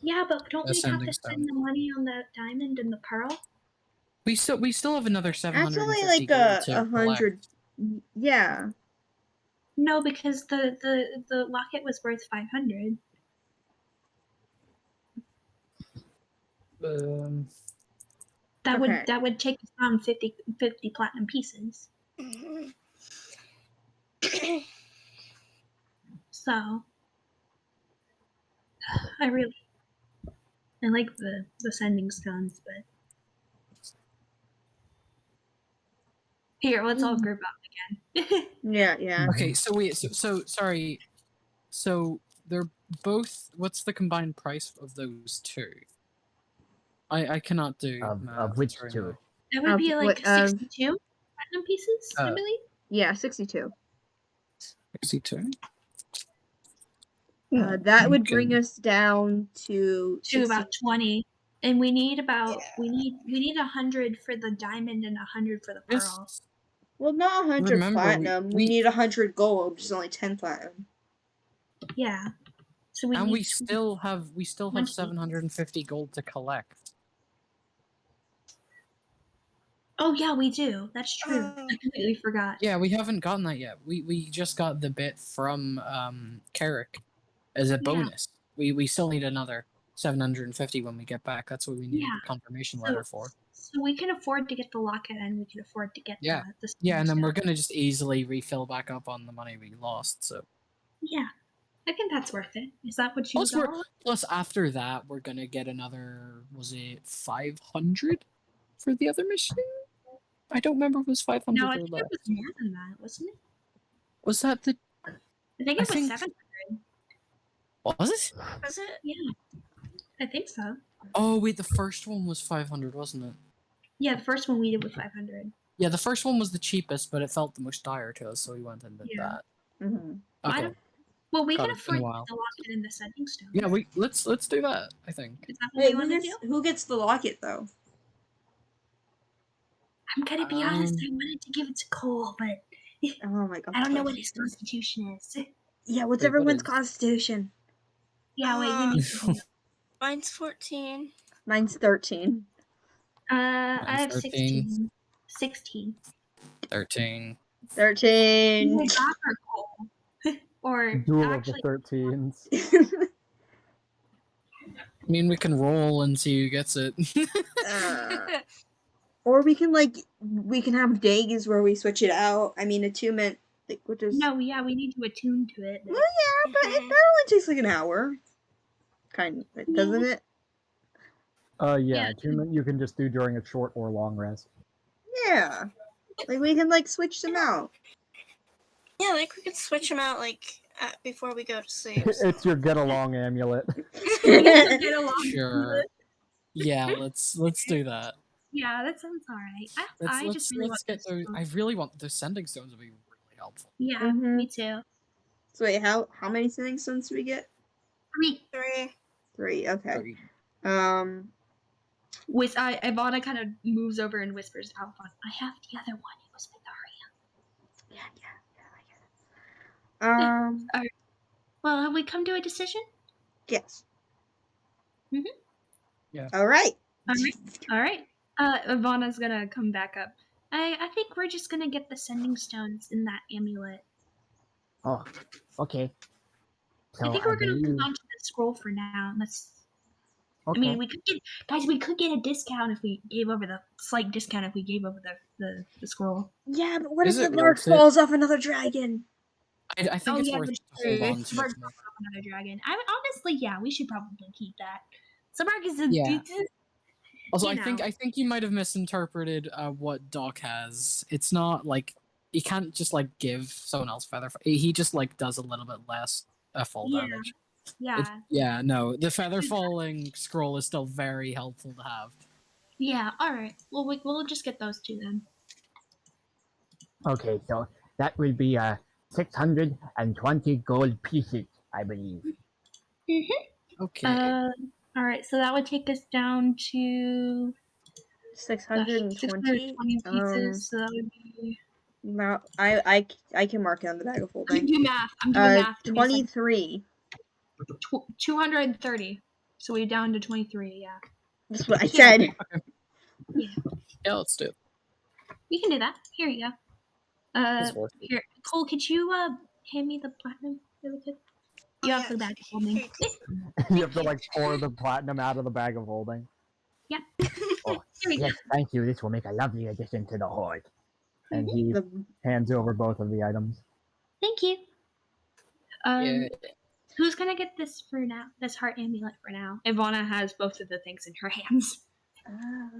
Yeah, but don't we have sending to stone. spend the money on the diamond and the pearl? We still have another That's 750 only like gold to 100. Yeah. No, because the locket was worth 500. collect. That would take us down 50 platinum pieces. Mhm. So I like the sending stones, but here, let's all group up again. Yeah. Okay, so sorry. So they're both. What's the combined price of those two? I cannot do math, of which sorry, two? That would be like What, 62 platinum pieces, I Uh, believe. Yeah, 62. 62. That would Okay. bring us down to To about 20, and we need about Yeah. we need 100 for the diamond and 100 for the pearl. Just Well, not 100 remember, platinum. We need 100 gold, which is only 10 platinum. Yeah. So we and need we still have 20. 750 gold to collect. Oh yeah, we do. That's true. Oh. I completely forgot. Yeah, we haven't gotten that yet. We just got the bit from Carrick as a bonus. We still need another 750 when we get back. That's what we need Yeah. the confirmation letter for. So we can afford to get the locket, and we can afford to get Yeah. the Yeah, and then stone. we're gonna just easily refill back up on the money we lost. So Yeah, I think that's worth it. Is that what you plus after that we're gonna get another, was it 500 for the other mission? I don't remember if it was 500 No, I or think less. it was more than that, wasn't it? Was that the? I think it was 700. Was it? Was it? Yeah, I think so. Oh wait, the first one was 500, wasn't it? Yeah, the first one we did was 500. Yeah, the first one was the cheapest, but it felt the most dire to us, so we went and did Yeah. that. Mm-hmm. Okay. Well, we God, can it's been afford a to while. get the locket and the sending stone. Yeah, let's do that. I think. Is that what Wait, we want to do? who gets the locket, though? I'm gonna be honest. I wanted to give it to Cole, but Oh my god. I don't know what his constitution is. Yeah, what's Wait, what everyone's is- constitution? Yeah, wait. You need to know. Mine's 14. Mine's 13. I have 13. 16. 16. 13. 13. Either Doc or Cole. Or Duel actually, of the 13s. I mean, we can roll and see who gets it. Or we can have days where we switch it out. I mean, attunement, like, what is... no, yeah, we need to attune to it. Well, yeah, but that only takes like an hour. Kind of, doesn't it? Yeah, Yeah. attunement you can just do during a short or long rest. Yeah. Like, we can, like, switch them out. Yeah, like we could switch them out before we go to sleep. It's your get along amulet. Get along. Sure. Yeah, let's do that. Yeah, that sounds alright. I just really want get those those. stones. I really want those sending stones to be really helpful. Yeah, Mhm. me too. So wait, how many sending stones do we get? 3. 3. 3, okay. Sorry. Ivana kind of moves over and whispers to Alphon, I have the other one. It was with Aria. I get it. Well, have we come to a decision? Yes. Mhm. Yeah. All right. Alright. Ivana's gonna come back up. I think we're just gonna get the sending stones in that amulet. Oh, okay. So I think we're gonna hold believe. on to the scroll for now. I Okay. mean, we could get we could get a discount if we gave over the slight discount if we gave over the scroll. Yeah, but what if Is the it mark worth it? falls off another dragon? I think it's worth but to hold on it's to. bird off another dragon. Honestly, yeah, we should probably keep that. Zibark is a Yeah. Also, you I think you might have misinterpreted what Doc has. It's not like he can't just like give someone else feather. He just like does a little bit less fall Yeah. damage. Yeah. No, the feather falling scroll is still very helpful to have. Yeah. All right. Well, we'll just get those two then. Okay, so that will be 620 gold pieces, I believe. Okay. All right. So that would take us down to 620. 620 pieces. So that would be. No, I can mark it on the bag of I'm holding. doing math. I'm doing math. 23. 230. So we're down to 23. Yeah. That's what I said. Yeah, let's do it. We can do that. Here you go. It's worth it. Here, Cole, could you hand me the platinum really quick? You have the bag of holding. You have to like pour the platinum out of the bag of holding. Yeah. Oh, Here we go. yes, thank you. This will make a lovely addition to the hoard. And he hands over both of the items. Thank you. Yeah. Who's gonna get this for now? This heart amulet for now. Ivana has both of the things in her hands.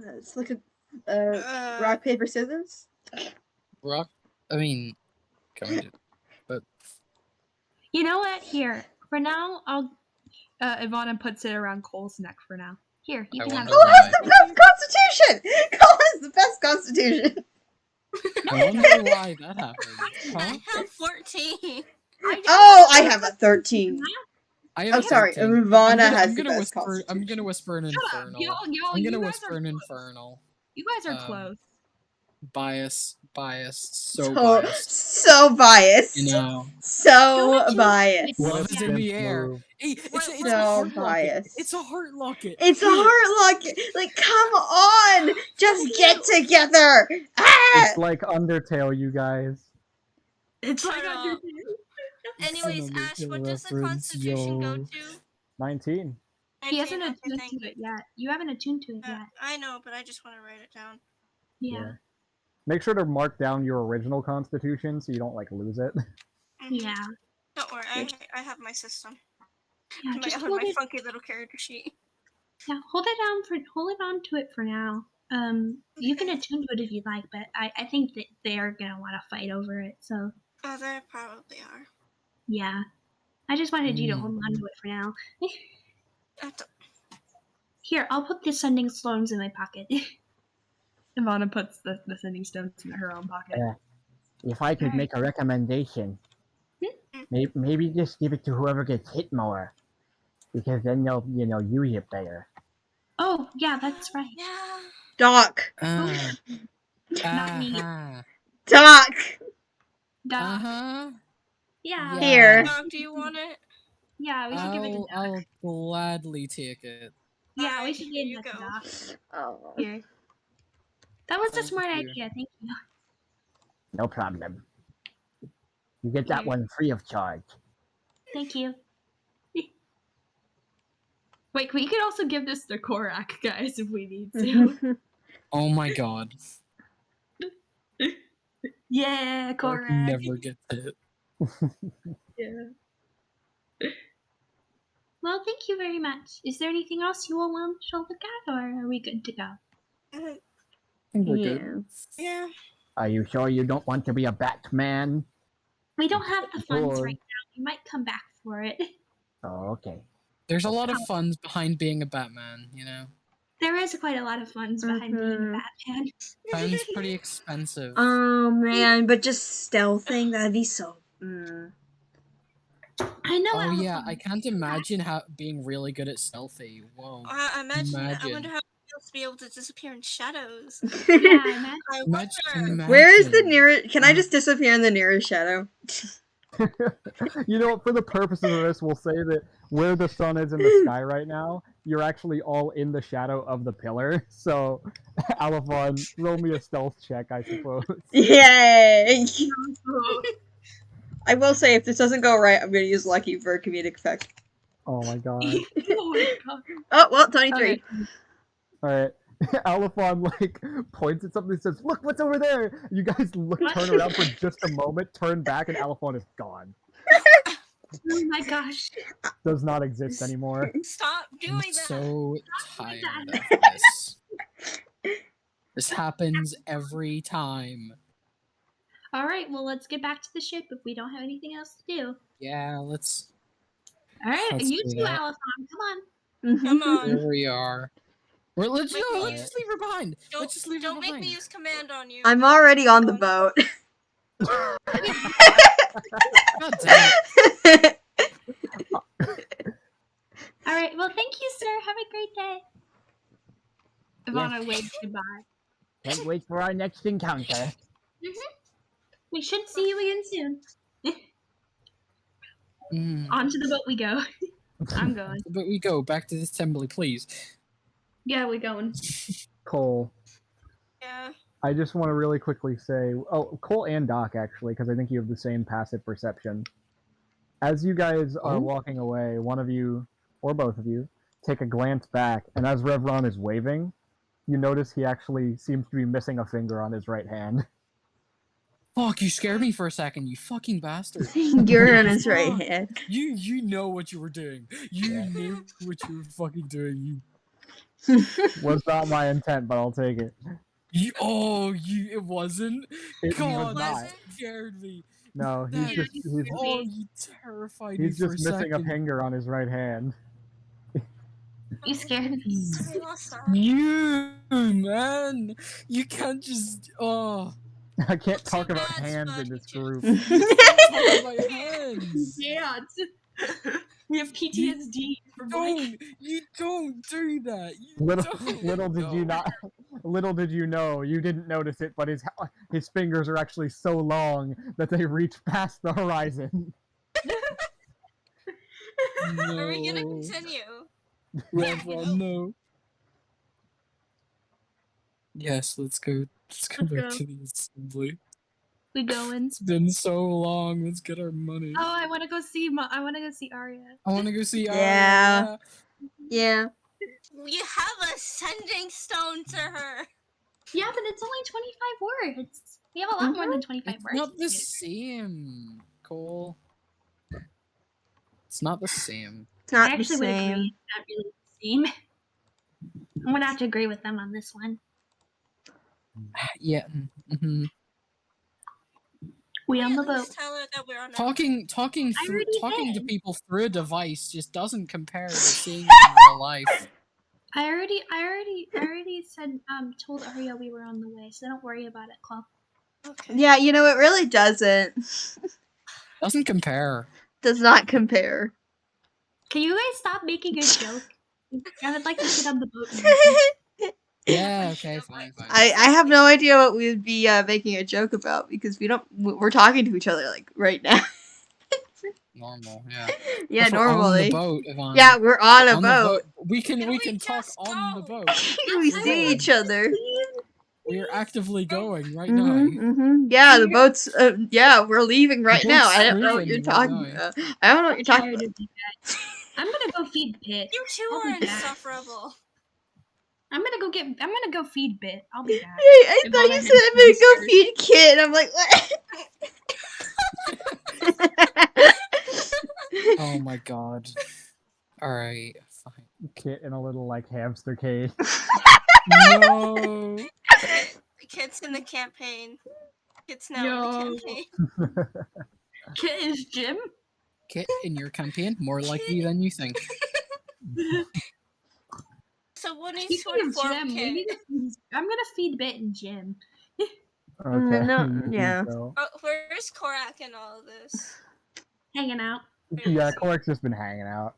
Let's look at rock, paper, scissors. Rock. I mean, kind of, but You know what? Here for now, I'll. Ivana puts it around Cole's neck for now. Here, you I can have wonder Cole it. has the best constitution! Cole has the best constitution! I wonder why that happened. Huh? I have 14. I have a 13. I have I'm sorry, 13. Ivana has I'm the gonna best whisper. I'm constitution. gonna whisper an Shut up. infernal. Y'all, I'm gonna you guys whisper are an close. infernal. You guys are close. Bias, so So, biased. so biased. You know, So Don't biased. What love a is in the simp air. move. Hey, it's a So heart locket. biased. It's a heart locket. It's a Here. heart locket. Like, come on! Just get together! Ah! It's like Undertale, you guys. It's like Shut under. up. Anyways, It's an Ash, what Undertale does the reference, Constitution go yo. to? 19. He hasn't 19, okay, attuned thank to you. it yet. You haven't attuned to it yet. I know, but I just want to write it down. Yeah. Make sure to mark down your original constitution so you don't like lose it. Mhm. Yeah. Don't worry, I have my system. Yeah. I Just have hold my it. funky little character sheet. Yeah. Hold it on to it for now. You can Okay. attune to it if you like, but I think that they're gonna want to fight over it. So Oh, they probably are. yeah. I just wanted you to hold on to it for now. Here, I'll put the sending stones in my pocket. Ivana puts the sending stones in her own pocket. If I could Alright. make a recommendation, maybe just give it to whoever gets hit more. Because then they'll, use it better. Oh, yeah, that's right. Yeah. Doc. Not me. Doc! Doc. Yeah. Here. Dog, do you want it? Yeah, we should give it to Doc. I'll gladly take it. Yeah, we Alright, should here give you it to go. Doc. Oh. Here. That was a Thank smart you. idea. Thank you. No problem. You get that Here. one free of charge. Thank you. Wait, we could also give this to Korak, guys, if we need to. Oh my god. Yeah, Korak Korak. never gets hit. Yeah. Well, thank you very much. Is there anything else you all want to look at, or are we good to go? I think we're good. Yeah. Are you sure you don't want to be a Batman? We don't have the funds Sure. right now. We might come back for it. Oh, okay. There's a lot of funds behind being a Batman, you know? There is quite a lot of funds behind being a Batman. Time's pretty expensive. Oh man, but just stealthing, that'd be so. I know. Oh yeah, Alpha. I can't imagine how being really good at stealthy. Whoa. Imagine. I Imagine. wonder how it feels to be able to disappear in shadows. Yeah, I imagine. I Imagine. wonder. Where is the nearest? Can I just disappear in the nearest shadow? You know, for the purposes of this, we'll say that where the sun is in the sky right now, you're actually all in the shadow of the pillar. So, Alphon, roll me a stealth check, I suppose. Yay! I will say, if this doesn't go right, I'm gonna use Lucky for a comedic effect. Oh my god. Oh my god. Oh, well, 23. Okay. All right. Alphon like points at something and says, "Look, what's over there?" You guys turn around for just a moment, turn back, and Alphon is gone. Oh my gosh. Does not exist anymore. Stop I'm doing that. so doing tired that. of this. This happens every time. All right, well, let's get back to the ship if we don't have anything else to do. Yeah, let's All right, Let's you do two, that. Alphon, come on. Come on. Here we are. Let's Wait, no, wait. let's just leave her behind. Let's just leave her Don't make behind. me use command on you. I'm already on the boat. God damn it. All right, well, thank you, sir. Have a great day. Ivana waves goodbye. Can't wait for our next encounter. We should see you again soon. Mm. Onto the boat we go. I'm going. But we go back to the assembly, please. Yeah, we're going. Cole, Yeah. I just want to really quickly say, Cole and Doc actually, because I think you have the same passive perception. As you guys are walking away, one of you or both of you take a glance back, and as Revron is waving, you notice he actually seems to be missing a finger on his right hand. Fuck, you scared me for a second, you fucking bastard. You're on his right Fuck. hand. You know what you were doing. You Yeah. knew what you were fucking doing. Was not my intent, but I'll take it. It wasn't? It God, was not. that scared me. No, he's That- just you terrified me he's for just a missing a second. finger on his right hand. You scared me. I lost that. You, man. You can't just, I can't Too talk about bad, hands in Spud, this you group. talk about hands. Yeah. We have PTSD from You don't do that. You don't. Little did you No. not. Little did you know. You didn't notice it, but his fingers are actually so long that they reach past the horizon. No. Are we gonna continue? Revron, no. Yes, let's go. Let's go Let's back go. to the assembly. We going. It's been so long. Let's get our money. Oh, I want to go see. I want to go see Arya. I want to go see. Yeah. Yeah. You have a sending stone to her. Yeah, but it's only 25 words. We have a lot more than 25 It's words. not the same, Cole. It's not the same. It's not I the actually would agree. same. It's not really the same. I'm gonna have to agree with them on this one. Yeah. Mm-hmm. We on the At boat. least tell her that we're on a Talking already to did. people through a device just doesn't compare to seeing them in real life. I already said told Arya we were on the way, so don't worry about it, Chloe. Okay. Yeah, you know, it really doesn't. Doesn't compare. Does not compare. Can you guys stop making a joke? I would like to sit on the boat. Yeah. Okay. Fine. I have no idea what we would be making a joke about because we're talking to each other like right now. Normal. Yeah. Yeah, Also, on normally. the boat, Ivana. Yeah, we're on a On the boat. We can we talk just on the go? boat. We see each other. We are actively going right Yeah, the boat's. Yeah, we're leaving right boat's now. I don't know what leaving you're right talking now. about. I don't know what you're talking Tired about. of you guys. I'm gonna go feed Bit. You two I'll are be back. insufferable. I'm gonna go feed Bit. I'll be back. I thought you Ivana said I'm gonna go feed Kit. I'm like, what? Oh my god. Alright, fine. Kit in a little like hamster cage. No. Kids in the campaign. Kids now Yo. in the campaign. Kit is Jim. Kit in your campaign? More likely than you think. So what needs Speaking to of inform Jim, Kit? I'm gonna feed Bit and Jim. Okay. No, you yeah. go. Oh, where's Korak in all of this? Hanging out. Yeah, Korak's just been hanging out.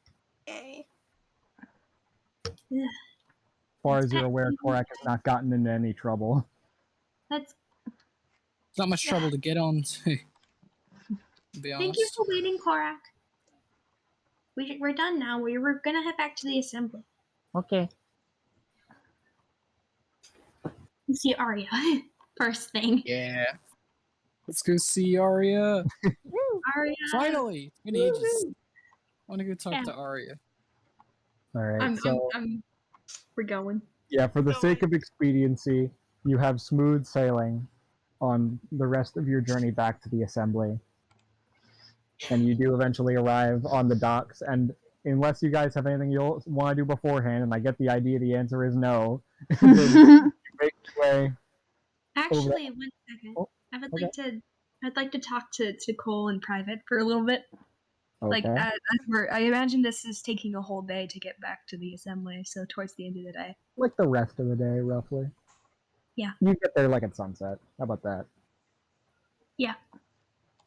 Okay. As far as you're aware, Korak has not gotten into any trouble. That's. It's not much trouble to get on to. Be honest. Thank you for waiting, Korak. We're done now. We're gonna head back to the assembly. Okay. You see Arya first thing. Yeah. Let's go see Arya. Arya. Finally! It's been ages. I want to go talk Yeah. to Arya. All right. So We're going. yeah, for the Go sake on. of expediency, you have smooth sailing on the rest of your journey back to the assembly. And you do eventually arrive on the docks. And unless you guys have anything you'll want to do beforehand, and I get the idea the answer is no, then you make your way. Actually, 1 second. Oh, I would okay. I'd like to talk to Cole in private for a little bit. Like, Okay. I imagine this is taking a whole day to get back to the assembly, so towards the end of the day. Like the rest of the day, roughly. Yeah. You get there like at sunset. How about that? Yeah.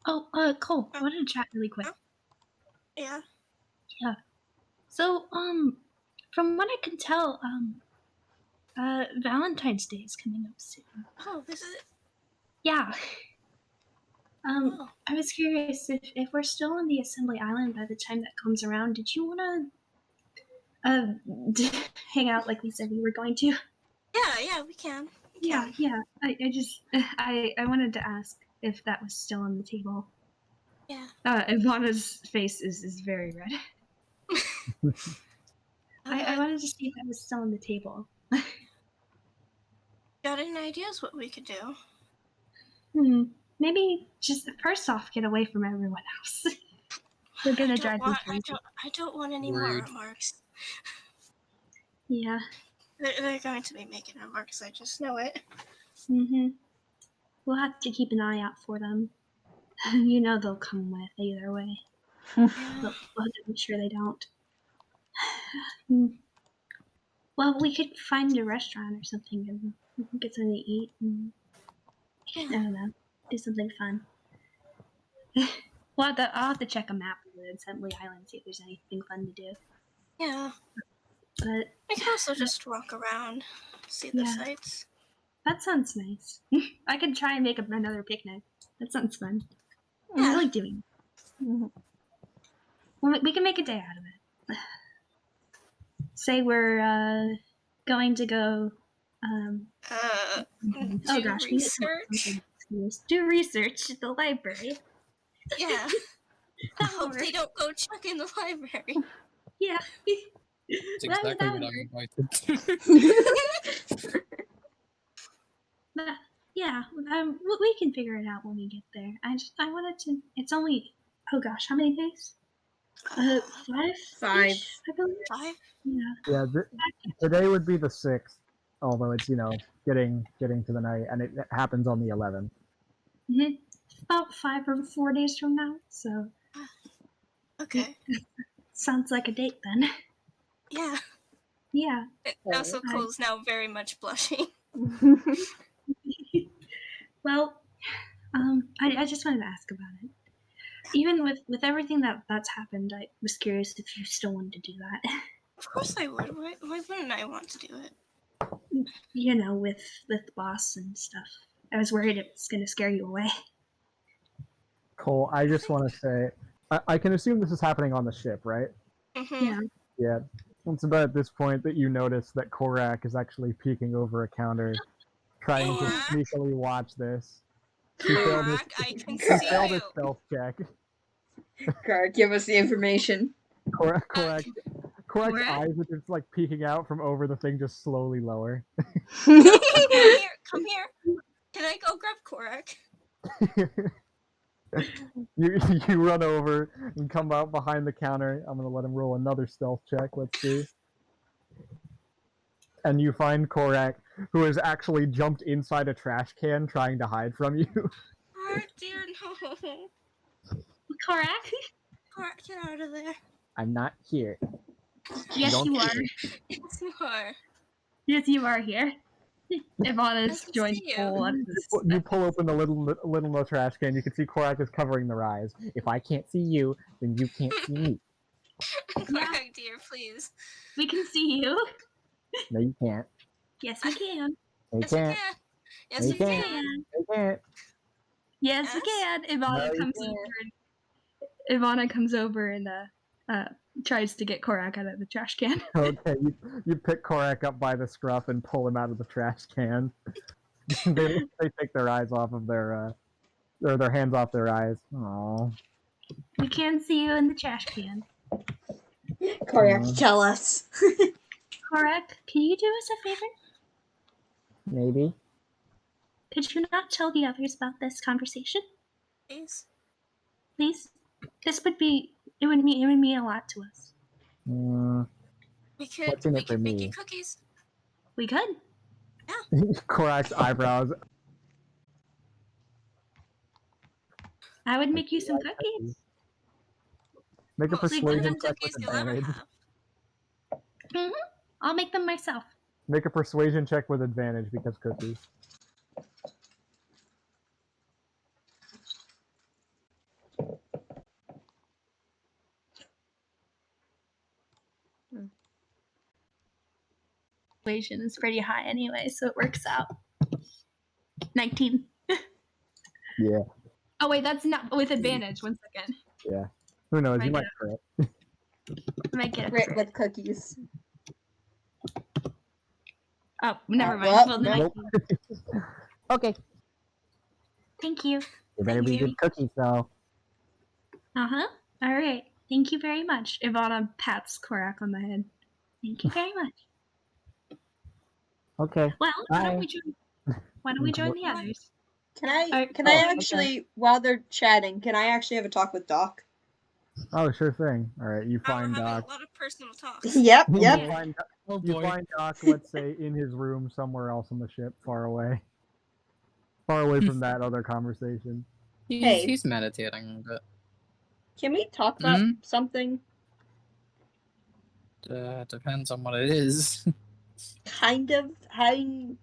Oh, Cole, I wanted to chat really quick. Yeah. Yeah. So, from what I can tell, Valentine's Day is coming up soon. Oh, this is it. Yeah. Oh. I was curious if we're still on the Assembly Island by the time that comes around. Did you want to hang out like we said we were going to? Yeah, we can. We can. Yeah. I just I wanted to ask if that was still on the table. Yeah. Ivana's face is very red. I wanted to see if that was still on the table. Got any ideas what we could do? Maybe just first off, get away from everyone else. We're gonna drive them crazy. I don't want any Rude. more remarks. Yeah. They're going to be making remarks. I just know it. We'll have to keep an eye out for them. You know they'll come with either way. Yeah. We'll have to make sure they don't. Well, we could find a restaurant or something and get something to eat and I don't know, do something fun. I'll have to check a map of the Assembly Island, see if there's anything fun to do. Yeah. But We can also just walk around, see the sights. that sounds nice. I could try and make another picnic. That sounds fun. Yeah. I like doing it. Well, we can make a day out of it. Say we're going to go. Do research. Do research at the library. Yeah. I hope they don't go check in the library. Yeah. That's exactly what I'm invited to. Yeah, we can figure it out when we get there. I wanted to. It's only. Oh gosh, how many days? 5. 5. I believe. 5? Yeah. Yeah, today would be the 6th, although it's, getting to the night, and it happens on the 11th. About 5 or 4 days from now, so. Okay. Sounds like a date then. Yeah. Yeah. Also, Cole's now very much blushing. Well, I just wanted to ask about it. Even with everything that's happened, I was curious if you still wanted to do that. Of course I would. Why wouldn't I want to do it? With the boss and stuff. I was worried it was going to scare you away. Cole, I just want to say, I can assume this is happening on the ship, right? Mm-hmm. Yeah. Yeah. It's about at this point that you notice that Korak is actually peeking over a counter, trying to Korak? sneakily watch this. Korak, I can He see failed you. his stealth check. Give us the information. Korak's eyes are just like peeking out from over the thing, just slowly lower. Come here. Can I go grab Korak? You run over and come out behind the counter. I'm gonna let him roll another stealth check. Let's see. And you find Korak, who has actually jumped inside a trash can trying to hide from you. Oh dear, no. Korak? Korak, get out of there. I'm not here. Yes, Don't you are. Yes, you are. Yes, you are here. Ivana's I can joined see you. Cole on this. You pull open the little trash can. You can see Korak is covering their eyes. If I can't see you, then you can't see me. Korak, dear, please. We can see you. No, you can't. Yes, we can. No, you Yes, we can't. can. Yes, No, we you can't. can. No, you can't. Yes, we Yes? can. Ivana No, you comes can't. over. Ivana comes over and tries to get Korak out of the trash can. Okay, you pick Korak up by the scruff and pull him out of the trash can. they take their eyes off of their or their hands off their eyes. Aww. We can't see you in the trash can. Korak, tell us. Korak, can you do us a favor? Maybe. Could you not tell the others about this conversation, Please. please? It would mean a lot to us. What's in We it for could make you me? cookies. We could. Korak's eyebrows. I would make you some cookies. Make a What persuasion kind of check cookies with you'll ever advantage. have. I'll make them myself. Make a persuasion check with advantage because cookies. Persuasion is pretty high anyway, so it works out. 19. Yeah. Oh wait, that's not with advantage. 1 second. Yeah. Who knows? You Might might get crit. I might get a Crit crit. with cookies. Oh, never mind. well, Well, then Nope. Okay. Thank you. You better be good cookies, though. Uh-huh. All right. Thank you very much. Ivana pats Korak on the head. Thank you very much. Okay. Well, why don't Bye. we join the others? Can I Alright. can Oh, I okay. actually, while they're chatting, can I actually have a talk with Doc? Oh, sure thing. All right, you I will find have Doc. a lot of personal talks. Yep, You yep. find, Oh you boy. find Doc, let's say, in his room somewhere else on the ship, far away from that other conversation. Hey. He's meditating, but Can we talk about something? depends on what it is. Kind of having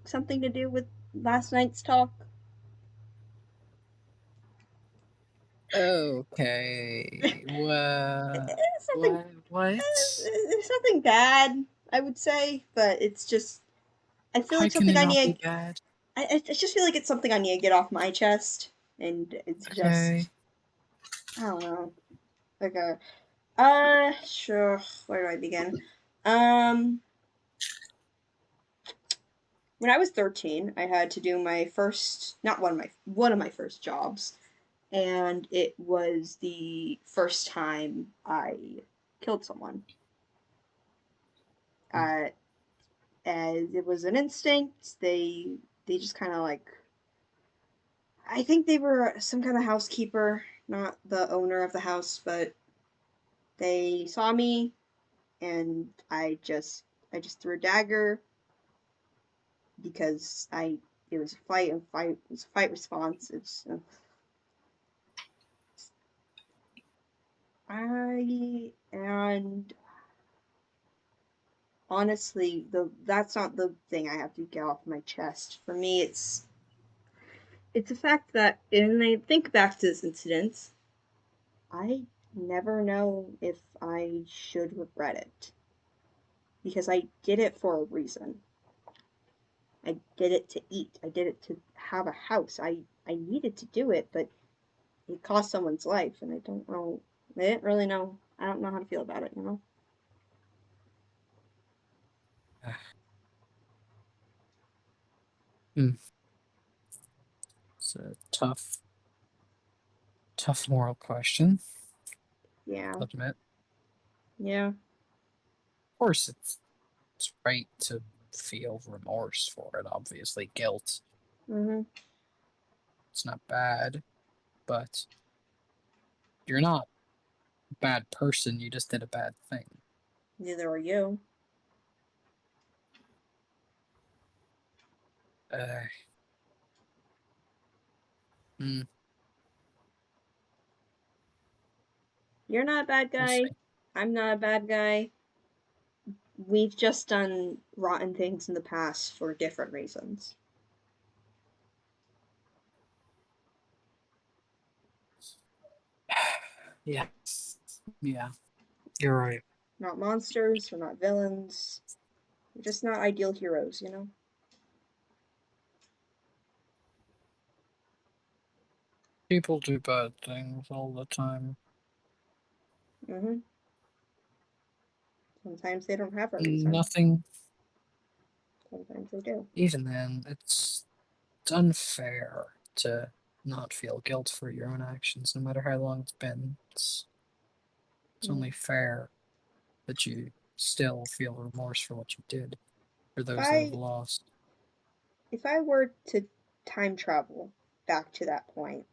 something to do with last night's talk? Okay. What? It's nothing bad, I would say, but it's just I feel How like can something it I not need. be bad? I just feel like it's something I need to get off my chest, and it's Okay. just I don't know. Okay. Sure. Where do I begin? When I was 13, I had to do my first, not one of my first jobs, and it was the first time I killed someone. As it was an instinct, they just kind of like, I think they were some kind of housekeeper, not the owner of the house, but they saw me, and I just threw a dagger because it was it was a fight response. And honestly, that's not the thing I have to get off my chest. For me, it's the fact that when I think back to this incident, I never know if I should regret it because I did it for a reason. I did it to eat. I did it to have a house. I needed to do it, but it cost someone's life, and I don't know. I didn't really know. I don't know how to feel about it, you know? It's a tough moral question. Yeah. I'll admit. Yeah. Of course, it's right to feel remorse for it. Obviously, guilt. Mm-hmm. It's not bad, but you're not a bad person. You just did a bad thing. Neither are you. You're not a bad guy. We'll see. I'm not a bad guy. We've just done rotten things in the past for different reasons. Yeah. Yeah. You're right. Not monsters, we're not villains. We're just not ideal heroes, you know? People do bad things all the time. Mm-hmm. Sometimes they don't have a reason. Nothing. Sometimes they do. Even then, it's unfair to not feel guilt for your own actions, no matter how long it's been. It's only fair that you still feel remorse for what you did, for those that have lost. If I were to time travel back to that point,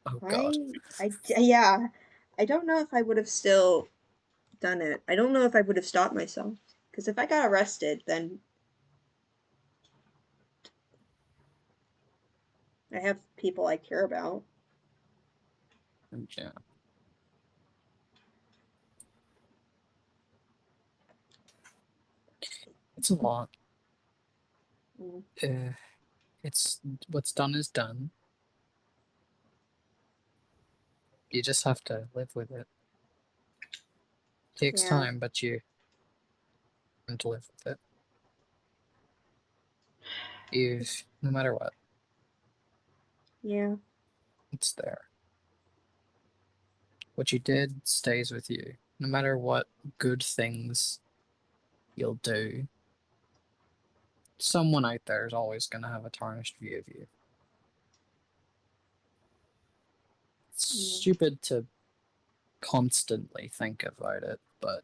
Oh God. I don't know if I would have still done it. I don't know if I would have stopped myself. Because if I got arrested, then I have people I care about. Yeah. It's a lot. It's what's done is done. You just have to live with it. Takes time, but you learn to live with it. No matter what. Yeah. It's there. What you did stays with you. No matter what good things you'll do, someone out there is always going to have a tarnished view of you. It's stupid to constantly think about it, but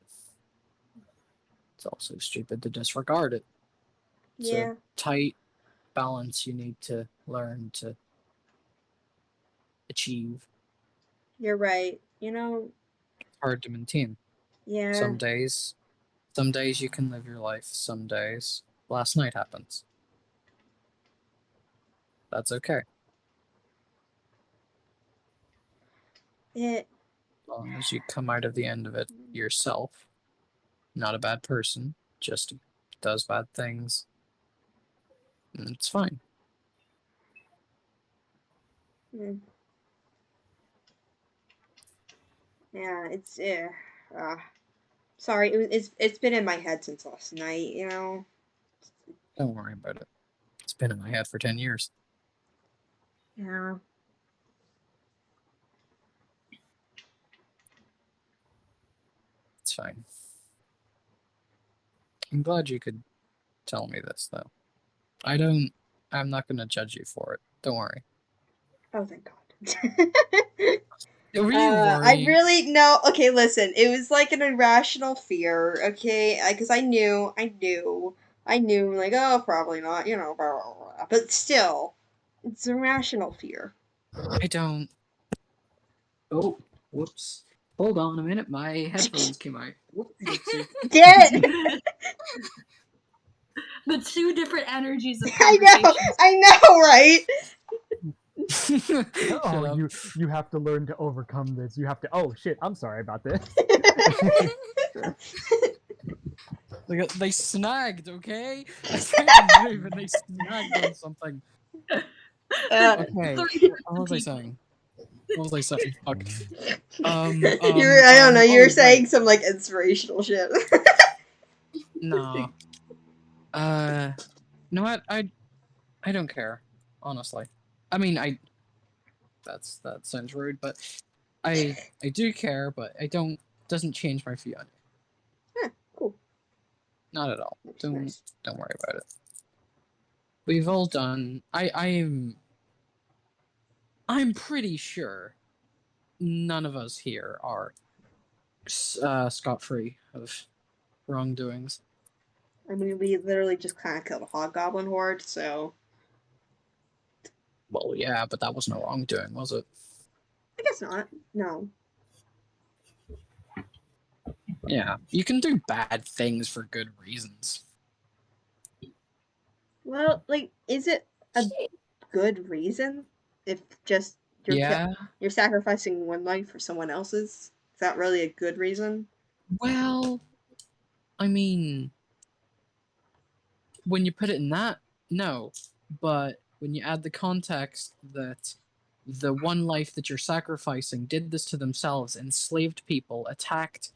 it's also stupid to disregard it. It's a tight balance you need to learn to achieve. You're right. You know, It's hard to maintain. yeah. Some days you can live your life. Some days, last night happens. That's okay. As long as you come out of the end of it yourself, not a bad person, just does bad things, it's fine. Yeah, it's sorry, it's been in my head since last night, you know. Don't worry about it. It's been in my head for 10 years. Yeah. It's fine. I'm glad you could tell me this, though. I'm not going to judge you for it. Don't worry. Oh, thank God. Were you worried? I really no. Okay, listen. It was like an irrational fear. Okay, because I knew, like, oh, probably not. You know, blah, blah, blah. But still, it's irrational fear. I don't. Oh, whoops. Hold on a minute. My headphones came out. Whoopsie. Did The two different energies of conversations. I know, right? Oh, you have to learn to overcome this. You have to. Oh shit! I'm sorry about this. They snagged, okay? I tried to move and they snagged on something. Okay. What was I saying? Fuck. I don't know. You're saying some like inspirational shit. No. No, I don't care, honestly. I mean, that sounds rude, but I do care, but doesn't change my feeling. Cool. Not at all. Don't worry about it. We've all done. I'm pretty sure none of us here are scot-free of wrongdoings. I mean, we literally just kind of killed a hobgoblin horde, so. Well, yeah, but that wasn't a wrongdoing, was it? I guess not. No. Yeah, you can do bad things for good reasons. Well, like, is it a good reason if just you're sacrificing one life for someone else's? Is that really a good reason? Well, I mean, when you put it in that, no. But when you add the context that the one life that you're sacrificing did this to themselves, enslaved people, attacked,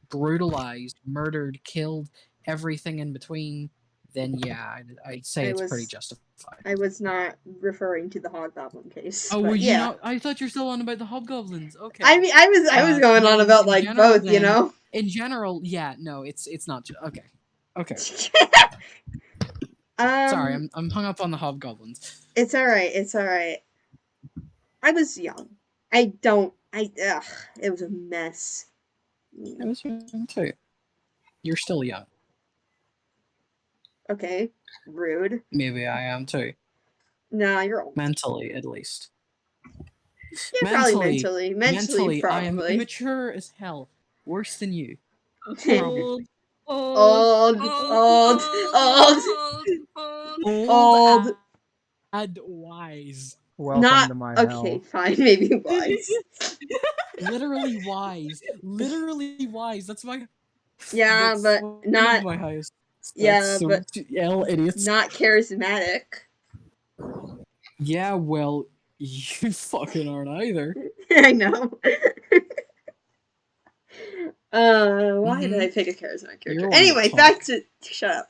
brutalized, murdered, killed, everything in between, then yeah, I'd say it's pretty justified. I was not referring to the hobgoblin case. Oh, but were you yeah. not? I thought you're still on about the hobgoblins. Okay. I mean, I was going on no, about in like general, both, you then- know. In general, yeah, no, it's not. Okay. Sorry, I'm hung up on the hobgoblins. It's all right. It's all right. I was young. It was a mess. I was young too. You're still young. Okay, rude. Maybe I am too. No, you're old. Mentally, at least. Yeah, probably mentally, I am probably. immature as hell. Worse than you. Old, Old, old, old. And wise. Welcome Not to my okay. hell. Fine, maybe wise. Literally wise. Literally wise. That's my. Yeah, that's but one not. of my highest. Yeah, That's so but L idiots. not charismatic. Yeah, well, you fucking aren't either. I know. Why did I pick a charismatic character? You're one to Anyway, talk. back to shut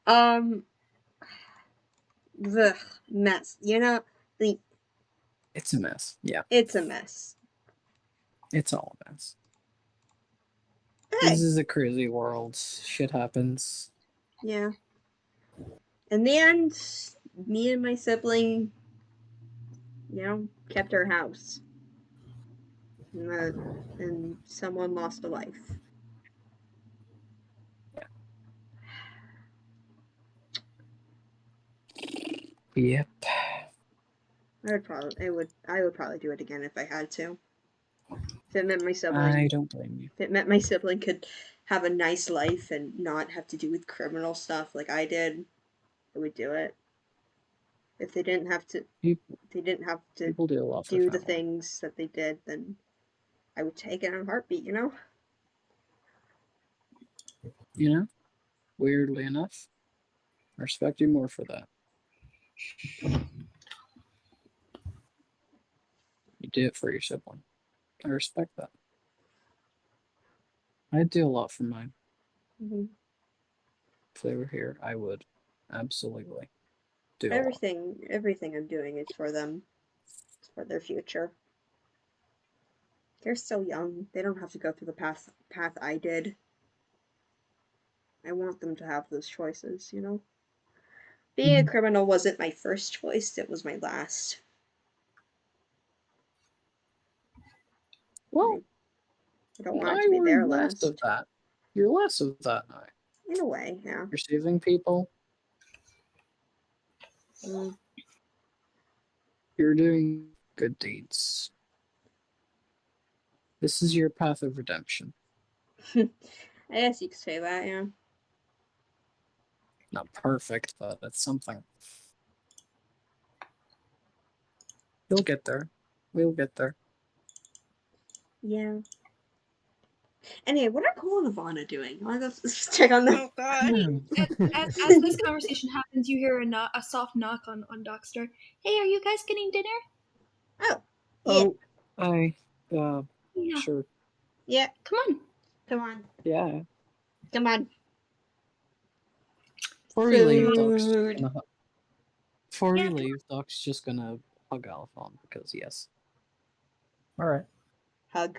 up. The mess. You know, It's a mess. Yeah, it's a mess. it's all a mess. Hey, This is a crazy world. Shit happens. yeah. In the end, me and my sibling, kept our house. And someone lost a life. Yep. I would probably do it again if I had to. If it meant my sibling. I don't blame you. If it meant my sibling could have a nice life and not have to do with criminal stuff like I did, I would do it. If they didn't have to, People do a lot for do the family. things that they did, then I would take it in a heartbeat. You know, weirdly enough, I respect you more for that. You did it for your sibling. I respect that. I'd do a lot for mine. Mm-hmm. If they were here, I would absolutely do a lot. Everything I'm doing is for them. It's for their future. They're still young. They don't have to go through the path I did. I want them to have those choices, Being a criminal wasn't my first choice, it was my last. Well, I don't want it to be their last. Less of that. You're less of that now. In a way, yeah. You're saving people. You're doing good deeds. This is your path of redemption. I guess you could say that, yeah. Not perfect, but it's something. You'll get there. We'll get there. Yeah. Anyway, what are Cole and Ivana doing? I want to go check on them. Oh god. As this conversation happens, you hear a soft knock on Doc's door. Hey, are you guys getting dinner? Oh, Yeah. Yeah. Sure. yeah. Come on. Come on. Yeah. Come on. Before you leave, Food. Doc's just gonna hug Alphon because yes. All right. Hug.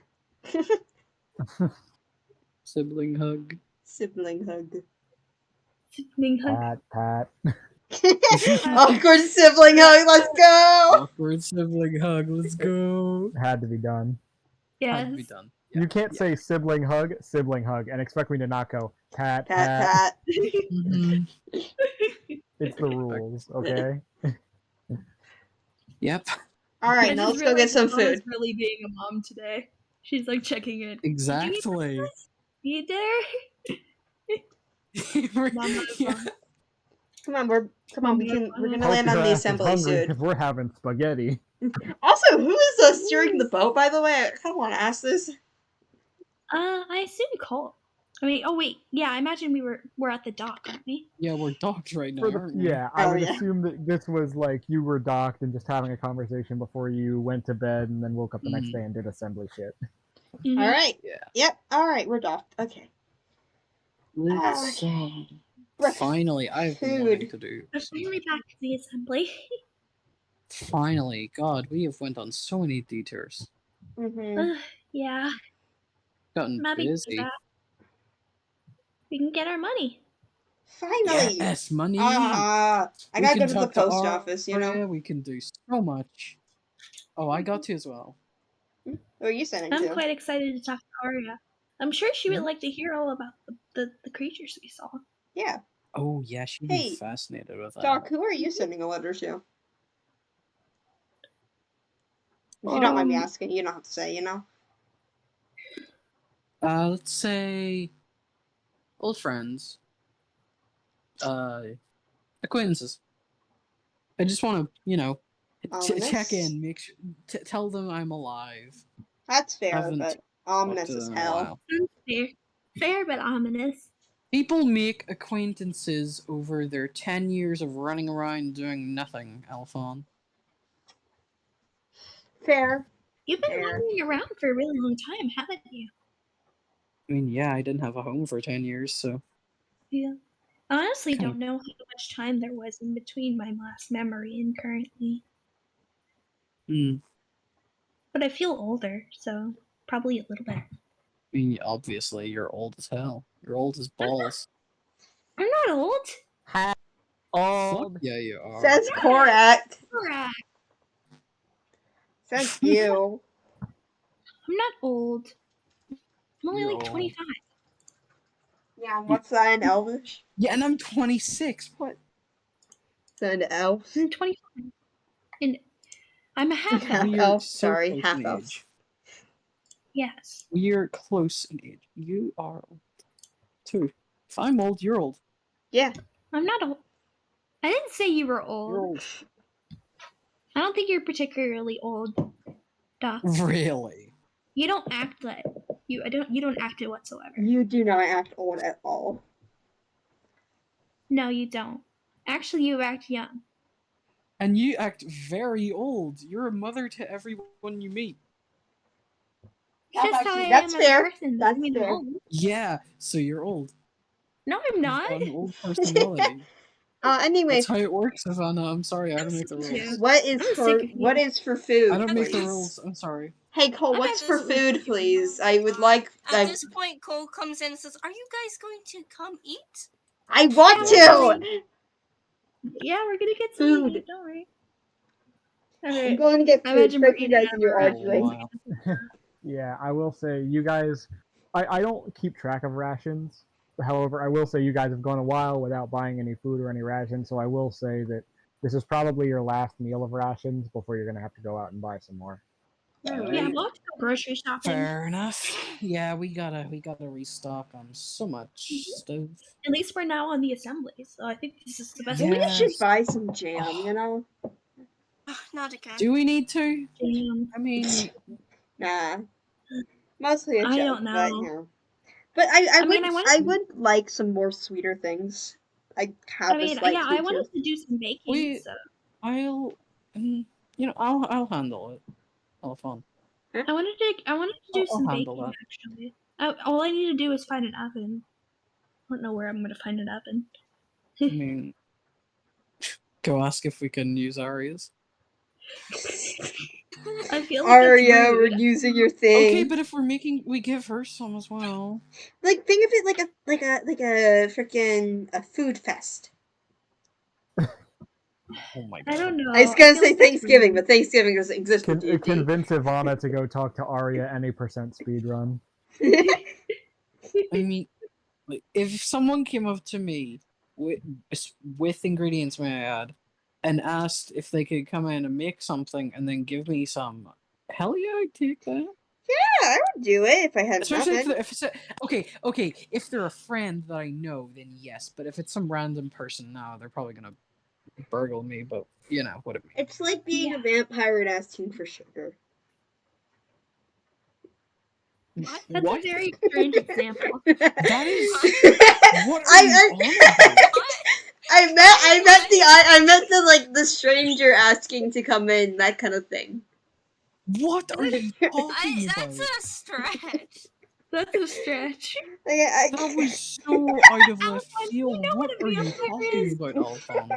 Sibling hug. Sibling hug. Sibling hug. Pat. Awkward sibling hug, let's go! Awkward sibling hug, let's go. Had to be done. Yes. Had to be done. You can't say sibling hug, and expect me to not go pat. Pat. Mhm. It's the rules, okay? Yep. Alright, I now just let's go get realized some Mama's food. really being a mom today. She's like checking it. Exactly. You there? Mama, Yeah. Come on, we're gonna land on Hope the your ass is assembly hungry, soon. 'cause we're having spaghetti. Also, who is steering the boat, by the way? I kinda wanna ask this. I assume Cole. I mean, oh wait, yeah. I imagine we're at the dock, aren't we? Yeah, we're docked right now, aren't we? Yeah, I Oh, would yeah. assume that this was like you were docked and just having a conversation before you went to bed and then woke up the next day and did assembly shit. Mhm. Alright. Yeah. Yep, alright, we're docked. Okay. Let's Finally, I've been wanting to do. We're finally back to the assembly. Finally, God, we have went on so many detours. Yeah, Gotten not because of busy. that. We can get our money. Finally. Yes, money. I We gotta can go to the talk post office, you know. Aria, we can do so much. Oh, I got to as well. Who are you sending I'm to? quite excited to talk to Arya. I'm sure she Yeah. would like to hear all about the creatures we saw. Yeah. Oh yeah, she'd Hey, be fascinated with that. Doc, who are you sending a letter to? If you don't mind me asking, you don't have to say, you know. Let's say old friends. Acquaintances. I just want to, check in, make sure, tell them I'm alive. That's fair, Haven't but talked ominous to as them in a hell. while. Fair, fair but ominous. People make acquaintances over their 10 years of running around doing nothing, Alphon. Fair. You've been Fair. wandering around for a really long time, haven't you? I mean, yeah, I didn't have a home for 10 years, so. Yeah. I honestly Kind don't know how much time there was in between my last memory and currently. But I feel older, so probably a little bit. I mean, obviously, you're old as hell. You're old as balls. I'm not old. How Fuck old? yeah, you are. Says Korak. Correct. Says you. I'm not old. I'm only You're like old. 25. Yeah, what's that in Elvish? Yeah, and I'm 26. What? Is that in Elves? I'm 25. And I'm a half Half elf. We are elf, so sorry, close half in elf. age. Yes. We are close in age. You are old. Too. If I'm old, you're old. Yeah. I'm not old. I didn't say you were You're old. old. I don't think you're particularly old, Doc. Really? You don't act like you don't act it whatsoever. You do not act old at all. No, you don't. Actually, you act young. And you act very old. You're a mother to everyone you meet. It's just how I That's am as a fair. person. That's Doesn't mean I'm fair. old. Yeah, so you're old. No, I'm You've not. got an old personality. Anyway, That's how it works, Savannah. I'm sorry, I had to make the sick of you. rules. what is I'm for sick of what you. is for food? I don't make the please? rules. I'm sorry. Hey Cole, I'm what's for absolutely food, sick of you. please? I would like. At this point, Cole comes in and says, "Are you guys going to come eat?" I want Yeah, to. Yeah, we're gonna get some Food. meat. Don't worry. I'm Alright. going to get I food. imagine Thank you Mariana guys, and you're and I arguing. Wow. Yeah, I will say you guys. I don't keep track of rations. However, I will say you guys have gone a while without buying any food or any rations. So I will say that this is probably your last meal of rations before you're gonna have to go out and buy some more. Yeah, Alright. we'll have to go grocery shopping. Fair enough. Yeah, we gotta restock on so much stuff. At least we're now on the assembly, so I think this is the best We way. should Yes. buy some jam. You know. Not again. Do we need to? Jam. I mean, Nah. Mostly a joke, I don't but know. you know. But I mean, I would like some more sweeter things. I have I mean, a slight yeah, sweet I wanted tooth. to do some baking, we. so I'll. I'll handle it. All fun. I wanted to do I'll some handle baking that. actually. All I need to do is find an oven. I don't know where I'm gonna find an oven. I mean, go ask if we can use Arias. I feel like Aria, that's we're rude. using your thing. Okay, but if we're making, we give her some as well. Like, think of it like a freaking a food fest. Oh my god. I don't know. I was gonna feel say like that's Thanksgiving, rude. but Thanksgiving doesn't exist with D&D. Convince Ivana to go talk to Arya any percent speed run. I mean, like, if someone came up to me with ingredients, may I add, and asked if they could come in and make something and then give me some, hell yeah, I'd take that. Yeah, I would do it if I had Especially nothing. if it's okay. If they're a friend that I know, then yes. But if it's some random person, no, they're probably gonna burgle me. But you know what it means. It's like being a vampire and asking for sugar. What? That's What? a very strange example. That is what are I- you on about? What? I meant the like the stranger asking to come in, that kind of thing. What are you talking about? That's a stretch. That's a stretch. That was so out of left Alphon, field. you know What what a are you vampire talking is? about, Alphon?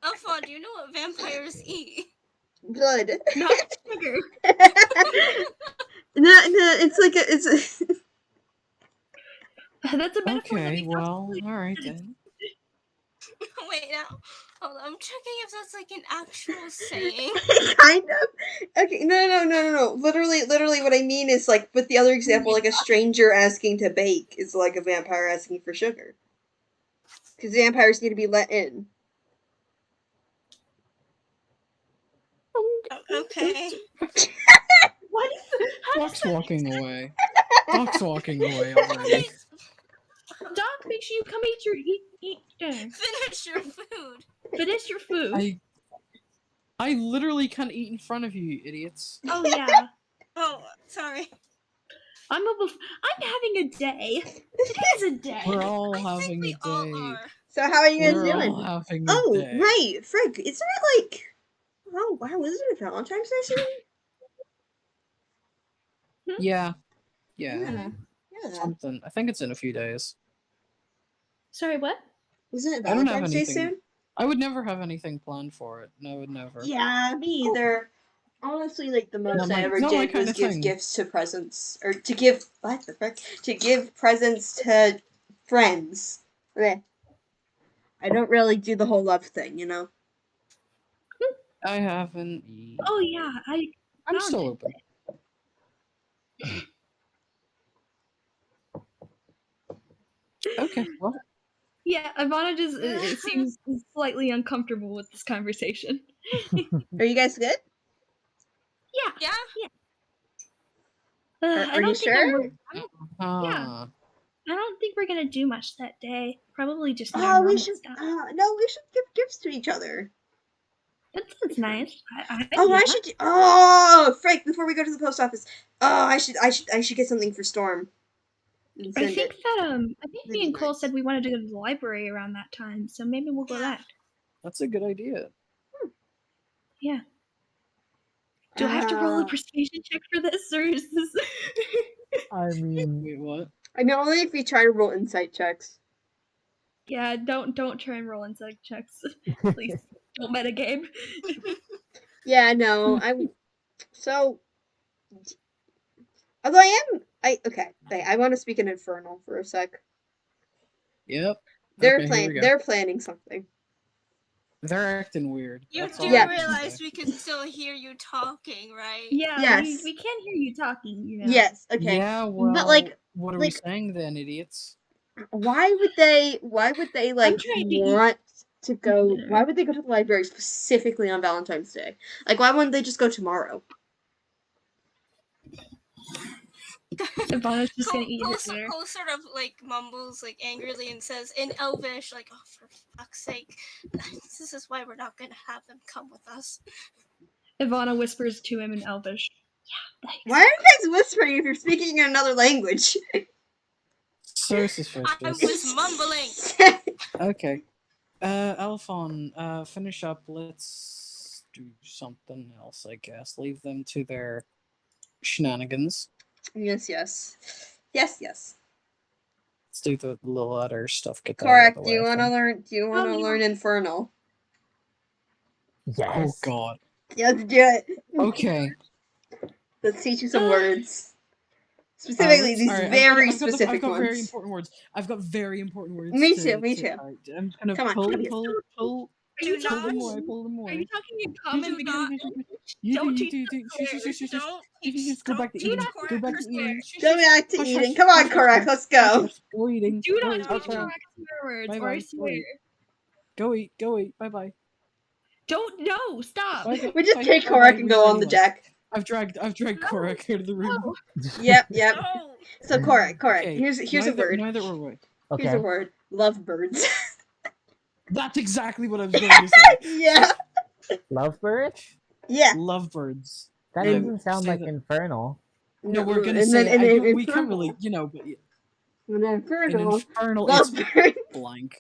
Alpha, do you know what vampires eat? Blood. Not sugar. No, it's like it's. That's a metaphor that Okay, we well, alright then. Wait, now. Hold on, I'm checking if that's like an actual saying. Kind of. Okay, no. Literally, what I mean is like with the other example, like a stranger asking to bake is like a vampire asking for sugar. Because vampires need to be let in. Okay. What? How does Doc's that walking away. Doc's walking away already. Doc, make sure you come eat dinner. Finish your food. Finish your food. I literally can't eat in front of you, you idiots. Oh yeah. Oh, sorry. I'm having a day. Today is a day. We're all I think having we a all day. are. So how are you guys We're doing? all having a Oh, day. right, Frick. Isn't it like? Oh wow, isn't it Valentine's Day soon? Yeah. Yeah. Something. I think it's in a few days. Sorry, what? Isn't it I don't have Valentine's Day anything. soon? I would never have anything planned for it. No, I would never. Yeah, me either. Honestly, like the most I ever not my did was kinda give thing. gifts to presents, or to give what the frick? To give presents to friends. Okay. I don't really do the whole love thing, you know. I haven't. Oh yeah, I'm still Valentine's open. Okay, what? Yeah, Ivana just it seems slightly uncomfortable with this conversation. Are you guys good? Yeah. Yeah? Are I don't you think sure? Uh, I don't think we're gonna do much that day. Probably just more Oh, we normal should. stuff. No, we should give gifts to each other. That sounds nice. I'd Oh, do I that. should. Oh, Frank! Before we go to the post office, oh, I should get something for Storm. And I send think it. that I think That'd me be and Cole nice. said we wanted to go to the library around that time, so maybe we'll go Yeah. that. that's a good idea. Yeah. Do I have to roll a persuasion check for this, or is this? I mean, Wait, what? I mean, only if we try to roll insight checks. Yeah, don't try and roll inside checks, please. Don't metagame. Yeah, no, I'm. So, although I want to speak in Infernal for a sec. Yep. They're Okay, here we go. They're planning something. They're acting weird. You That's do all Yeah. I can realize say. we can still hear you talking, right? Yeah, Yes. we can't hear you talking. You know. Yes. Okay. Yeah, well, But like, what are we like- saying then, idiots? why would they like trying to eat want to go? dinner. Why would they go to the library specifically on Valentine's Day? Like, why wouldn't they just go tomorrow? Ivana's just gonna eat her Cole, dinner. Cole sort of like mumbles like angrily and says in Elvish, like, "Oh, for fuck's sake, this is why we're not gonna have them come with us." Ivana whispers to him in Elvish. Yeah, thanks. Why are you guys whispering if you're speaking in another language? So suspicious. I was mumbling. Okay. Alphon, finish up. Let's do something else, I guess. Leave them to their shenanigans. Yes. Let's do the little other stuff. Get that out Correct. of Do the you way, I want to think. learn? Do you want to Oh, yeah. learn Infernal? Oh yes. god. Yeah, let's do it. Okay. Let's teach you some words. Specifically, these alright, very I've got specific very ones. important words. I've got very important words. Me too. I'm just gonna Come on, pull come Are you Do pull not. them talking? away, pull them Are you away. talking in common? Do Because not. don't teach do. them swears. Don't Just go back to Do eating. not Go back to curse eating. words. Go back to Hush, eating. hush, Come on, hush, hush, Korak, let's go. Hush, Go eating. Do Go not eat. teach Okay. correct swear words, Bye or I bye. swear. Go eat. Go eat. Bye bye. Don't no stop. Bye, We just bye, take bye, Korak bye. and We go on already the left. deck. I've dragged Korak out of the room. No. Yep. No. So Korak. Okay. Here's a word. Now that we're away. Here's Okay. a word. Lovebirds. That's exactly what I was going to say. Yeah. Lovebird? Yeah. Lovebirds. That Yeah, doesn't sound say like that. Infernal. No, we're gonna and say then, it. and We can't really, but An in Infernal, it's Lovebird. blank.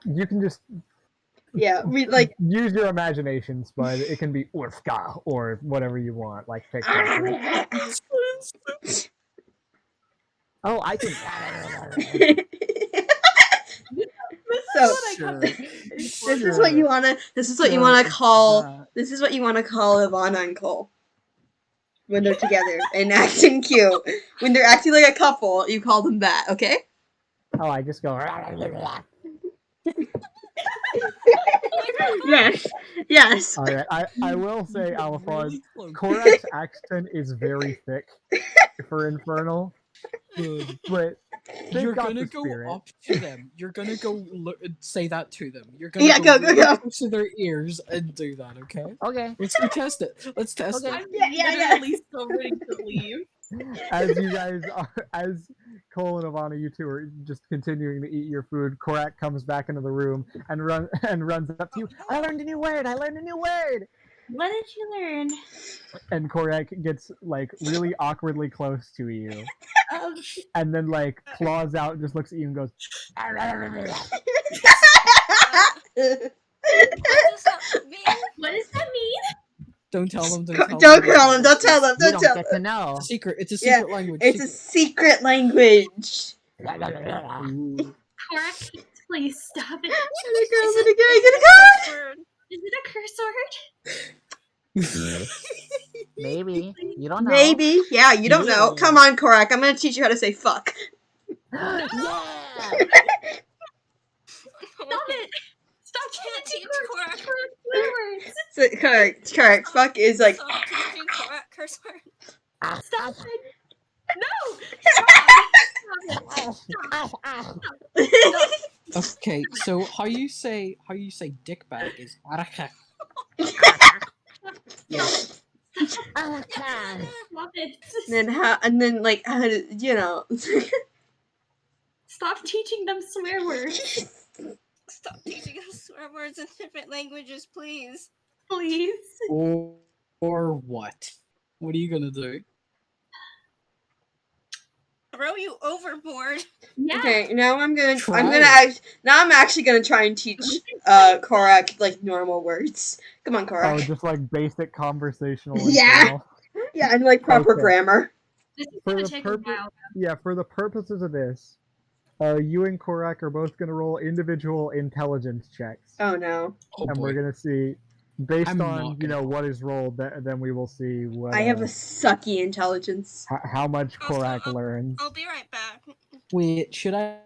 You can just Yeah, we like. Use your imaginations, but it can be Urfka or whatever you want, like TikTok. Oh, I can. So Sure. this is what you wanna. This is what you Sure, wanna it's call. that. This is what you wanna call Ivana and Cole when they're together and acting cute. When they're acting like a couple, you call them that. Okay. Oh, I just go. Yes. Yes. All right, I will say, Alphonse, Really close. Korak's accent is very thick for Infernal, Good. but they've You're got gonna the go spirit. up to them. You're gonna go say that to them. You're gonna Yeah, go, go, really go. close to their ears and do that. Okay. Okay. Let's go test it. Let's test Okay. it. I'm Yeah. literally so ready to leave. As you guys are, as Cole and Ivana, you two are just continuing to eat your food, Korak comes back into the room and runs up to you. I learned a new word. I learned a new word. What did you learn? And Korak gets like really awkwardly close to you, Um, and then like claws out, just looks at you and goes. What does that mean? what does that mean? Don't tell them. Don't tell Don't them. call them. Don't tell them. You Don't don't tell get them. to know. It's a secret. It's a Yeah, secret language. It's a secret. secret language. Ooh. Korak, please stop it. Is Gonna it, go. is Gonna it a curse word? Is it a curse word? Maybe. You don't know. Maybe. Yeah, you don't know. Yeah. Come on, Korak. I'm gonna teach you how to say fuck. Yeah. Stop it! Stop Can't teaching teach Korak Korak. swear words! So, correct. Fuck is like. Stop teaching Korak curse words. Stop it! No! Stop it! Okay. So how you say dick bag is araka. Yes. Stop it! and then like you know. Stop teaching them swear words, Stop teaching us swear words in different languages, please. please. Or what? What are you gonna do? Throw you overboard. Yeah. Okay, now I'm gonna Try. now I'm actually gonna try and teach Korak like normal words. Come on, Oh, Korak. just like basic conversational Yeah. Infernal. Yeah, and like proper Okay. grammar. This is For gonna the take purpose, a while. yeah, for the purposes of this, you and Korak are both gonna roll individual intelligence checks, Oh no. Oh and we're boy. gonna see, based I'm on not gonna- what is rolled, then we will see what I have a sucky intelligence. how much Also, Korak learns. I'll be right back. Wait, should I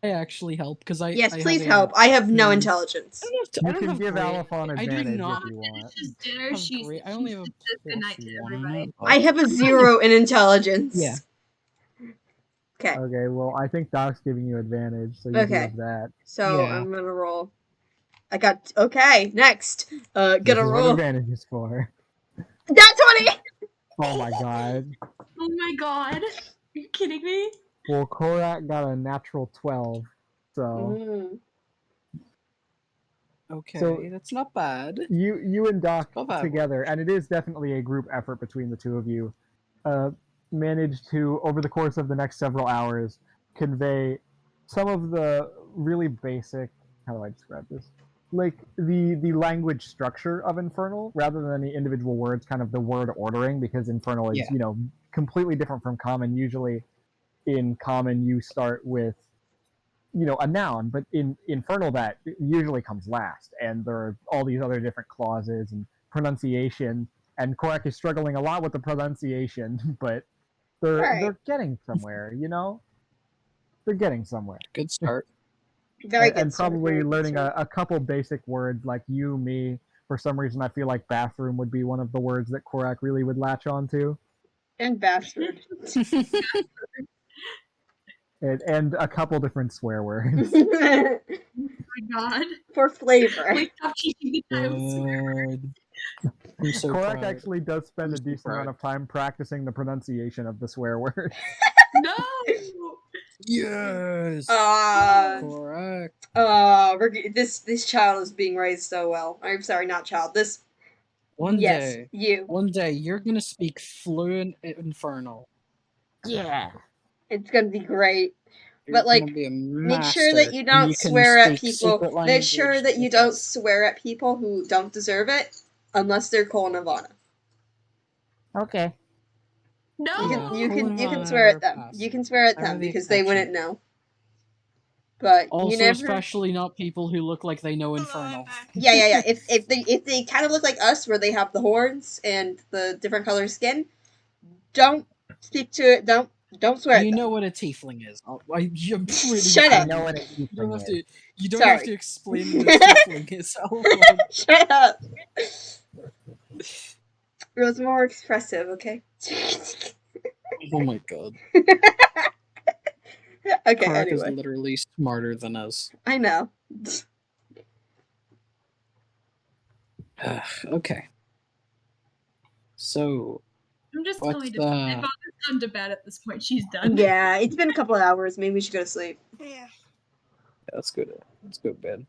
actually help? Because I Yes, I please have a- I have no Hmm. intelligence. I You don't can have give great- Alphon I do advantage not if you want. It's just dinner. have She's great. I only have a says good night to +1 on everybody. it, I but- have a 0 in intelligence. Yeah. Okay. Okay, well, I think Doc's giving you advantage, so you do Okay. have that. So Yeah. I'm gonna roll. I got okay. Next, This gonna is what roll. advantage is for. That's 20. Oh my god. Oh my god. Are you kidding me? Well, Korak got a natural 12, so Mm. Okay, So- that's not bad. you and Doc Not bad. together, and it is definitely a group effort between the two of you, managed to, over the course of the next several hours, convey some of the really basic, how do I describe this? Like the language structure of Infernal, rather than the individual words, kind of the word ordering, because Infernal is, Yeah. completely different from Common. Usually in Common you start with, a noun, but in Infernal that usually comes last, and there are all these other different clauses and pronunciation, and Korak is struggling a lot with the pronunciation, but they're getting somewhere, They're getting somewhere. Good start. Very And, good. and start, probably very good learning start. a couple basic words like you, me. For some reason, I feel like bathroom would be one of the words that Korak really would latch onto, And bastard. and a couple different swear words. Oh my god. For flavor. Wait, stop teaching the child swear. Good. I'm so Korak proud. actually does spend a I'm so decent amount proud. of time practicing the pronunciation of the swear word. No! Yes. Correct. Correct. This child is being raised so well. I'm sorry, not child. This. One Yes, day, you. you're gonna speak fluent Infernal. Yeah. It's gonna be great. But like, gonna be a make sure that master, you and don't you can swear at speak people. secret Make sure language that you with don't us. swear at people who don't deserve it, unless they're Cole and Ivana. Okay. No. You can swear at them. You can swear at them because they wouldn't know. But you Also, never. especially not people who look like they know Hello, I'm Infernal. back. Yeah. If they kind of look like us, where they have the horns and the different color skin, don't speak to it. Don't swear. You at them. know what a tiefling is. I'm pretty Shut sure up. I know what a you don't tiefling have is. to. You don't have Sorry. to explain what a tiefling is. Shut up. It was more expressive, okay? Oh my god. Okay, Karak is anyway. literally smarter than us. I know. Okay. So, I'm just what's going to. If I've gone to bed at this point, she's done. Yeah, it's been a couple of hours. Maybe we should go to sleep. Yeah. let's go to bed.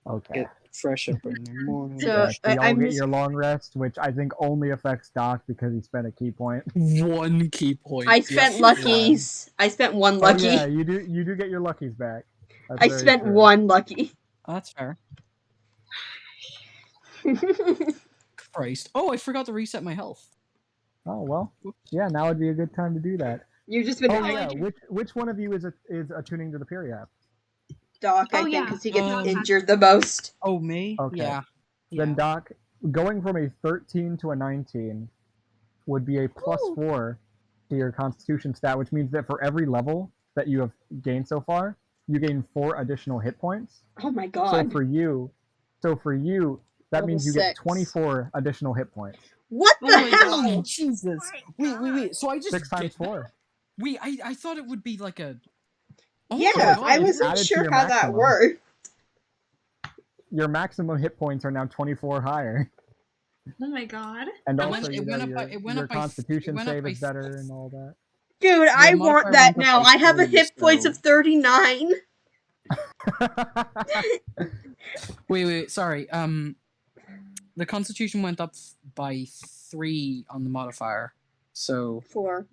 Okay. Get fresh up in the morning. So, Yeah, so y'all I'm get just- your long rest, which I think only affects Doc because he spent a key point. One key point. I spent Yep. luckies. I spent one Oh lucky. yeah, you do get your luckies back. That's I very spent true. one lucky. That's fair. Christ. Oh, I forgot to reset my health. Oh well, yeah. Now would be a good time to do that. You've just been Oh tired. yeah, which one of you is attuning to the periapt? Doc, I Oh, think, yeah. because he gets Um, injured the most. Oh, me? Okay. Yeah. Then Doc, going from a 13 to a 19 would be a +4 to your Constitution stat, which means that for every level that you have gained so far, you gain 4 additional hit points. Oh my So god. for you, that Level means you get 6. 24 additional hit points. What Oh the my hell? Oh, Jesus. Wait. So I just 6 times get that? 4. Wait, I thought it would be like a... Oh Yeah, my god. I it's wasn't added to sure your how that maximum. worked. Your maximum hit points are now 24 higher. Oh my god. And It also, went- it you know, went up by- it went your up by th- it Constitution went up save by is better and all that. Dude, I The want modifier that went up now. by I have a 3, hit points so- of 39. Wait, sorry. The Constitution went up by 3 on the modifier. So 4.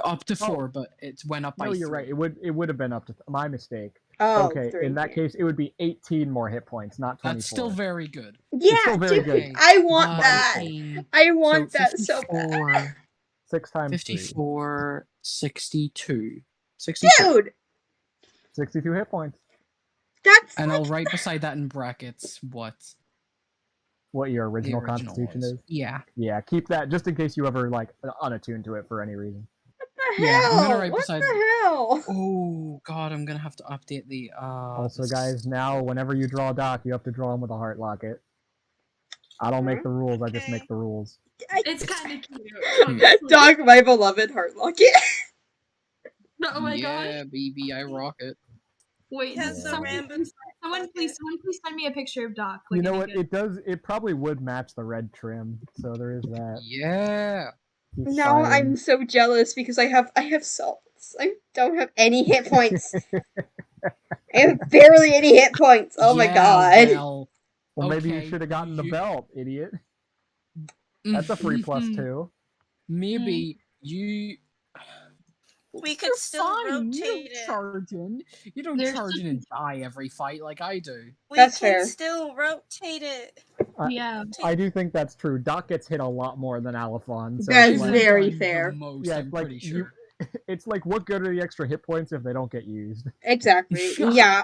up to 4, but it went up by No, 3. you're right. It would have been up to my mistake. Oh, Okay, 3. in that case, it would be 18 more hit points, not 24. That's still very good. Yeah, still very dude, good. I want Uh, that. 18, I want so that so bad. 54, 6 times 54, 62. 62. Dude, 62 hit points. that's And like... I'll write beside that in brackets what What your the original original Constitution was. is. Yeah. Yeah, keep that just in case you ever like unattuned to it for any reason. What the Yeah, I'm gonna hell? write What beside- the hell? Oh god, I'm gonna have to update the Also, this- guys, now whenever you draw Doc, you have to draw him with a heart locket. I don't make the rules. I just make the rules. It's kind of cute. honestly. Dog, my beloved heart locket. Oh my yeah, gosh. baby, I rock it. Wait, It has Yeah. the someone, random someone please send me a picture of Doc. Like, You know if what? could. It does. It probably would match the red trim. So there is that. Yeah. He's Now smiling. I'm so jealous because I have salts. I don't have any hit points. I have barely any hit points. Oh my Yeah, god. Well, Well, maybe you okay, should have gotten the you- belt, idiot. That's a free +2. Mm-hmm. Maybe you. We could You're still fine. You rotate don't it. charge in. You don't There's charge in and die every fight like I do. We That's can fair. still rotate it. Yeah. I do think that's true. Doc gets hit a lot more than Alphon. So That's it's like, very Done the fair. most, Yeah, I'm it's like pretty sure. it's like what good are the extra hit points if they don't get used? Exactly. Yeah,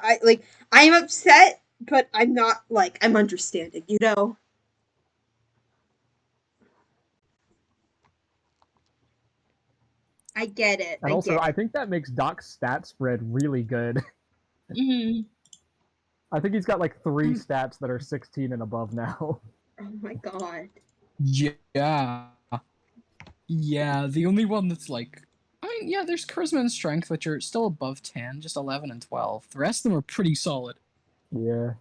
I'm upset, but I'm not I'm understanding, you know? I get it. And also, I think that makes Doc's stat spread really good. hmm I think he's got like 3 stats that are 16 and above now. Oh my god. Yeah. Yeah, the only one that's like. I mean, yeah, there's charisma and strength, which are still above 10, just 11 and 12. The rest of them are pretty solid. Yeah.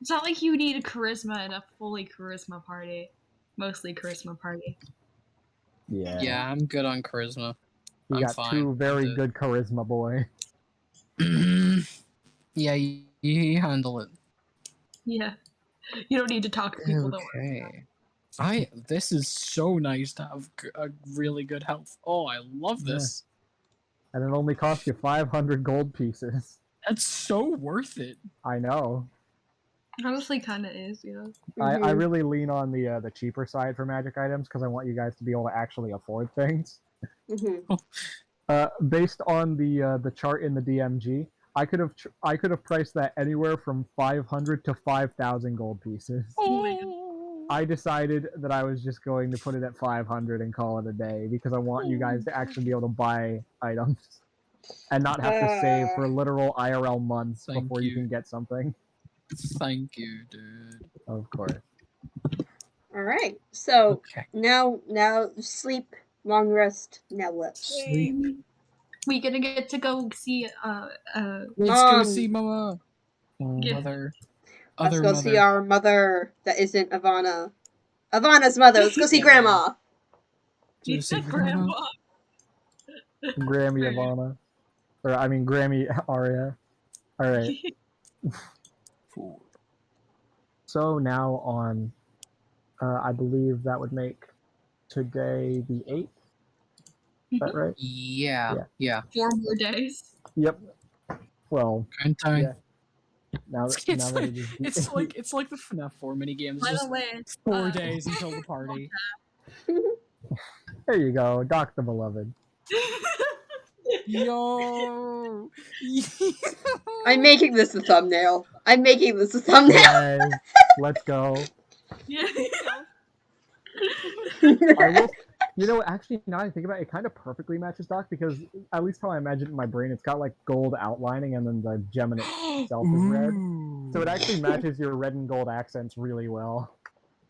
It's not like you need a charisma in a fully charisma party. Mostly charisma party. Yeah. Yeah, I'm good on charisma. You I'm got fine 2 very with it. good charisma boy. Yeah, you handle it. Yeah. You don't need to talk to people, don't worry. Okay. This is so nice to have a really good health. Oh, I love this. And it only costs you 500 gold pieces. That's so worth it. I know. Honestly, kind of is, yeah. I Mhm. really lean on the cheaper side for magic items because I want you guys to be able to actually afford things. Mhm. Based on the chart in the DMG, I could have priced that anywhere from 500 to 5,000 gold pieces. Oh. I decided that I was just going to put it at 500 and call it a day because I want you guys to actually be able to buy items and not have to save for literal IRL months Thank before you you. can get something. Thank you, dude. Of course. All right. So Okay. now sleep, long rest. Now what? Sleep. We gonna get to go see Let's go see Mama. Yeah. Mother. Let's Other go mother. see our mother that isn't Ivana. Ivana's mother. Let's go see Yeah. Grandma. To see Grandma. Grammy Ivana. Or, I mean, Grammy Aria. Alright. Four. So now on, I believe that would make today the 8th. Is that right? Yeah. Yeah. 4 more days. Yep. Well, Countdown. yeah. Now that, It's now that like it is the it's like the FNAF 4 minigames. By Just the way, 4 days until the party. There you go, Doc the Beloved. Yo. I'm making this a thumbnail. I'm making this a thumbnail. Yes, let's go. yeah. I will. You know, actually, now I think about it, it kind of perfectly matches Doc because at least how I imagine it in my brain, it's got like gold outlining and then the gem in itself is red. So it actually matches your red and gold accents really well.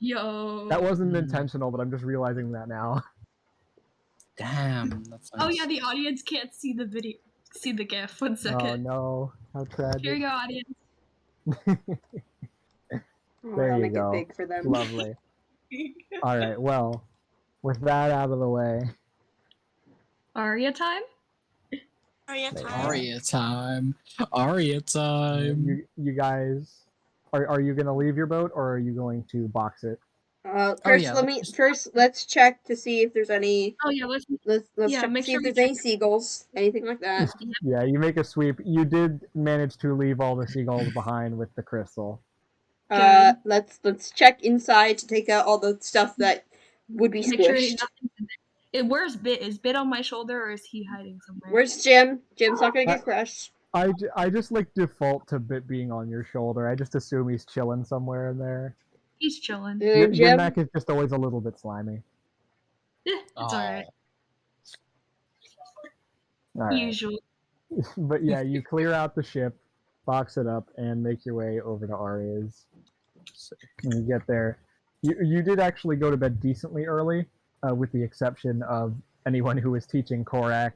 Yo. That wasn't intentional, but I'm just realizing that now. Damn, that's nice. Oh yeah, the audience can't see the video. See the GIF. 1 second. Oh no, how tragic. Here you go, audience. There I'll you make go. it big for them. Lovely. All right, well, with that out of the way, Aria time? Aria time. Aria time. Aria time. you guys, are you gonna leave your boat or are you going to box it? First, yeah, let's check to see if there's any. Oh yeah, let's Let's Yeah, check to make see sure if we there's any seagulls, anything like that. Yeah, you make a sweep. You did manage to leave all the seagulls behind with the crystal. Good. Let's check inside to take out all the stuff that would be make sure squished. nothing's in there. Where's Bit? Is Bit on my shoulder or is he hiding somewhere? Where's Jim? Jim's not gonna get crushed. I just like default to Bit being on your shoulder. I just assume he's chilling somewhere in there. He's chilling. Your Jim. neck is just always a little bit slimy. It's alright. All right. Usual. But yeah, you clear out the ship, box it up, and make your way over to Aria's. When you get there, you did actually go to bed decently early, with the exception of anyone who was teaching Korak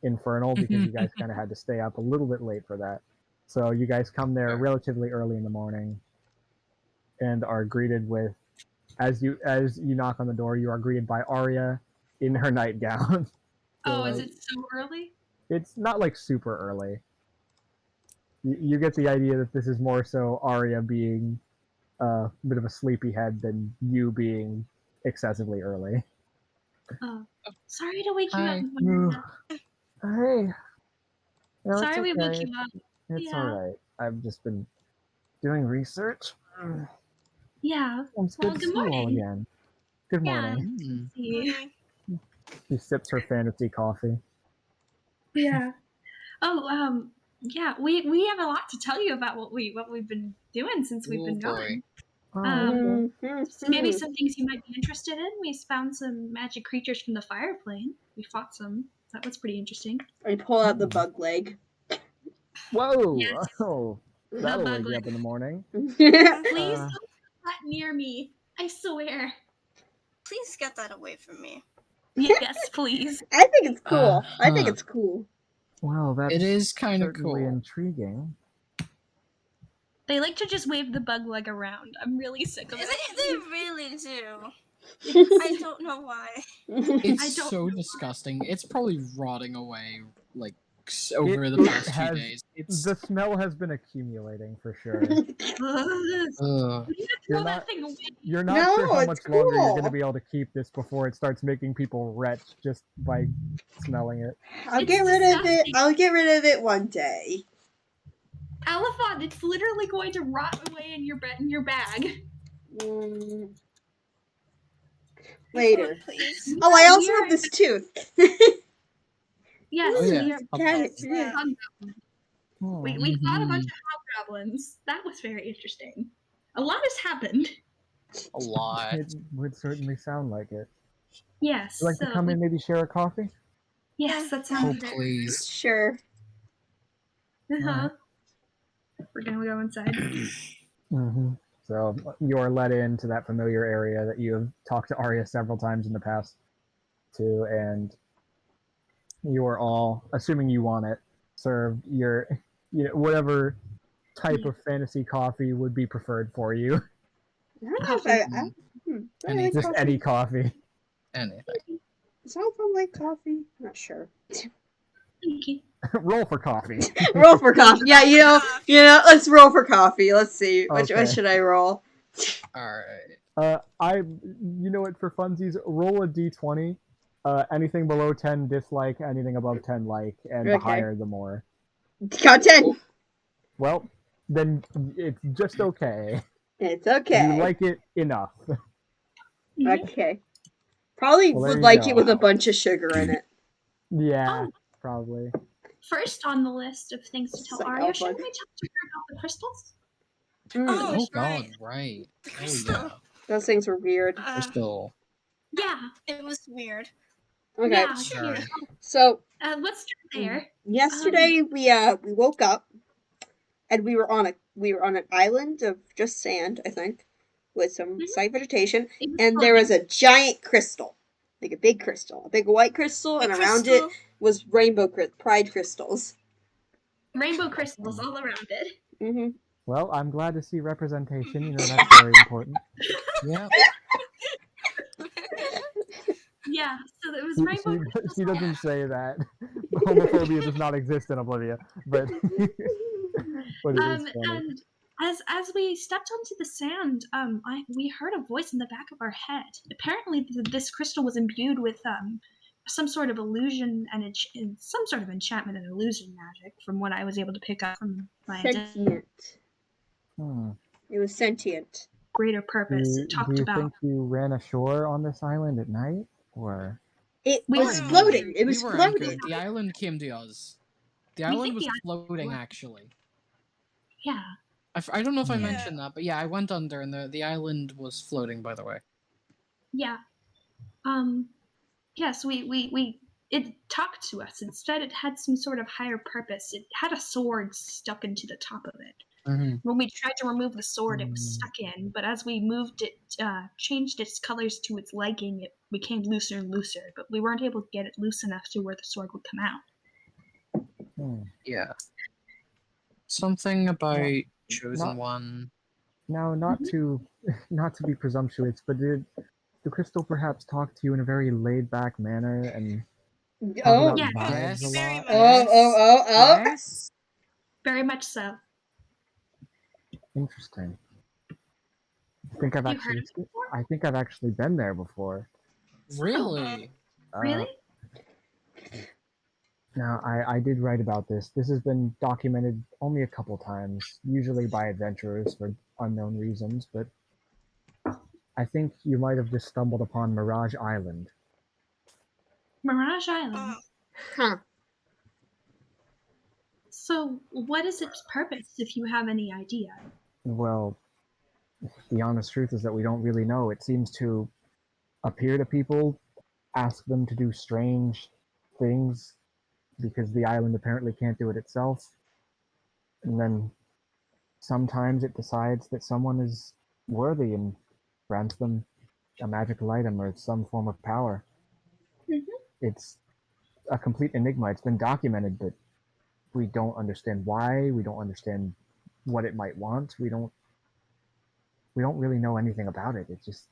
Infernal, because you guys kind of had to stay up a little bit late for that. So you guys come there relatively early in the morning, and are greeted with, as you knock on the door, you are greeted by Aria in her nightgown. Oh, is it so early? It's not like super early. You get the idea that this is more so Aria being a bit of a sleepyhead than you being excessively early. Oh, sorry to wake you Hi. up. Mariana. Hey. No, Sorry it's we woke okay. you up. It's Yeah. alright. I've just been doing research. Yeah. It's Well, good to good see you all morning. again. Good Yeah. morning. Mm. See. She sips her fantasy coffee. Yeah. Oh, yeah. We have a lot to tell you about what we've been doing since we've been gone. Oh, So maybe some things you might be interested in. We found some magic creatures from the fire plane. We fought some. That was pretty interesting. I pull out the bug leg. Whoa! Yes. Oh, that'll bug wake you leg. up in the morning. Please don't put that near me. I swear. Please get that away from me. Yes, please. I think it's cool. I think it's cool. Well, that's It is kind of certainly cool. intriguing. They like to just wave the bug leg around. I'm really sick of it. They really do. I don't know why. It's I don't so know. disgusting. It's probably rotting away like over the It past few has- days. It's The smell has been accumulating for sure. Ugh. uh, We need to You're throw not- that thing away. You're not No, sure how it's much longer you're going to cool. be able to keep this before it starts making people retch just by smelling it. I'll It's get rid of it. disgusting. I'll get rid of it one day. Elephant, it's literally going to rot away in your bag. Mm, later. Please. Oh, I also We're- have this tooth. Yes, Oh, yeah. we are. Cat- Yeah. We fought a bunch Mhm. of hobgoblins. That was very interesting. A lot has happened. a lot. It would certainly sound like it. Yes. Would you like to come in, maybe share a coffee? Yes, that Oh, sounds good. please. Sure. Uh-huh. We're gonna go inside. Mm-hmm. So you're let into that familiar area that you have talked to Arya several times in the past to, and you are all, assuming you want it, served your, whatever type of fantasy coffee would be preferred for you. I don't know if I really like Just coffee. any coffee. Anything. Some of them like coffee. Not sure. Thank you. Roll for coffee. Roll for coffee. Yeah, let's roll for coffee. Let's see. Which Okay. should I roll? Alright. You know what, for funsies, roll a d20. Anything below 10 dislike, anything above 10 like, and the Okay. higher the more. Got 10. Well, then it's just okay. It's okay. You like it enough. Mhm. Okay. Probably Well, there would you like go. it with a bunch of sugar in it. Yeah, Oh. probably. First on the list of things to tell Like Arya, Alpha. shouldn't we talk to her about the crystals? Mm, Oh, Oh god, right. right. The Oh crystal. yeah. those things were weird. Crystal. Yeah. It was weird. Okay. Yeah. Sure. Here. So Let's start there. yesterday we woke up and we were on an island of just sand, I think, with some Mhm. slight vegetation, It was and there was floating. a giant crystal, like a big crystal, a big white crystal, The and around it crystal. was rainbow pride crystals. Rainbow crystals all around it. Mm-hmm. Well, I'm glad to see representation. That's very important. Yeah. Yeah. So it was She, rainbow crystals. she doesn't say that. Homophobia does not exist in Oblivia, but but it is funny. And as we stepped onto the sand, we heard a voice in the back of our head. Apparently, this crystal was imbued with some sort of illusion and some sort of enchantment and illusion magic, from what I was able to pick up from my Sentient. Hmm. It was sentient. greater Do purpose. you, It do talked you about think you ran ashore on this island at night, or? It We was were floating. It We was were floating. anchored. The island came to us. The We island think was the island floating, floated. actually. yeah. I don't know if I Hmm. mentioned that, but yeah, I went under and the island was floating, by the way. Yeah. Yes, we it talked to us. Instead, it had some sort of higher purpose. It had a sword stuck into the top of it. Mm-hmm. When we tried to remove the sword, it was stuck in. But as we moved it, changed its colors to its liking, it became looser and looser. But we weren't able to get it loose enough to where the sword would come out. Hmm. Yeah. Something about chosen not- one. Now, not to be presumptuous, but did the crystal perhaps talk to you in a very laid-back manner and talk Oh. about Yeah. vibes Yes. a Very lot? much. Oh. Yes. Very much so. Interesting. I think I've You heard actually, of it before? I think I've actually been there before. Really? Really? Now, I did write about this. This has been documented only a couple times, usually by adventurers for unknown reasons, but I think you might have just stumbled upon Mirage Island. Mirage Island. Oh, Huh. So, what is its purpose, if you have any idea? Well, the honest truth is that we don't really know. It seems to appear to people, ask them to do strange things because the island apparently can't do it itself. And then sometimes it decides that someone is worthy and grants them a magical item or some form of power. Mhm. It's a complete enigma. It's been documented, but we don't understand why. We don't understand what it might want. We don't really know anything about it. It just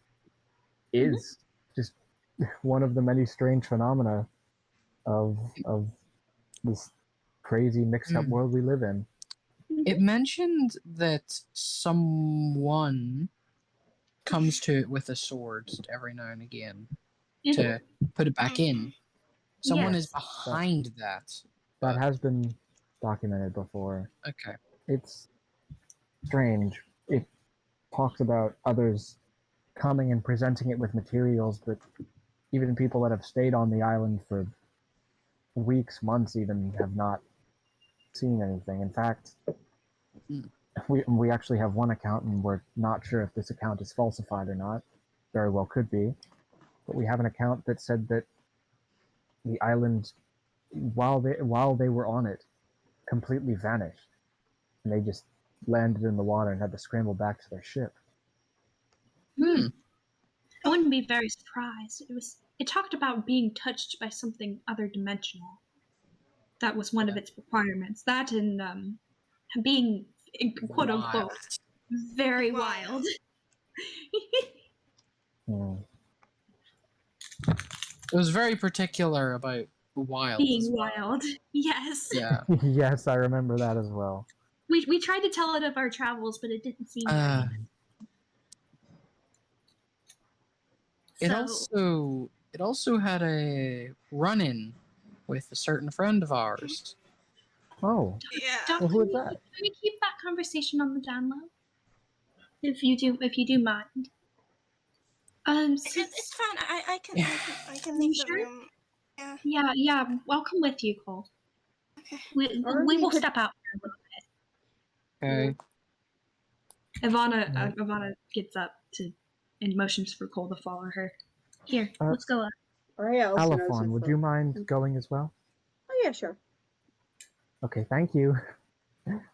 is just one of the many strange phenomena of this crazy mixed-up world we live in. It mentioned that someone comes to it with a sword every now and again to put it back in. Someone is behind that. That has been documented before. Okay. It's strange. It talks about others coming and presenting it with materials, but even people that have stayed on the island for weeks, months even, have not seen anything. In fact, we actually have one account, and we're not sure if this account is falsified or not. Very well could be. But we have an account that said that the island, while they were on it, completely vanished, and they just landed in the water and had to scramble back to their ship. I wouldn't be very surprised. It talked about being touched by something other dimensional. That was one of its requirements. That and being quote unquote very wild. It was very particular about wild. Being wild. Yes. Yeah. Yes, I remember that as well. We tried to tell it of our travels, but it didn't seem very It also had a run-in with a certain friend of ours. Oh. Yeah. Well, who is that? Can we keep that conversation on the down low? If you do mind. It's fine. I can leave the room. Yeah. Yeah. I'll come with you, Cole. Okay. We will step out for a little bit. Okay. Ivana gets up and motions for Cole to follow her. Here, let's go up. Alphon, would you mind going as well? Oh yeah, sure. Okay, thank you.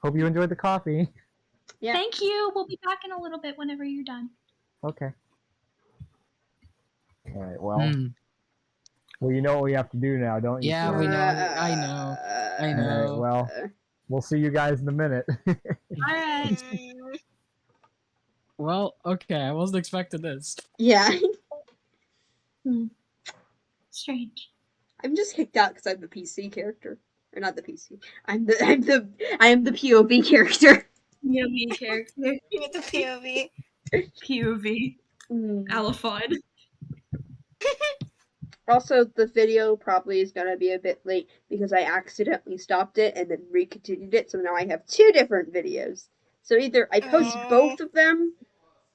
Hope you enjoyed the coffee. Yeah. Thank you. We'll be back in a little bit whenever you're done. Okay. All right. Well, you know what we have to do now, don't you? Yeah, we know. I know. All right. Well, we'll see you guys in a minute. All right. Well, okay. I wasn't expecting this. Yeah. Strange. I'm just kicked out because I'm the PC character, or not the PC. I am the POV character. POV character. With the POV. POV. Alphon. Also, the video probably is gonna be a bit late because I accidentally stopped it and then recontinued it, so now I have 2 different videos. So either I post both of them,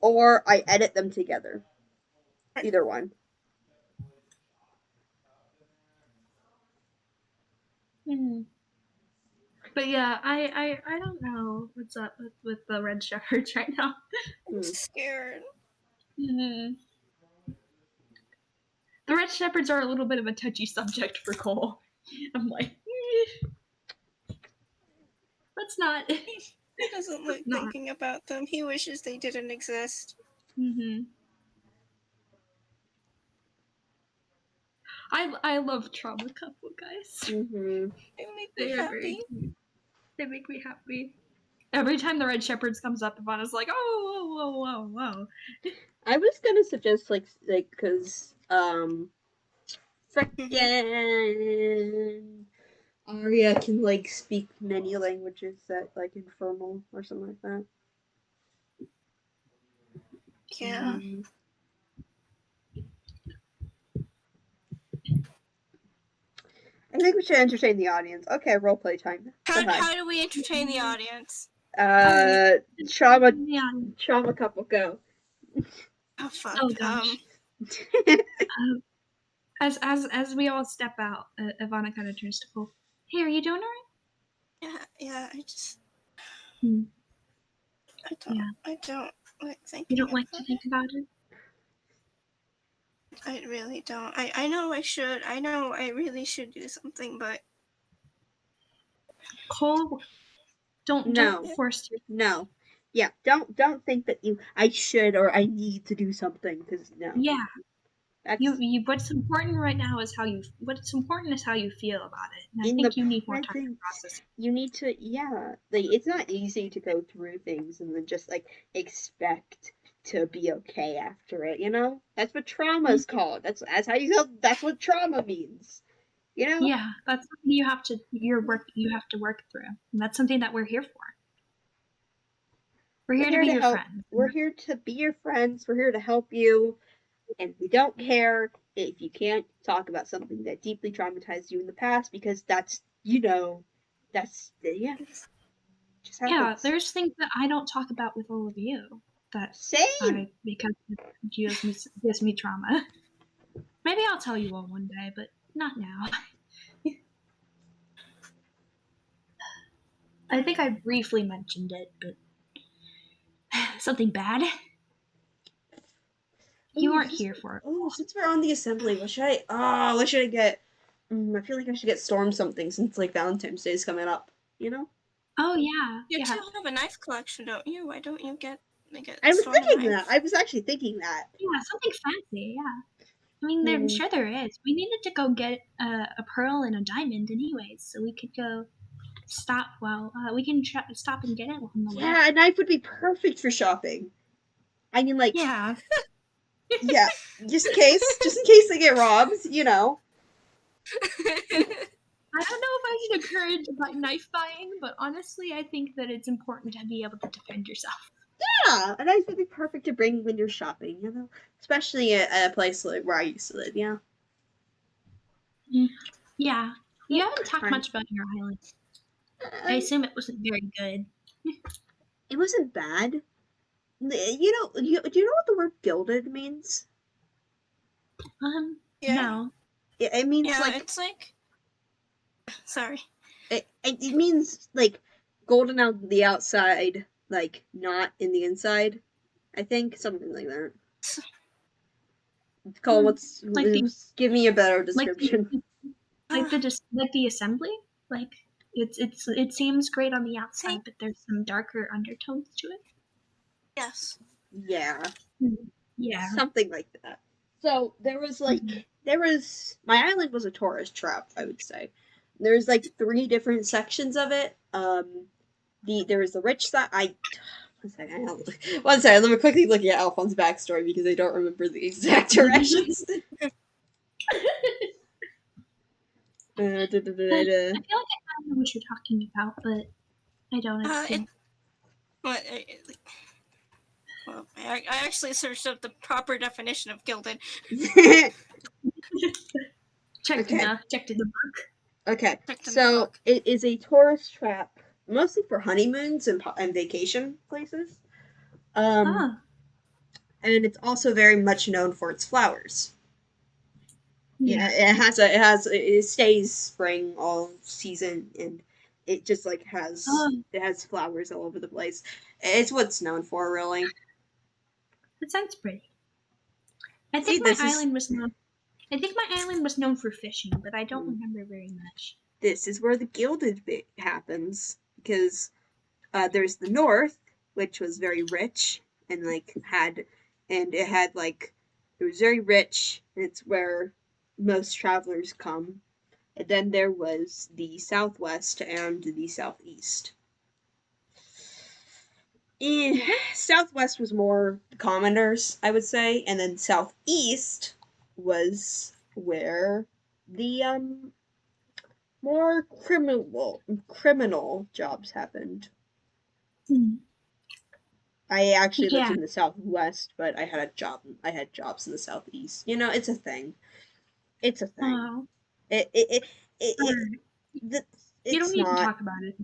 or I edit them together. Either one. But yeah, I don't know what's up with the red shepherds right now. I'm scared. The red shepherds are a little bit of a touchy subject for Cole. I'm like, let's not. He doesn't like thinking about them. He wishes they didn't exist. I love Trauma Couple, guys. They make me happy. They make me happy. Every time the red shepherds comes up, Ivana's like, oh, whoa. I was gonna suggest like because frickin' Arya can like speak many languages that like Infernal or something like that. Yeah. I think we should entertain the audience. Okay, roleplay time. How do we entertain the audience? Trauma couple, go. Oh fuck. Oh gosh. As we all step out, Ivana kind of turns to Cole. Hey, are you doing alright? Yeah. I just. I don't like thinking. You don't like to think about it? I really don't. I know I should. I know I really should do something, but Cole, don't force yourself. No. Yeah, don't think that I should or I need to do something, because no. Yeah. You what's important right now is how you feel about it. And I think you need more time to process. You need to it's not easy to go through things and then just like expect to be okay after it, you know? That's what trauma is called. That's how you go. That's what trauma means. You know? Yeah, that's something you have to work through. And that's something that we're here for. We're here to be your help. friend. We're here to be your friends. We're here to help you. And we don't care if you can't talk about something that deeply traumatized you in the past, because that's, just Yeah, happens. there's things that I don't talk about with all of you that Same! because it gives me trauma. Maybe I'll tell you all one day, but not now. I think I briefly mentioned it, but something bad. You weren't here for it. Oh, since we're on the assembly, what should I get? I feel like I should get Storm something since like Valentine's Day is coming up. You know? Oh yeah, You yeah, two have a knife collection, don't you? Why don't you get like a I was Storm a thinking knife? that. I was actually thinking that. yeah. Something fancy, yeah. I mean, I'm sure there is. We needed to go get a pearl and a diamond, anyways, so we could go stop while we can stop and get it on the way. Yeah, a knife would be perfect for shopping. I mean, like, Yeah. yeah, just in case they get robbed, you know. I don't know if I should encourage knife buying, but honestly, I think that it's important to be able to defend yourself. Yeah, a knife would be perfect to bring when you're shopping, you know, especially at a place like where I used to live. Yeah. Yeah. You haven't talked Fine. much about your island. I assume it wasn't very good. It wasn't bad. You know, do you know what the word gilded means? Yeah. No. It means Yeah, like it's like. Sorry. it means like golden on the outside, like not in the inside. I think something like that. Cole, Like the give me a better like description. like the assembly. Like it seems great on the Hey. outside, but there's some darker undertones to it. Yes. Yeah, Yeah. something like that. So there was my island was a tourist trap, I would say. There's like 3 different sections of it. There was the rich side. One second. Let me quickly look at Alphonse's backstory because I don't remember the exact directions. I feel like I know what you're talking about, but I don't. Well, I actually searched up the proper definition of gilded. Checked in the book. Okay, Checked in the so book. it is a tourist trap, mostly for honeymoons and vacation places. Oh. And it's also very much known for its flowers. Yeah. It stays spring all season, and it just like it has flowers all over the place. It's what it's known for, really. That sounds pretty. I think my island was known for fishing, but I don't remember very much. This is where the gilded bit happens, because there's the north, which was very rich and it was very rich, and it's where most travelers come. And then there was the southwest and the southeast. Southwest was more commoners, I would say, and then southeast was where the more criminal jobs happened. I actually lived in the southwest, but I had jobs in the southeast. You know, it's a thing. It's a thing. Oh. You don't need to talk about it.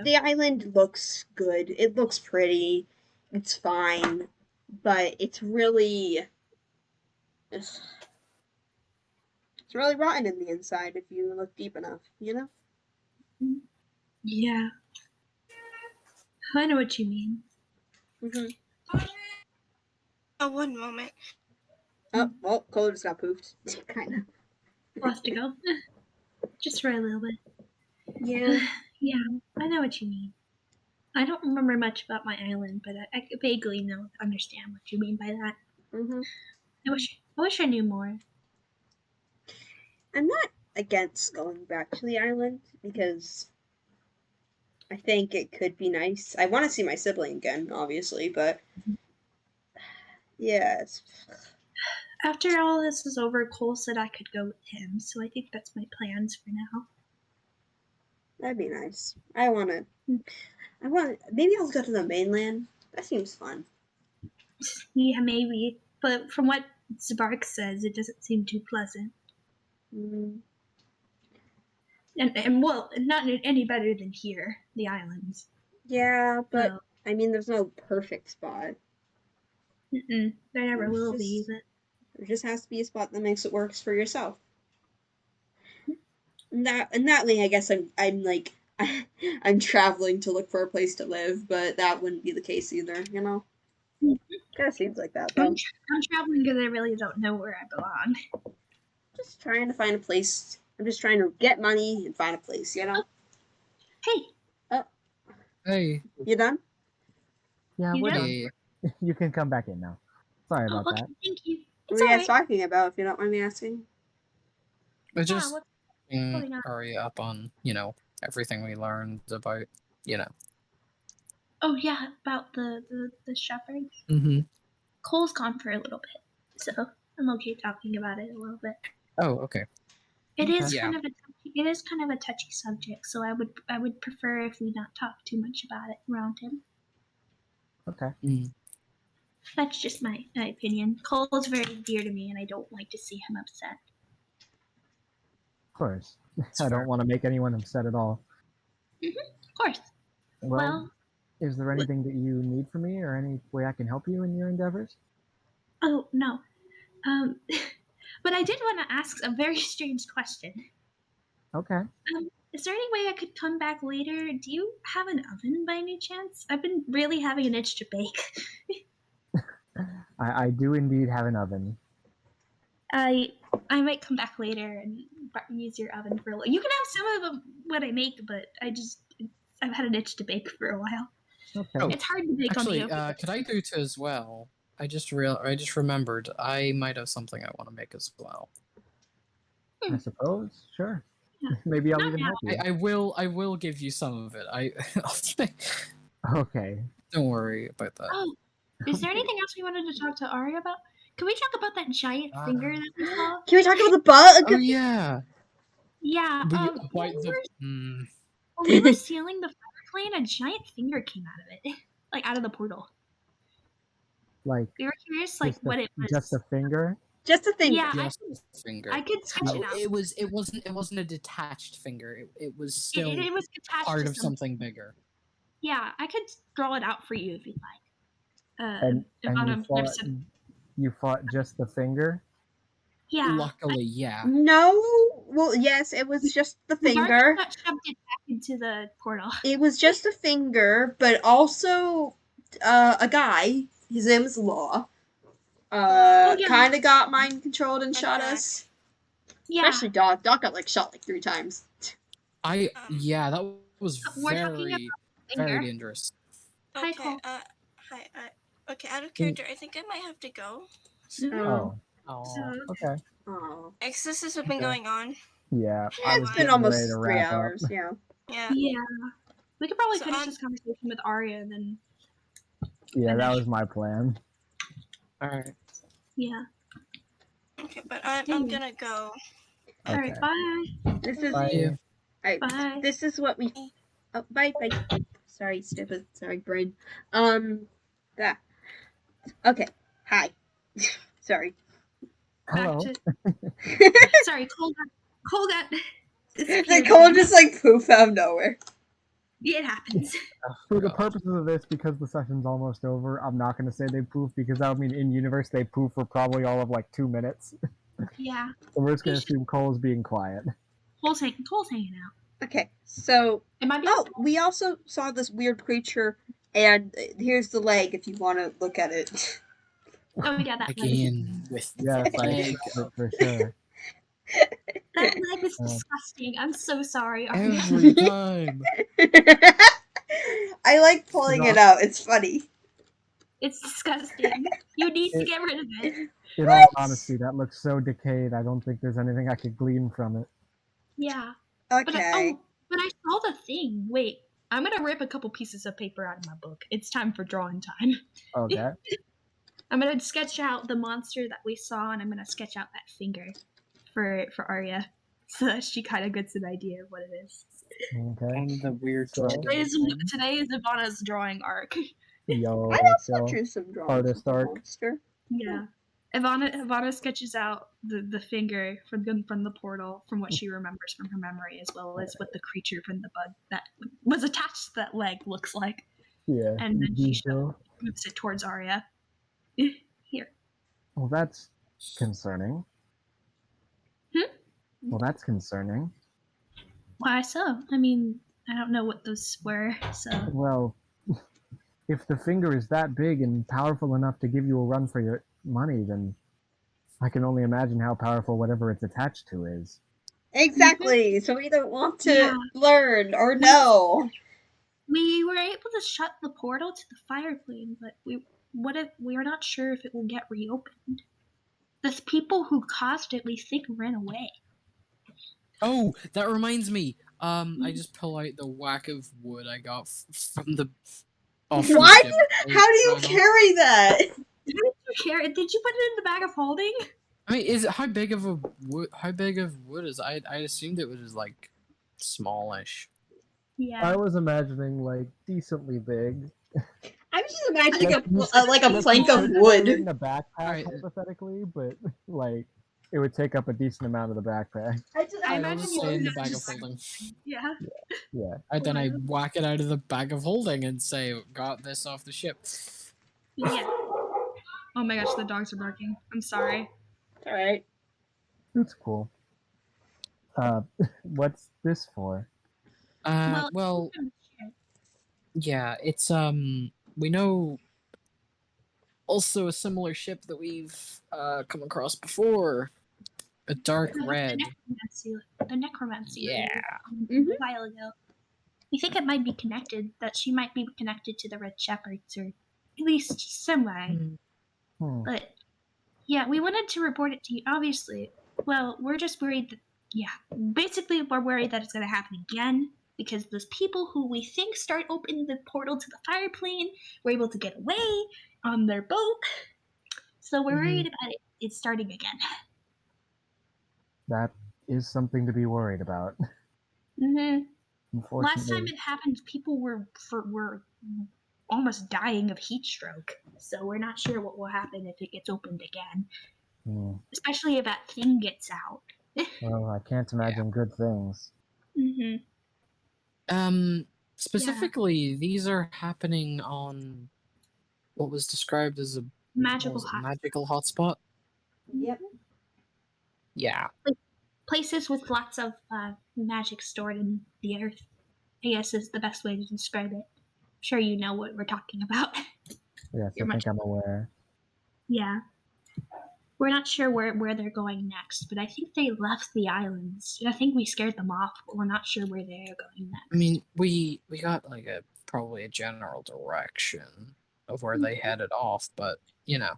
The island looks good. It looks pretty. It's fine, but it's really rotten in the inside if you look deep enough. You know. Yeah. I know what you mean. Oh, one moment. Oh, well, Cole just got poofed. kind of. We'll have to go. Just for a little bit. Yeah. Yeah, I know what you mean. I don't remember much about my island, but I vaguely understand what you mean by that. I wish I knew more. I'm not against going back to the island because I think it could be nice. I want to see my sibling again, obviously, but yes. After all this is over, Cole said I could go with him, so I think that's my plans for now. That'd be nice. Maybe I'll go to the mainland. That seems fun. Yeah, maybe. But from what Zibark says, it doesn't seem too pleasant. Mm, And well, not any better than here, the islands. yeah, but So, I mean, there's no perfect spot. there never It's will be. just- But There just has to be a spot that makes it works for yourself. And that way, I guess I'm like I'm traveling to look for a place to live, but that wouldn't be the case either. You know. Kind of seems like that though. I'm traveling because I really don't know where I belong. Just trying to find a place. I'm just trying to get money and find a place. You know. Hey, Hey, You done? Yeah, You we're done? done. hey. You can come back in now. Sorry about okay, that. thank you. What It's are you all guys right. talking about? If you don't mind me asking. We're Yeah, just what's going on? Ari up on, everything we learned about, Oh yeah, about the shepherd. Mm-hmm. Cole's gone for a little bit, so I'm okay talking about it a little bit. Oh, okay. It is Yeah. kind of a touchy subject, so I would prefer if we not talk too much about it around him. Okay. That's just my opinion. Cole's very dear to me, and I don't like to see him upset. Of course. It's I fair. don't want to make anyone upset at all. Of course. Well, is there anything that you need from me or any way I can help you in your endeavors? Oh no. But I did want to ask a very strange question. Okay. Is there any way I could come back later? Do you have an oven by any chance? I've been really having an itch to bake. I do indeed have an oven. I might come back later and use your oven for a little. You can have some of what I make, but I've had an itch to bake for a while. Okay. Oh, It's hard to bake Actually, on the oven. could I do it as well? I just remembered I might have something I want to make as well. I suppose. Sure. Yeah. Maybe I'll Not even now. help you. I will give you some of it. Okay. Don't worry about that. Oh, is there anything else we wanted to talk to Ari about? Can we talk about that giant finger that we saw? Can we talk about the bug? Oh yeah. Yeah. Hmm. When we were sealing the fire plane, a giant finger came out of it, like out of the portal. Like We were curious, like just what it was. just a finger. Just a thing. Yeah, Just a finger. I could sketch it out. It wasn't a detached finger. It was still It was attached part to of something bigger. Yeah, I could draw it out for you if you'd like. And on you a fought website. you fought just the finger? Yeah. Luckily, yeah. No. Well, yes, it was just the finger. Mark shoved it back into the portal. It was just a finger, but also a guy. His name is Law. yeah. Kind of got mind controlled and shot us. Yeah. Especially Doc. Doc got shot 3 times. That was We're talking very about very finger. dangerous. Hi, Okay, Cole. hi, okay, out of character, I think I might have to go. So, Oh. Oh. Okay. Oh. this has been going on. Yeah. I It's was been getting almost ready to 3 wrap up. hours. Yeah. Yeah. Yeah. We could probably So finish this conversation with Arya and then. Yeah, that finish. was my plan. All right. Yeah. Okay, but I'm gonna go. All right. Bye. This is Bye. Bye. This is what we. Oh, bye. Sorry, stupid. Sorry, brain. That. Okay. Hi. Sorry. Hello. Sorry, Cole got The disappeared cold again. just poof out of nowhere. It happens. For the God. purposes of this, because the session's almost over, I'm not going to say they poof because that would mean in universe they poof for probably all of 2 minutes. Yeah. So we're just going to assume Cole's being quiet. Cole's hanging out. Okay, so It might be. oh, we also saw this weird creature, and here's the leg if you want to look at it. Oh yeah, that leg. Again with Yes, the I leg. smelled it for sure. That leg is disgusting. I'm so sorry. Arya. Every time. I like pulling it out. It's funny. It's disgusting. You need to get rid of it. In all honesty, that looks so decayed, I don't think there's anything I could glean from it. Yeah. Okay. But I saw the thing. Wait, I'm gonna rip a couple pieces of paper out of my book. It's time for drawing time. Okay. I'm gonna sketch out the monster that we saw, and I'm gonna sketch out that finger for Arya, so that she kind of gets an idea of what it is. Okay. And the weird So- dragon. Today is Ivana's drawing arc. Yo, I also so drew some drawings artist of the arc. monster. Yeah. Ivana sketches out the finger from the portal from what she remembers from her memory, as well as what the creature from the bug that was attached to that leg looks like. Yeah. And then she so. moves it towards Arya. Here. Well, that's concerning. Well, that's concerning. Why so? I mean, I don't know what those were, so. Well, if the finger is that big and powerful enough to give you a run for your money, then I can only imagine how powerful whatever it's attached to is. Exactly. So we either want to Yeah. learn or know. We were able to shut the portal to the fire plane, but we're not sure if it will get reopened. The people who caused it, we think, ran away. Oh, that reminds me. I just pull out the whack of wood I got from the. Off the What? ship. How do you carry that? Did you put it in the bag of holding? I mean, is it how big of wood is? I assumed it was just like smallish. Yeah. I was imagining like decently big. I was just imagining Like, a plank of Put it wood. in a backpack Right. hypothetically, but like it would take up a decent amount of the backpack. I I'll imagine just you stay in the would bag of just- holding. Yeah. Yeah. And then I whack it out of the bag of holding and say, "Got this off the ship." Yeah. Oh my gosh, the dogs are barking. I'm sorry. Alright. That's cool. What's this for? Well, yeah, it's we know also a similar ship that we've come across before, a dark red. The necromancy. Yeah. Mhm. A while ago. We think it might be connected. That she might be connected to the Red Shepherds, or at least some way. Hmm. But yeah, we wanted to report it to you. Obviously, well, we're just worried that basically we're worried that it's going to happen again because those people who we think start opening the portal to the fire plane were able to get away on their boat. So we're worried about it starting again. That is something to be worried about. Mm-hmm. Unfortunately. Last time it happened, people were almost dying of heat stroke. So we're not sure what will happen if it gets opened again. Hmm. Especially if that thing gets out. Well, I can't imagine good things. Mm-hmm. Specifically, these are happening on what was described as a Magical magical hotspot. Yep. Yeah. Places with lots of magic stored in the earth, I guess is the best way to describe it. I'm sure you know what we're talking about. Yes, You're I think I'm aware. Yeah. We're not sure where they're going next, but I think they left the islands. I think we scared them off, but we're not sure where they're going next. I mean, we got like probably a general direction of where they headed off, but you know,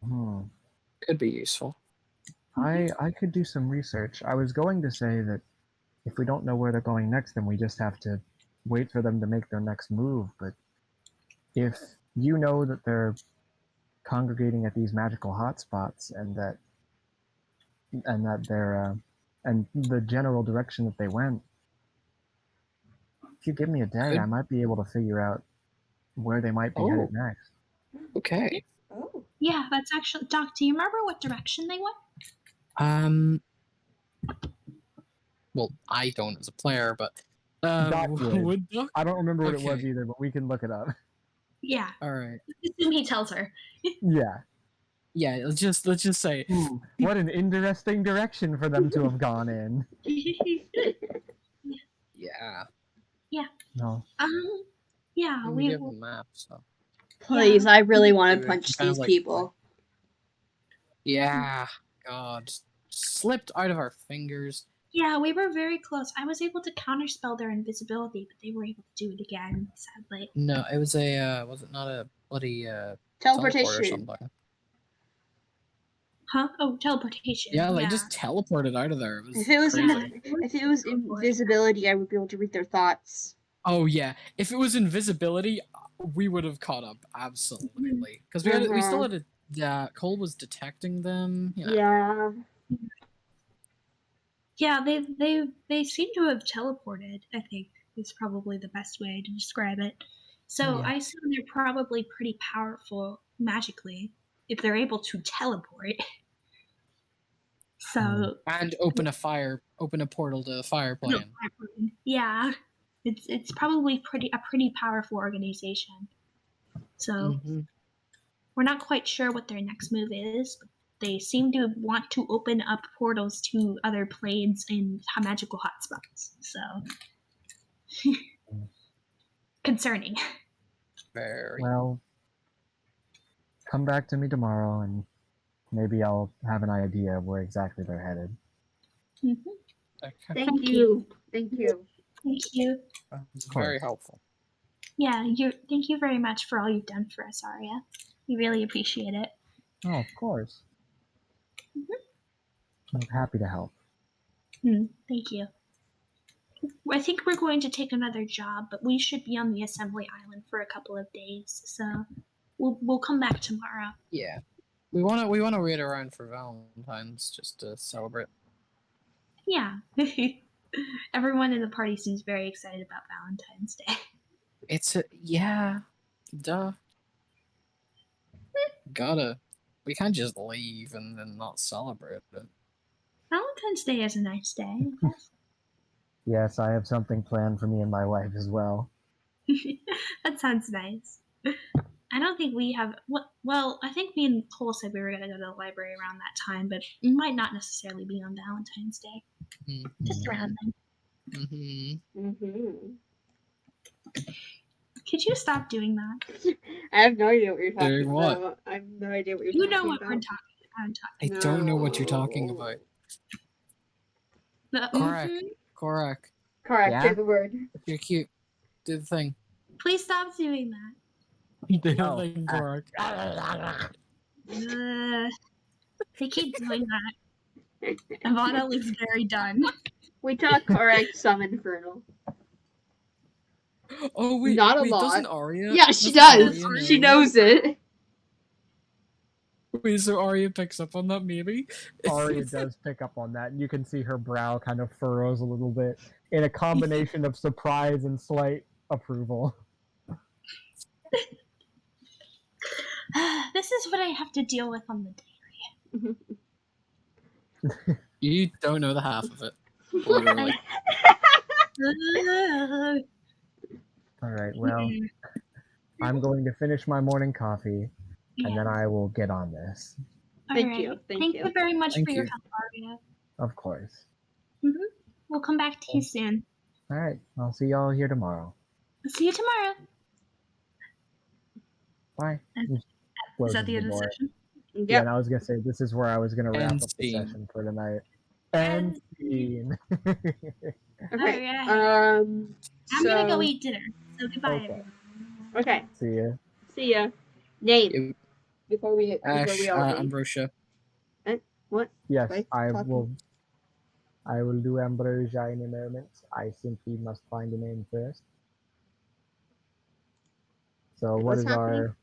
Hmm. could be useful. I could do some research. I was going to say that if we don't know where they're going next, then we just have to wait for them to make their next move. But if you know that they're congregating at these magical hotspots and that they're and the general direction that they went, if you give me a day, I might be able to figure out where they might be headed next. Okay. Oh. Yeah, that's actually Doc. Do you remember what direction they went? Well, I don't as a player, but Doc would. would Doc? I don't remember what it was Okay. either, but we can look it up. Yeah. All right. Assume he tells her. Yeah. Yeah. Let's just say. Ooh, what an interesting direction for them to have gone in. Yeah. No. Yeah, We have a map, so. Please, I really want Maybe to we punch can kind of, these like, people. Yeah. God, slipped out of our fingers. Yeah, we were very close. I was able to counterspell their invisibility, but they were able to do it again, sadly. No, it was a. Was it not a bloody teleport or Teleportation. something? Huh? Oh, teleportation. Yeah, they just teleported out of there. It was If it was crazy. if it was invisibility, I would be able to read their thoughts. Oh yeah, if it was invisibility, we would have caught up absolutely because we still had a. Cole was detecting them. You know. Yeah. Yeah, they seem to have teleported, I think is probably the best way to describe it. So Yeah. I assume they're probably pretty powerful magically if they're able to teleport. So And open a portal to the fire no, plane. yeah, it's probably a pretty powerful organization. So Mhm. we're not quite sure what their next move is, but they seem to want to open up portals to other planes and magical hotspots. So concerning. Very. Well, come back to me tomorrow, and maybe I'll have an idea of where exactly they're headed. Mhm. Okay. Thank you. Thank you. Thank you. It's very helpful. Yeah, thank you very much for all you've done for us, Arya. We really appreciate it. Oh, of course. I'm happy to help. Thank you. I think we're going to take another job, but we should be on the assembly island for a couple of days, so we'll come back tomorrow. Yeah. We wanna wait around for Valentine's just to celebrate. Yeah. Everyone in the party seems very excited about Valentine's Day. It's duh. We can't just leave and then not celebrate it. Valentine's Day is a nice day, I guess. Yes, I have something planned for me and my wife as well. That sounds nice. I don't think we have. Well, I think me and Cole said we were going to go to the library around that time, but it might not necessarily be on Valentine's Day. Just around then. Could you stop doing that? I have no idea what you're talking Doing what? about. I have no idea what you're You talking know what about. we're talking about. I'm I talking. don't know what you're talking about. About. Correct. Correct. Correct. Yeah? Say the word. You're cute. Do the thing. Please stop doing that. Do the Oh, thing, Correct. They keep doing that. Ivana looks very done. We talk correct some infernal. Oh wait, Not a wait, lot. doesn't Arya? Yeah, she doesn't does. Arya She know? knows it. Wait, so Arya picks up on that maybe? Arya does pick up on that, and you can see her brow kind of furrows a little bit in a combination of surprise and slight approval. This is what I have to deal with on the day. You don't know the half of it. Literally. All right, well, I'm going to finish my morning coffee, and then I will get on this. Thank you. Thank you very much Thank for your you. help, Arya. Of course. We'll come back to you soon. All right, I'll see y'all here tomorrow. I'll see you tomorrow. Bye. Is that the end of the session? Yep. Yeah, and I was gonna say this is where I was gonna wrap End up the scene. session for tonight. And scene. Okay. Alright. I'm gonna go eat dinner. So goodbye, Okay. everyone. Okay. See ya. See ya. Name. Before we Ash, all leave. Ambrosia. What? Yes, Right, I talking. will. I will do Ambrosia in a moment. I simply must find a name first. So What's happening?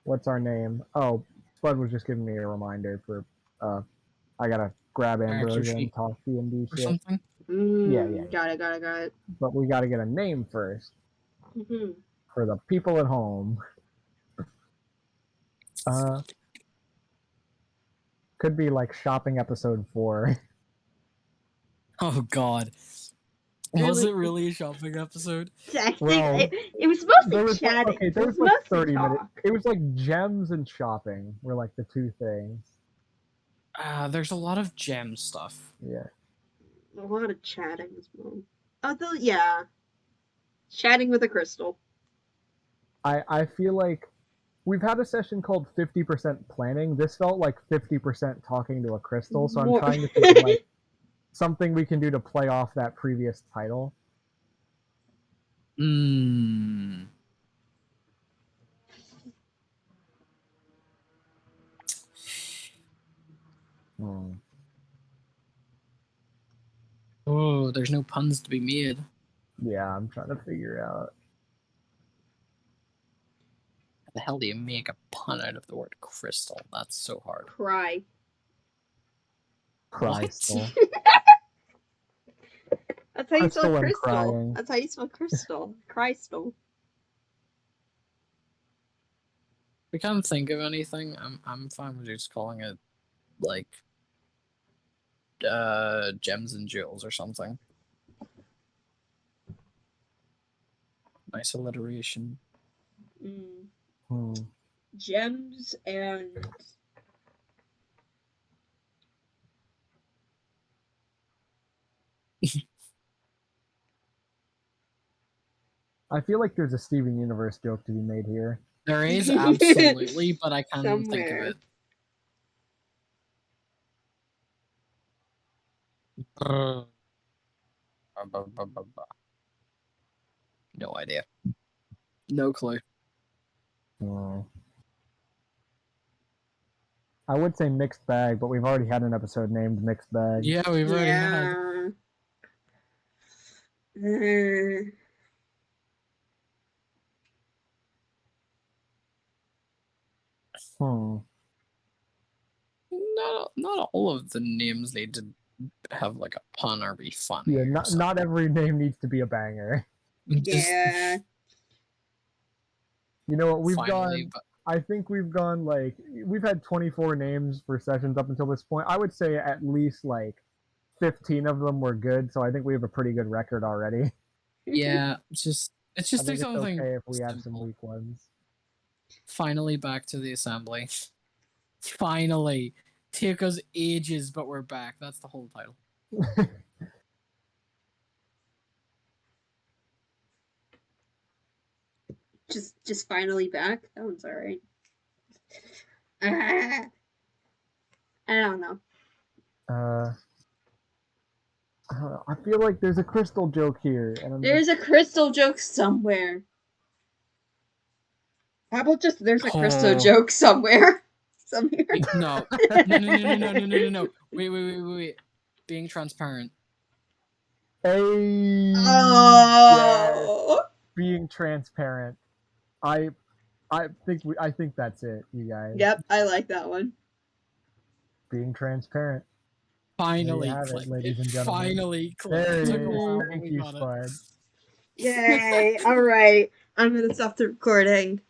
what's our name? Oh, Spud was just giving me a reminder for I gotta grab Ambrosia sheet. and talk D&D Or shit. something? Yeah. Got it. But we gotta get a name first for the people at home. Could be like shopping episode 4. Oh god. Was it really a shopping episode? Well, it was mostly there was chatting. okay, there was like 30 minutes. It was like gems and shopping were like the two things. There's a lot of gem stuff. Yeah. A lot of chatting as well. Although, yeah. Chatting with a crystal. I feel like we've had a session called 50% planning. This felt like 50% talking to a crystal, so I'm trying to think of like something we can do to play off that previous title. Oh, there's no puns to be made. Yeah, I'm trying to figure out. How the hell do you make a pun out of the word crystal? That's so hard. Cry. Crystal. That's how you spell Crystal and crystal. crying. That's how you spell crystal. Crystal. We can't think of anything. I'm fine with just calling it like gems and jewels or something. Nice alliteration. Gems and I feel like there's a Steven Universe joke to be made here. There is absolutely, but I can't think of Somewhere. it. No idea. No clue. Oh. I would say mixed bag, but we've already had an episode named Mixed Bag. Yeah, we've already had. Not all of the names need to have like a pun or be funny. Yeah, or not every name needs to be a banger. Yeah. You know what, Finally, I think we've had 24 names for sessions up until this point. I would say at least like 15 of them were good, so I think we have a pretty good record already. Yeah, it's just I think there's it's something okay if we have some simple. weak ones. Finally back to the assembly. Finally. Took us ages, but we're back. That's the whole title. Just finally back. That one's alright. I don't know. I feel like there's a crystal joke here, and There's a crystal joke somewhere. How about just there's a crystal joke somewhere? Somewhere. No. No. Wait. Being transparent. Hey, Oh. yeah. Being transparent. I think that's it, you guys. Yep, I like that one. Being transparent. Finally There you have clicked. it, ladies and gentlemen. Finally clicked. There it Took is. a while, but Thank we you, got it. Spud. Yay! All right, I'm gonna stop the recording.